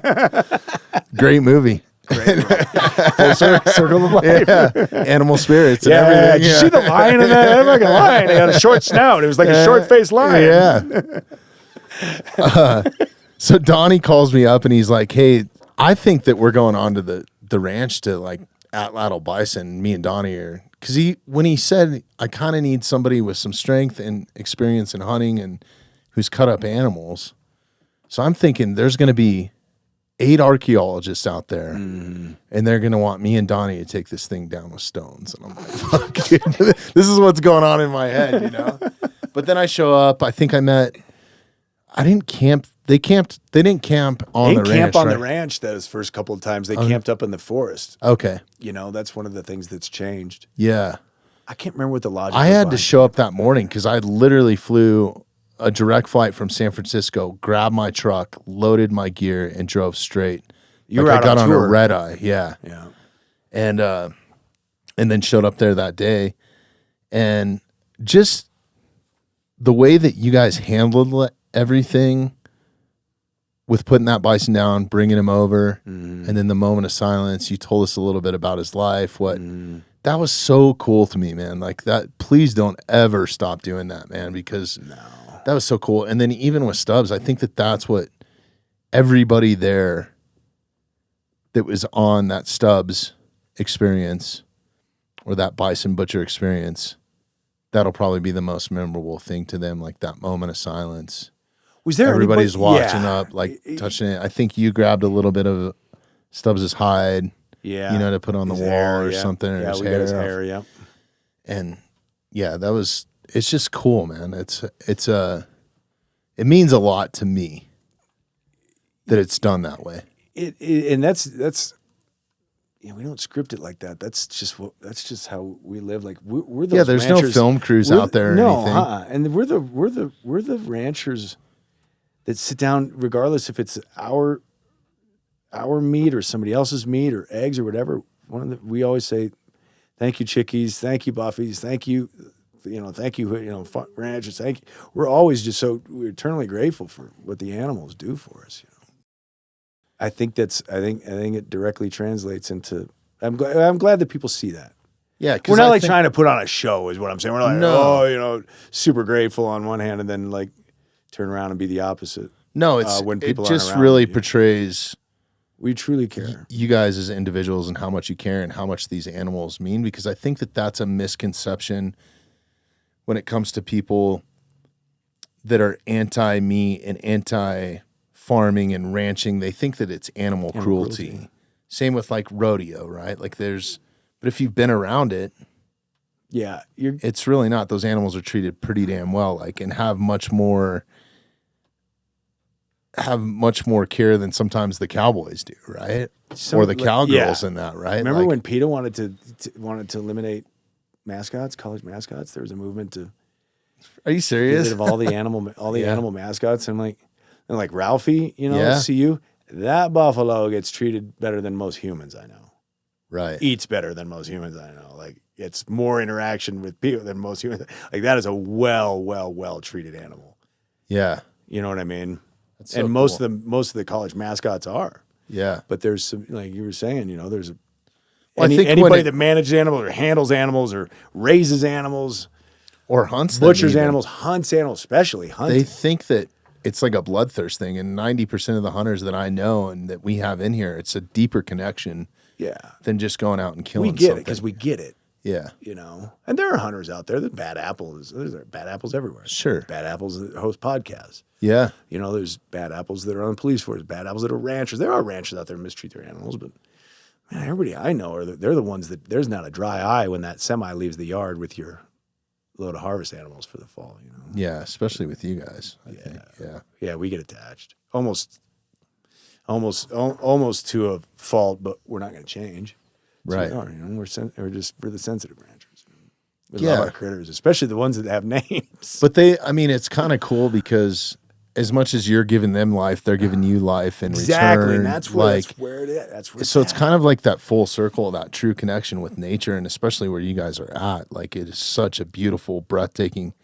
Great movie. Full circle of life. Yeah, animal spirits and Yeah, everything. did you see the lion in that fucking lion? They had a short snout. It was like a short-faced lion. Yeah. So Donnie calls me up and he's like, "Hey, I think that we're going on to the ranch to Atlatl Bison. Me and Donnie are because when he said, I kind of need somebody with some strength and experience in hunting and who's cut up animals. So I'm thinking there's going to be 8 archaeologists out there, and they're going to want me and Donnie to take this thing down with stones. And I'm like, fuck, dude, this is what's going on in my head, you know? But then I show up. I think I didn't camp. They didn't camp on the ranch. They camp on right? the ranch those first couple of times. They camped up in the forest. Okay. You know, that's one of the things that's changed. Yeah. I can't remember what the logic I was had to behind show up that morning because I literally flew a direct flight from San Francisco, grabbed my truck, loaded my gear, and drove straight. You were out I got on on tour. a red eye, yeah. Yeah. And then showed up there that day. And just the way that you guys handled everything with putting that bison down, bringing him over, and then the moment of silence, you told us a little bit about his life. That was so cool to me, man. Like that, please don't ever stop doing that, man, because that was so cool. And then even with Stubbs, I think that's what everybody there that was on that Stubbs experience or that bison butcher experience, that'll probably be the most memorable thing to them, like that moment of silence. Was there Everybody's anybody- watching up, like touching it. I think you grabbed a little bit of Stubbs's hide, Yeah. you know, to put on the His wall hair, or yeah. something. Or Yeah, his we hair. got his hair, yeah. And yeah, it's just cool, man. It means a lot to me that it's done that way. And that's we don't script it like that. That's just how we live. Like we're those There's ranchers. no film crews We're out there or no, anything. And we're the ranchers that sit down, regardless if it's our meat or somebody else's meat or eggs or whatever. We always say, "Thank you, chickies. Thank you, buffies. Thank you, thank you, ranchers. Thank you." We're always just we're eternally grateful for what the animals do for us. I think it directly translates into. I'm glad that people see that. Yeah, We're not trying to put on a show, is what I'm saying. We're like, No. super grateful on one hand, and then like turn around and be the opposite. No, it when people aren't just around, really portrays we truly care. you guys as individuals and how much you care and how much these animals mean, because I think that's a misconception when it comes to people that are anti-meat and anti-farming and ranching. They think that it's animal cruelty. Same with like rodeo, right? Like but if you've been around it, Yeah, it's really not. Those animals are treated pretty damn well, like, and have much more care than sometimes the cowboys do, right? Or the cowgirls in that, right? Remember when PETA wanted to eliminate mascots, college mascots? There was a movement to Are you get serious? rid of all the animal mascots. And like Ralphie, Yeah. see you. That buffalo gets treated better than most humans I know. Right. Eats better than most humans I know. Like it's more interaction with people than most humans. Like that is a well treated animal. Yeah. You know what I mean? That's so and most cool. of the college mascots are. Yeah. But there's some, like you were saying, there's Well, I think when anybody that manages animals or handles animals or raises animals, or hunts them butchers even. animals, hunts animals, especially hunting. They think that it's like a bloodthirst thing, and 90% of the hunters that I know and that we have in here, it's a deeper connection yeah, than just going out and killing we get something. it because we get it. Yeah. And there are hunters out there. There's bad apples. There's bad apples everywhere. Sure. Bad apples that host podcasts. Yeah. There's bad apples that are on the police force. Bad apples that are ranchers. There are ranchers out there who mistreat their animals, but man, everybody I know they're the ones that there's not a dry eye when that semi leaves the yard with your load of harvest animals for the fall. Yeah, especially with you guys. I think. Yeah. Yeah, we get attached almost to a fault, but we're not going to change. So Right. we are, we're the sensitive ranchers. We Yeah. love our critters, especially the ones that have names. But it's kind of cool because as much as you're giving them life, they're giving you life in Exactly, return. and that's where it is. That's where So it's kind of like that full circle, that true connection with nature, and especially where you guys are at. Like it is such a beautiful, breathtaking.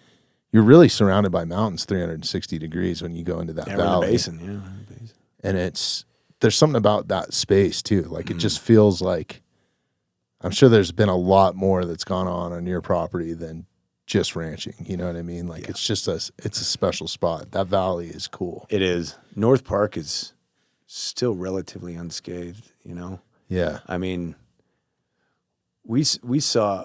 You're really surrounded by mountains, 360 degrees when you go into that we're valley. the basin, yeah. we're the basin. And there's something about that space too. Like it just feels like, I'm sure there's been a lot more that's gone on your property than just ranching. You know what I mean? Like it's just it's a special spot. That valley is cool. It is. North Park is still relatively unscathed. Yeah. I mean, we saw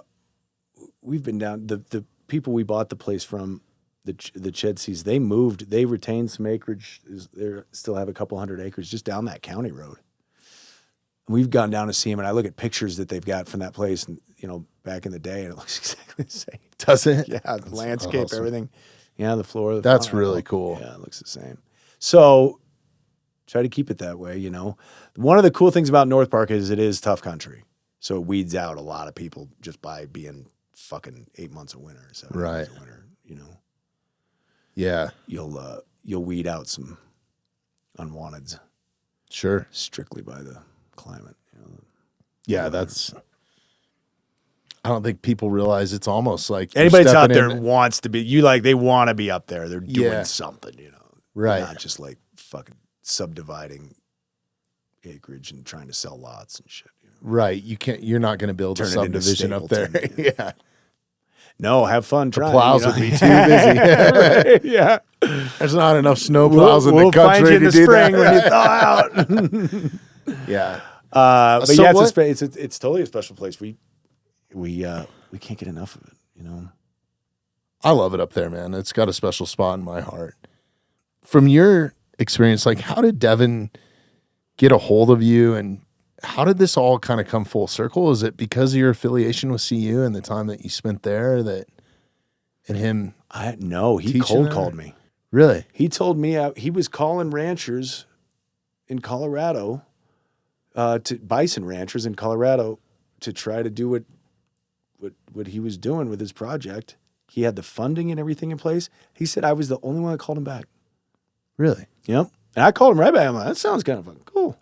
we've been down the people we bought the place from, the Chedseys, they moved. They retained some acreage. They still have a couple hundred acres just down that county road. We've gone down to see them, and I look at pictures that they've got from that place, and back in the day, and it looks exactly the same. Does it? Yeah, the That's landscape, awesome. everything. Yeah, the floor. That's really cool. Yeah, it looks the same. So try to keep it that way. One of the cool things about North Park is it is tough country, so it weeds out a lot of people just by being fucking 8 months of winter, 7 Right. months of winter. Yeah, You'll weed out some unwanteds sure. strictly by the climate. Yeah, that's. I don't think people realize it's almost like you're Anybody that's out stepping there in- wants to be. They want to be up there. They're doing Yeah. something. Right. Not just like fucking subdividing acreage and trying to sell lots and shit. Right. You're not going to build a Turn it into subdivision up there. Stapleton, Yeah. No, have fun The trying. plows would be too busy. Right, yeah. There's not enough snow plows in the We'll find country you in to the do spring that. when you thaw out. Yeah. But So yeah, what- it's totally a special place. We can't get enough of it. I love it up there, man. It's got a special spot in my heart. From your experience, like, how did Devin get a hold of you, and how did this all kind of come full circle? Is it because of your affiliation with CU and the time that you spent there and him? No, he Teaching cold there? called me. Really? He told me he was calling ranchers in Colorado, to Bison ranchers in Colorado, to try to do what he was doing with his project. He had the funding and everything in place. He said I was the only one that called him back. Really? Yep. And I called him right back. I'm like, that sounds kind of fucking cool.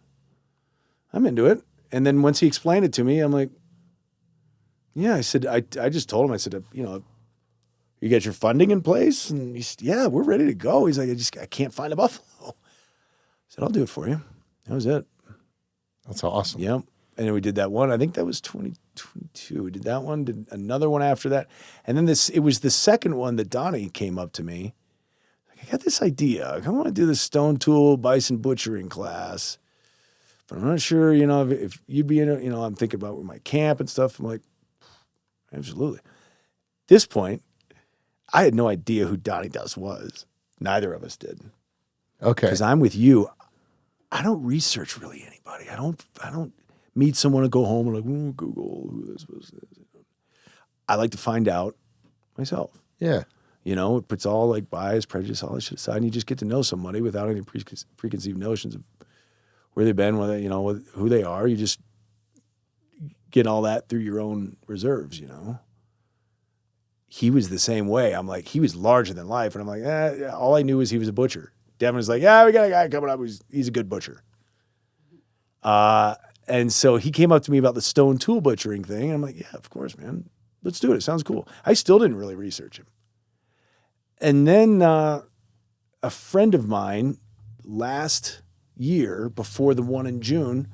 I'm into it. And then once he explained it to me, I'm like, yeah. I said, I just told him, I said, you got your funding in place? And he said, yeah, we're ready to go. He's like, I can't find a buffalo. I said, I'll do it for you. That was it. That's awesome. Yep. And then we did that one. I think that was 2022. We did that one, did another one after that. And then it was the second one that Donnie came up to me. Like, I got this idea. I want to do the stone tool bison butchering class. But I'm not sure, if you'd be in it. I'm thinking about my camp and stuff. I'm like, absolutely. At this point, I had no idea who Donnie Duss was. Neither of us did. Okay. Because I'm with you. I don't research really anybody. I don't meet someone and go home and like, Google who this was. I like to find out myself. Yeah. It puts all like bias, prejudice, all that shit aside, and you just get to know somebody without any preconceived notions of where they've been, whether who they are. You just get all that through your own reserves. He was the same way. I'm like, he was larger than life, and I'm like, all I knew was he was a butcher. Devin was like, yeah, we got a guy coming up. He's a good butcher. And so he came up to me about the stone tool butchering thing. And I'm like, yeah, of course, man. Let's do it. It sounds cool. I still didn't really research him. And then a friend of mine last year, before the one in June,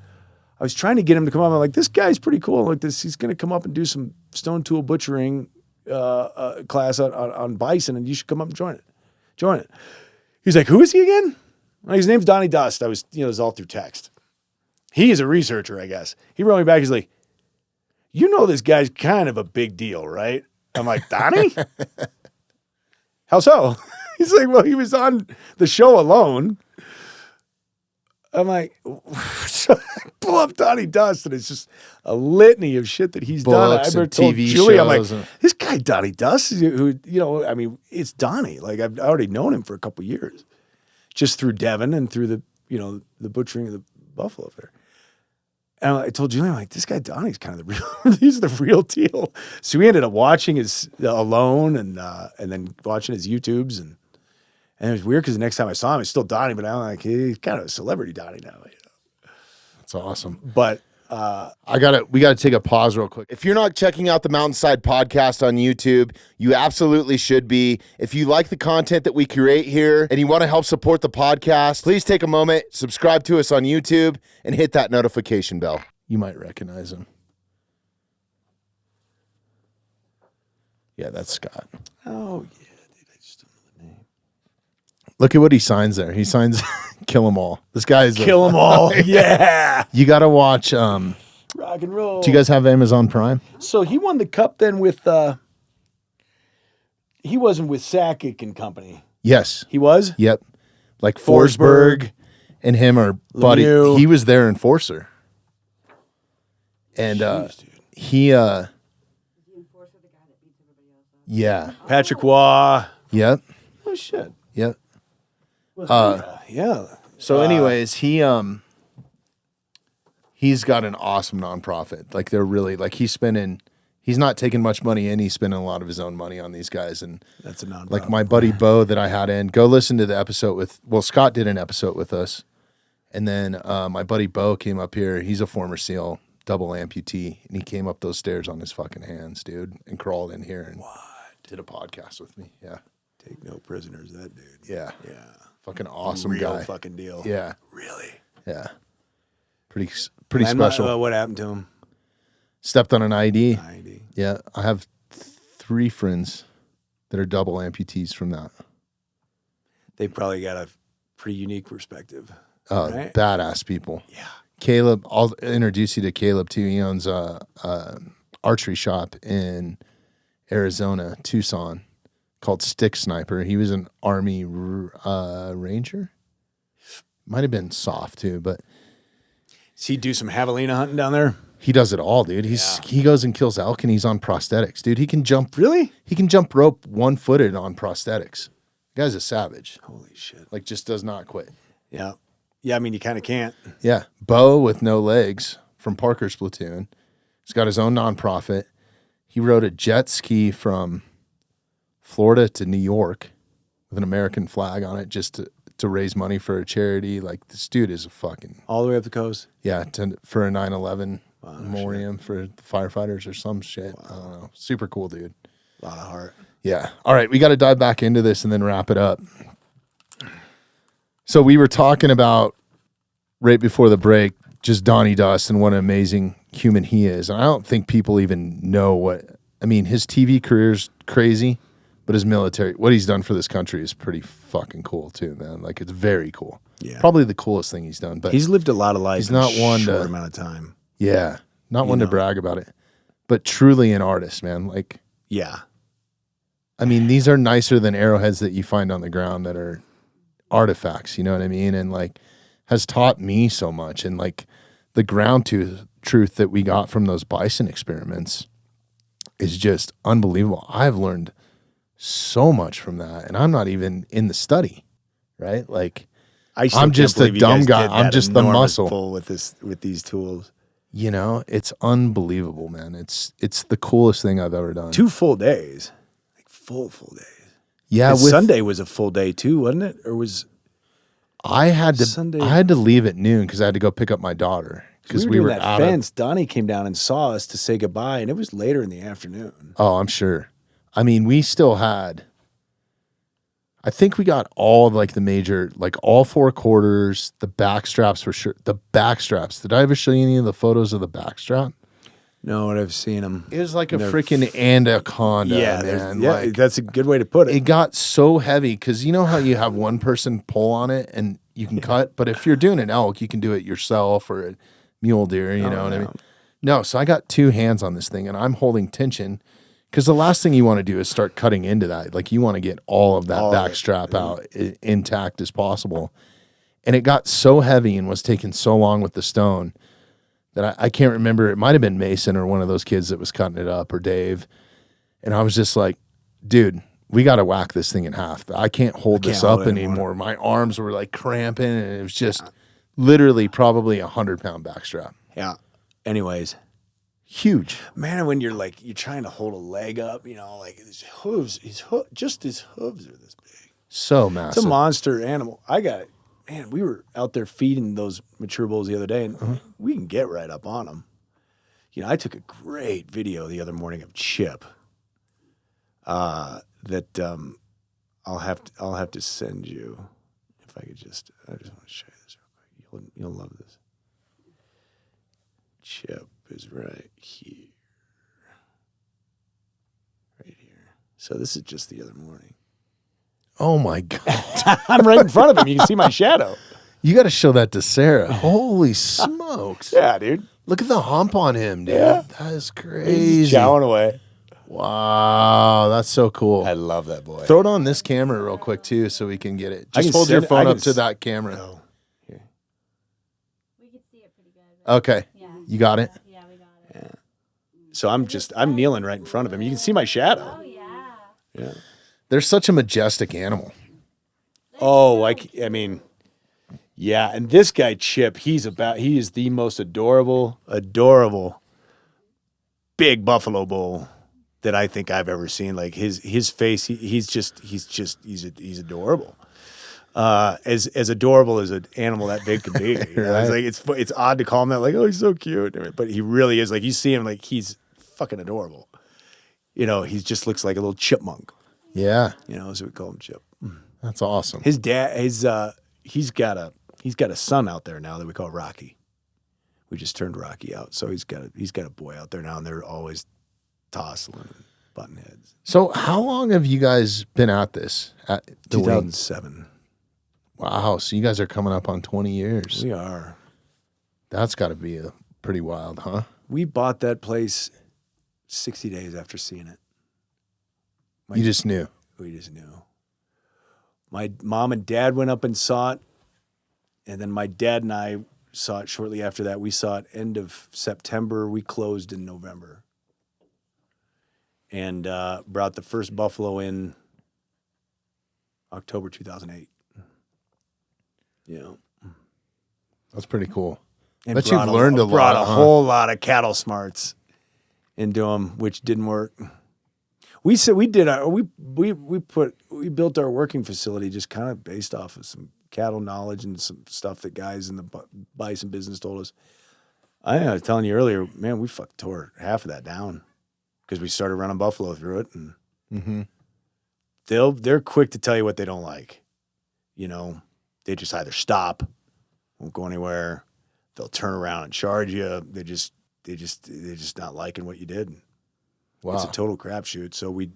I was trying to get him to come up. I'm like, this guy's pretty cool. Like this, he's going to come up and do some stone tool butchering class on Bison, and you should come up and join it. He's like, who is he again? Like, his name's Donnie Dust. I was, it was all through text. He is a researcher, I guess. He wrote me back. He's like, this guy's kind of a big deal, right? I'm like, Donnie? How so? He's like, well, he was on the show alone. I'm like, so I pull up Donnie Dust, and it's just a litany of shit that he's done. Books I and told TV Julie, I'm like, shows and- this guy Donnie Dust, who, it's Donnie. Like, I've already known him for a couple years, just through Devin and through the, the butchering of the buffalo up there. And I told Julie, I'm like, this guy Donnie's kind of the real, he's the real deal. So we ended up watching his alone and then watching his YouTubes, and it was weird because the next time I saw him, it's still Donnie, but I'm like, he's kind of a celebrity Donnie now. That's awesome. But we got to take a pause real quick. If you're not checking out the Mountainside Podcast on YouTube, you absolutely should be. If you like the content that we create here and you want to help support the podcast, please take a moment, subscribe to us on YouTube, and hit that notification bell. You might recognize him. Yeah, that's Scott. oh yeah, dude, I just don't know the name. Look at what he signs there. He signs Kill 'Em All. This guy is Kill them all, yeah. You got to watch. Rock and roll. Do you guys have Amazon Prime? So he won the cup then with he wasn't with Sakic and company. Yes. He was? Yep. Like Forsberg. Forsberg and him are buddy. Lemieux. He was their enforcer. And Jeez, dude. he Is the enforcer the guy that beats everybody else up? yeah. Patrick Waugh. Yep. Oh, shit. Yep. Yeah. So anyways, he's got an awesome nonprofit. Like they're really like he's not taking much money in, he's spending a lot of his own money on these guys. And That's a nonprofit. like my buddy Bo that I had in, go listen to the episode Scott did an episode with us. And then my buddy Bo came up here. He's a former SEAL, double amputee, and he came up those stairs on his fucking hands, dude, and crawled in here and did a podcast with me. Yeah. Take no prisoners, that dude. Yeah. Yeah. Fucking awesome Real guy. fucking deal. Yeah. Really? Yeah. Pretty And, special. what happened to him? Stepped on an ID. 90. Yeah. I have 3 friends that are double amputees from that. They probably got a pretty unique perspective. Right? Badass people. Yeah. Caleb, I'll introduce you to Caleb too. He owns a archery shop in Arizona, Tucson, called Stick Sniper. He was an Army Ranger. Might have been soft too, but Does he do some javelina hunting down there? he does it all, dude. He goes and kills elk, and he's on prosthetics, dude. He can jump. Really? He can jump rope 1-footed on prosthetics. The guy's a savage. Holy shit. Like just does not quit. Yeah. Yeah, I mean, you kind of can't. Yeah. Bo with no legs from Parker's platoon. He's got his own nonprofit. He rode a jet ski from Florida to New York with an American flag on it just to raise money for a charity. Like this dude is a fucking, All the way up the coast? yeah, for a 9/11 memoriam for the firefighters or some shit. I don't know. Super cool, dude. A lot of heart. Yeah. All right. We got to dive back into this and then wrap it up. So we were talking about right before the break, just Donnie Dust and what an amazing human he is. And I don't think people even know his TV career's crazy, but his military, what he's done for this country is pretty fucking cool too, man. Like it's very cool. Yeah. Probably the coolest thing he's done, but He's lived a lot of life he's in not a one short to- amount of time. yeah, not one to brag about it, but truly an artist, man. Like, Yeah. I mean, these are nicer than arrowheads that you find on the ground that are artifacts, you know what I mean? And like has taught me so much. And like the ground truth that we got from those bison experiments is just unbelievable. I've learned so much from that, and I'm not even in the study, right? Like I still I'm can't just a believe you dumb guys guy. did I'm that just the enormous muscle. pull with these tools. You know, it's unbelievable, man. It's the coolest thing I've ever done. 2 full days. Like full days. Yeah, And with Sunday was a full day too, wasn't it? Or was I had Sunday- to leave at noon because I had to go pick up my daughter because we were doing that out fence. Donnie came down and saw us to say goodbye, and it was later in the afternoon. Oh, I'm sure. I mean, we still had. I think we got all like the major, like all 4 quarters, the back straps for sure. The back straps. Did I ever show you any of the photos of the back strap? No, I've seen them. It was like a They're freaking anaconda, Yeah, man. yeah, Like, that's a good way to put it. it got so heavy because you know how you have one person pull on it and you can cut, but if you're doing an elk, you can do it yourself or a mule deer. You know what I mean? No, so I got 2 hands on this thing and I'm holding tension because the last thing you want to do is start cutting into that. Like you want to get all of that back strap out intact as possible. And it got so heavy and was taking so long with the stone that I can't remember. It might have been Mason or one of those kids that was cutting it up or Dave. And I was just like, dude, we got to whack this thing in half. I can't hold this hold up it anymore. anymore. My arms were like cramping and it was just literally probably 100-pound backstrap. Yeah. Anyways, Huge. man, when you're trying to hold a leg up, like his hooves, just his hooves are this big. So It's massive. a monster animal. Man, we were out there feeding those mature bulls the other day, and we can get right up on them. I took a great video the other morning of Chip. That I'll have to send you. If I could I just want to show you this real quick. You'll love this. Chip is right here. Right here. So this is just the other morning. Oh my God. I'm right in front of him. You can see my shadow. You got to show that to Sarah. Holy smokes. Yeah, dude. Look at the hump on him, dude. Yeah. That is He's crazy. chowing away. Wow, that's so cool. I love that boy. Throw it on this camera real quick too, so we can get it. I Just can hold your send it- phone I up can to s- that camera. Oh, here. We could see it pretty good. But Okay, yeah. you got it. Yeah, we got it. So I'm kneeling right in front of him. You can see my shadow. Oh yeah. Yeah. They're such a majestic animal. Oh, I mean, yeah. And this guy Chip, he is the most adorable big buffalo bull that I think I've ever seen. Like his face, he's adorable. As adorable as an animal that big can be. You know? Right. It's like it's odd to call him that. Like, oh, he's so cute, but he really is. Like you see him, like he's fucking adorable. You know, he just looks like a little chipmunk. Yeah, You know, so we call him Chip. that's awesome. His dad, he's got a son out there now that we call Rocky. We just turned Rocky out, so he's got a boy out there now, and they're always tossing and butting heads. So, how long have you guys been at this? At the wing? 2007. Wow, so you guys are coming up on 20 years. We are. That's got to be pretty wild, huh? We bought that place 60 days after seeing it. You just knew. We just knew. My mom and dad went up and saw it, and then my dad and I saw it shortly after that. We saw it end of September. We closed in November. And brought the first buffalo in October 2008. Yeah. That's pretty cool. And Bet you've learned a lot, Brought a huh? whole lot of cattle smarts into them, which didn't work. We said we did our we built our working facility just kind of based off of some cattle knowledge and some stuff that guys in the bison business told us. I was telling you earlier, man, we tore half of that down because we started running buffalo through it, and Mm-hmm. they're quick to tell you what they don't like. You know, they just either stop, won't go anywhere. They'll turn around and charge you. They're just not liking what you did. Wow. It's a total crapshoot. So we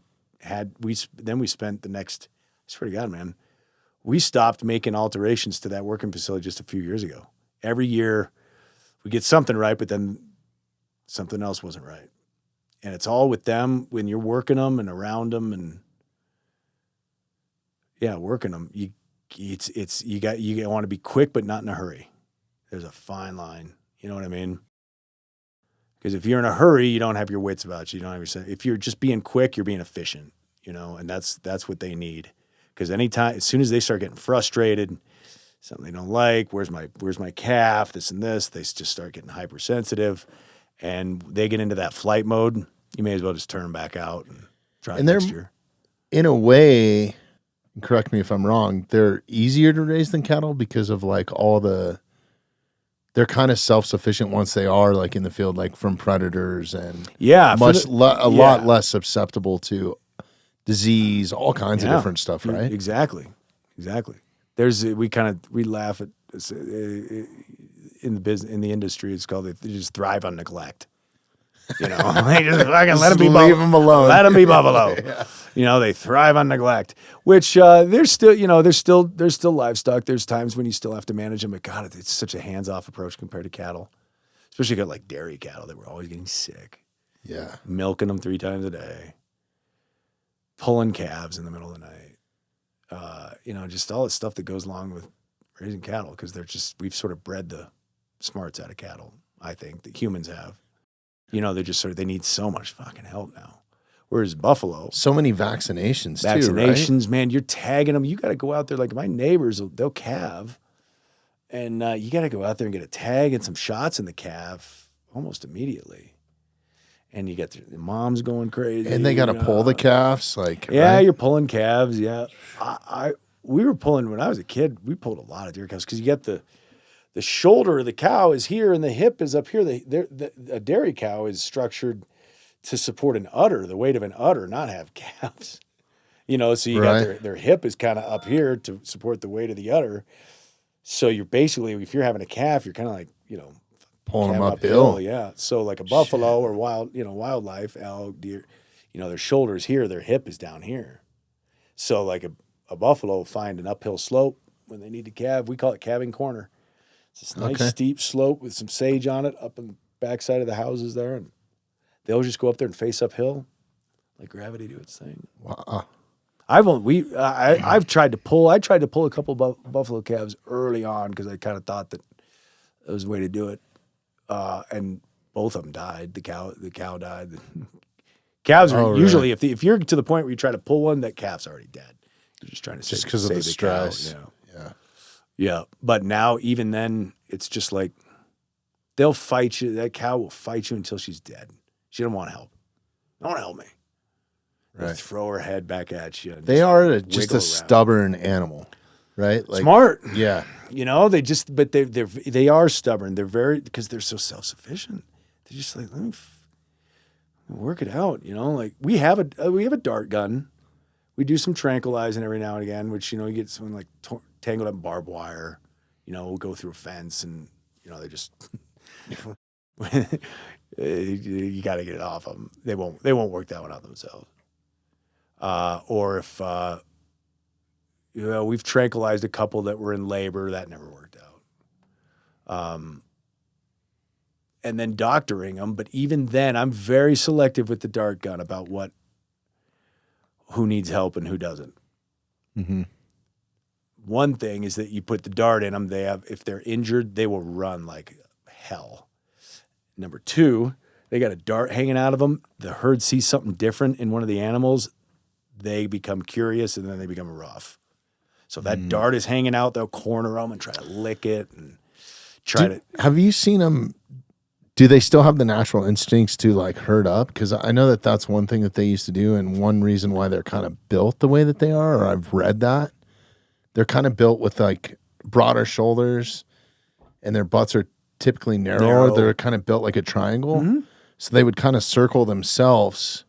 spent the next, I swear to God, man, we stopped making alterations to that working facility just a few years ago. Every year we get something right, but then something else wasn't right. And it's all with them when you're working them and around them and working them. You want to be quick, but not in a hurry. There's a fine line. You know what I mean? Because if you're in a hurry, you don't have your wits about you. You don't have your. If you're just being quick, you're being efficient. You know, and that's what they need. Because as soon as they start getting frustrated, something they don't like, where's my calf, this and this, they just start getting hypersensitive, and they get into that flight mode. You may as well just turn them back out and try And next year. In a way, correct me if I'm wrong, they're easier to raise than cattle because of like they're kind of self-sufficient once they are like in the field, like from predators and Yeah, a lot less susceptible to disease, all kinds of different stuff, right? Exactly. We laugh at in the industry. It's called they just thrive on neglect. You know, they just fucking let them be leave them alone. Let them be buffalo. Yeah. You know, they thrive on neglect. Which there's still livestock. There's times when you still have to manage them. But God, it's such a hands-off approach compared to cattle, especially got like dairy cattle that were always getting sick. Yeah, Milking them 3 times a day, pulling calves in the middle of the night. Just all the stuff that goes along with raising cattle because we've sort of bred the smarts out of cattle. I think that humans have. You know, they're just they need so much fucking help now. Whereas buffalo, so many vaccinations too, vaccinations, right? man, you're tagging them. You got to go out there. Like my neighbors, they'll calve, and you got to go out there and get a tag and some shots in the calf almost immediately. And you get the mom's going crazy, And they got to pull the calves, like yeah, right? you're pulling calves. Yeah, we were pulling when I was a kid. We pulled a lot of deer calves because you get the shoulder of the cow is here and the hip is up here. A dairy cow is structured to support an udder, the weight of an udder, not have calves. You know, so you got their hip is kind of up here to support the weight of the udder. So you're basically, if you're having a calf, you're kind of like, pulling them calf uphill. Yeah. So like a buffalo or wildlife, elk, deer, their shoulders here, their hip is down here. So like a buffalo will find an uphill slope when they need to calve. We call it calving corner. It's this nice steep slope with some sage on it up in the backside of the houses there. And they'll just go up there and face uphill, Let gravity do its thing. Wow. I've tried to pull a couple buffalo calves early on because I kind of thought that it was the way to do it, and both of them died. The cow died. Cows are Oh, really? usually if you're to the point where you try to pull one, that calf's already dead. You're just trying to Just save, because of save the stress. cow, Yeah. yeah. But now even then, it's just like they'll fight you. That cow will fight you until she's dead. She don't want to help. Don't want to help me. They'll Right. throw her head back at you. And They are just wiggle a around. stubborn animal, right? Like, Smart. Yeah. You know, they are stubborn. They're because they're so self-sufficient. They're just like, let me work it out. You know, like we have a dart gun. We do some tranquilizing every now and again, which, you know, you get someone like tangled up in barbed wire. You know, we'll go through a fence and, you know, they just, you got to get it off them. They won't work that one out themselves. Or if, you know, we've tranquilized a couple that were in labor, that never worked out. And then doctoring them. But even then, I'm very selective with the dart gun about who needs help and who doesn't. Mm-hmm. One thing is that you put the dart in them. If they're injured, they will run like hell. Number two, they got a dart hanging out of them. The herd sees something different in one of the animals. They become curious and then they become rough. So if that dart is hanging out, they'll corner them and try to lick it and Have you seen them? Do they still have the natural instincts to like herd up? Because I know that that's one thing that they used to do, and one reason why they're kind of built the way that they are, or I've read that they're kind of built with like broader shoulders, and their butts are typically narrower. They're kind of built like a triangle, so they would kind of circle themselves,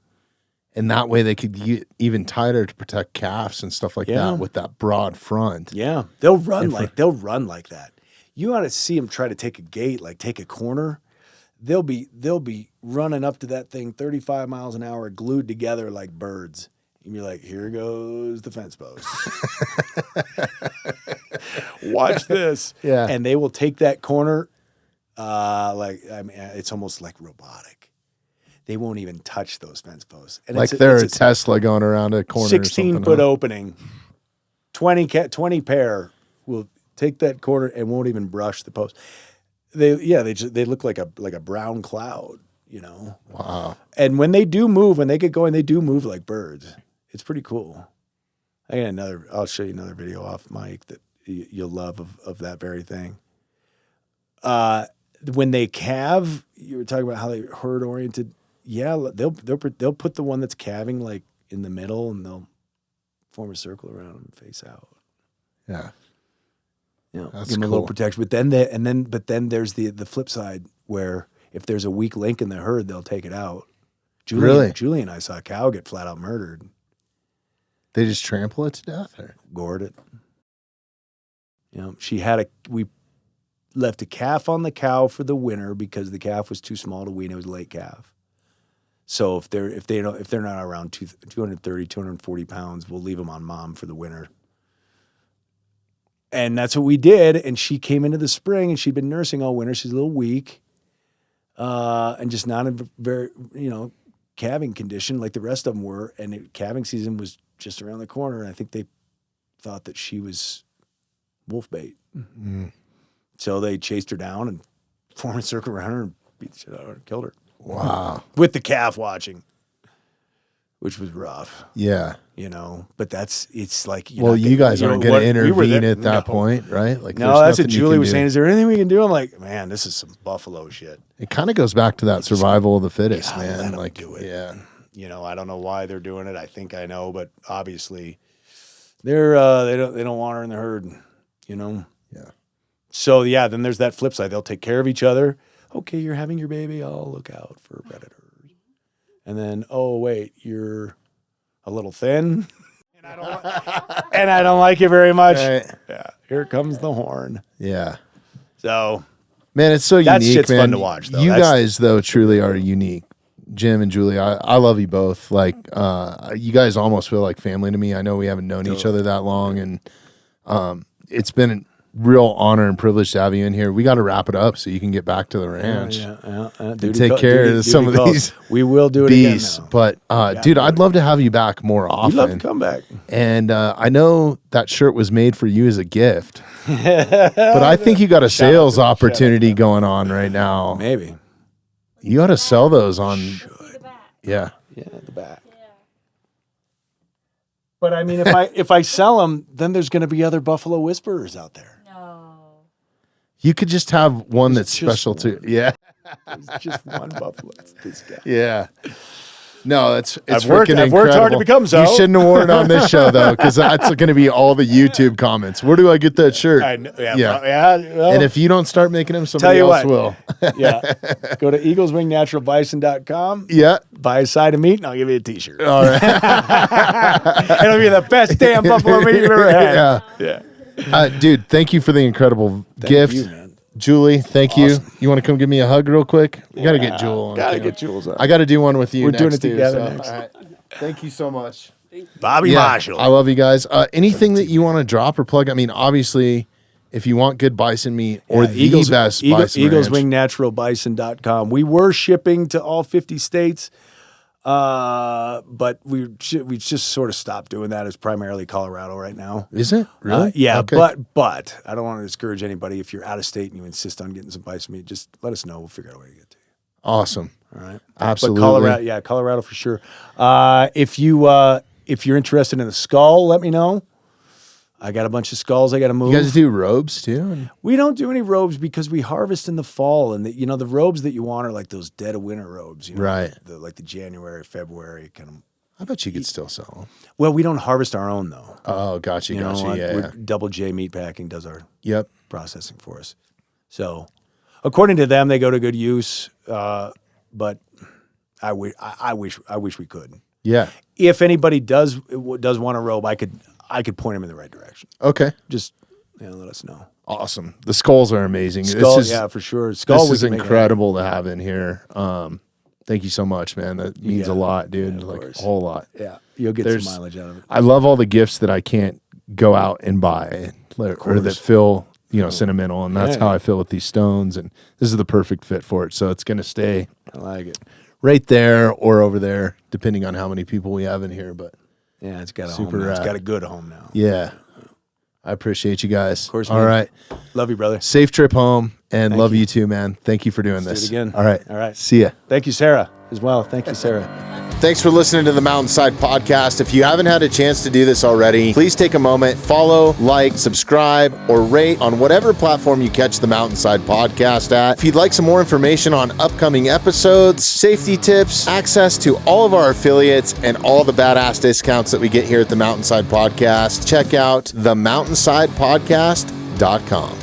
and that way they could get even tighter to protect calves and stuff like that with that broad front. Yeah, they'll run like that. You ought to see them try to take a gate, like take a corner. They'll be running up to that thing 35 miles an hour, glued together like birds. And you're like, here goes the fence post. Watch this. Yeah. And they will take that corner, it's almost like robotic. They won't even touch those fence posts. And Like they're a Tesla going around a corner. 16-foot opening, 20 pair will take that corner and won't even brush the post. They look like a brown cloud, you know. Wow. And when they do move, when they get going, they do move like birds. It's pretty cool. I'll show you another video off mic that you'll love of that very thing. When they calve, you were talking about how they herd oriented. Yeah, they'll put the one that's calving like in the middle, and they'll form a circle around them and face out. Yeah. You know, That's give them a little protection. But then there's the flip side where if there's a weak link in the herd, they'll take it out. Julie and I saw a cow get flat out murdered. They just trample it to death, or Gored it. You know, we left a calf on the cow for the winter because the calf was too small to wean. It was a late calf. So if they're not around 230, 240 pounds, we'll leave them on mom for the winter. And that's what we did. And she came into the spring and she'd been nursing all winter. She's a little weak, and just not in very, calving condition like the rest of them were. And calving season was just around the corner. And I think they thought that she was wolf bait. Mm-hmm. So they chased her down and formed a circle around her and beat the shit out of her and killed her. wow. With the calf watching, which was rough. Yeah. But it's like, you guys aren't going to intervene at that point, right? Like, no, that's what Julie was saying. Is there anything we can do? I'm like, man, this is some buffalo shit. It kind of goes back to that survival of the fittest, man. Let 'em Like, do it. yeah. I don't know why they're doing it. I think I know, but obviously they don't want her in the herd, Yeah. So yeah, then there's that flip side. They'll take care of each other. Okay, you're having your baby. I'll look out for predators. And then, oh wait, you're a little thin, and I don't like you very much. Right. Yeah, here comes the horn. Yeah. So, Man, it's so that unique, shit's man. fun to watch, though. You guys, though, truly are unique. Jim and Julie, I love you both. Like, you guys almost feel like family to me. I know we haven't known each other that long, and it's been real honor and privilege to have you in here. We got to wrap it up so you can get back to the ranch. Duty Take care of some of calls. these We will do it beasts. again now. But dude, I'd love to have you back more often. We'd love to come back. And I know that shirt was made for you as a gift, but I think you got a sales opportunity going on right now. Maybe. You got to sell those on. See the back. Yeah. Yeah, the back. Yeah. But I mean, if I sell them, then there's going to be other Buffalo Whisperers out there. No. You could just have one that's just special too. one. Yeah. There's just one Buffalo. It's this guy. Yeah. No, it's I've worked incredible. hard to become so. You shouldn't have worn it on this show though, because that's going to be all the YouTube comments. Where do I get that shirt? I know, Yeah. well, And if you don't start making them, somebody Tell you else what. will. yeah, go to eagleswingnaturalbison.com. Yeah. Buy a side of meat, and I'll give you a T-shirt. All right. It'll be the best damn buffalo meat you've ever had. Yeah. Dude, thank you for the incredible gift. you, man. Julie, thank you. You want to come give me a hug real quick? We got to get Jewel on. Gotta too. get Jules on. I got to do one with you. We're next doing it too, together so, next. all right. Thank you so much. Bobby Yeah, Marshall. I love you guys. Anything that you want to drop or plug? I mean, obviously, if you want good bison meat or the best bison ranch. EaglesWingNaturalBison.com. We were shipping to all 50 states, but we just sort of stopped doing that. It's primarily Colorado right now. Is it? Really? Yeah, Okay. but I don't want to discourage anybody. If you're out of state and you insist on getting some bison meat, just let us know. We'll figure out a way to get to you. Awesome. All right. Absolutely. But Colorado for sure. If you're interested in a skull, let me know. I got a bunch of skulls I got to move. You guys do robes too? We don't do any robes because we harvest in the fall, and the robes that you want are like those dead of winter robes, Right. Like the January, February kind of. I bet you could still sell them. Well, we don't harvest our own though. Oh, gotcha. Yeah. Double J Meat Packing does our Yep. processing for us. So, according to them, they go to good use. But I wish we could. Yeah. If anybody does want a robe, I could point them in the right direction. Okay. Just let us know. Awesome. The skulls are amazing. Skull, this is, yeah, for sure. Skull, this we is can make incredible to have in here. Thank you so much, man. That means a lot, dude. of like course. a whole lot. Yeah, you'll get There's- some mileage out of it. I love all the gifts that I can't go out and buy or that feel, sentimental. And that's Yeah. how I feel with these stones. And this is the perfect fit for it. So it's going to stay I like it. right there or over there, depending on how many people we have in here. But Yeah, it's got a Super home now. It's rad. got a good home now. yeah, I appreciate you guys. Of course, All man. right. Love you, brother. Safe trip home and Thank love you. you too, man. Thank you for doing Let's this. do it again. All right. All right. See ya. Thank you, Sarah, as well. Thank you, Sarah. Thanks for listening to the Mountainside Podcast. If you haven't had a chance to do this already, please take a moment, follow, like, subscribe, or rate on whatever platform you catch the Mountainside Podcast at. If you'd like some more information on upcoming episodes, safety tips, access to all of our affiliates, and all the badass discounts that we get here at the Mountainside Podcast, check out themountainsidepodcast.com.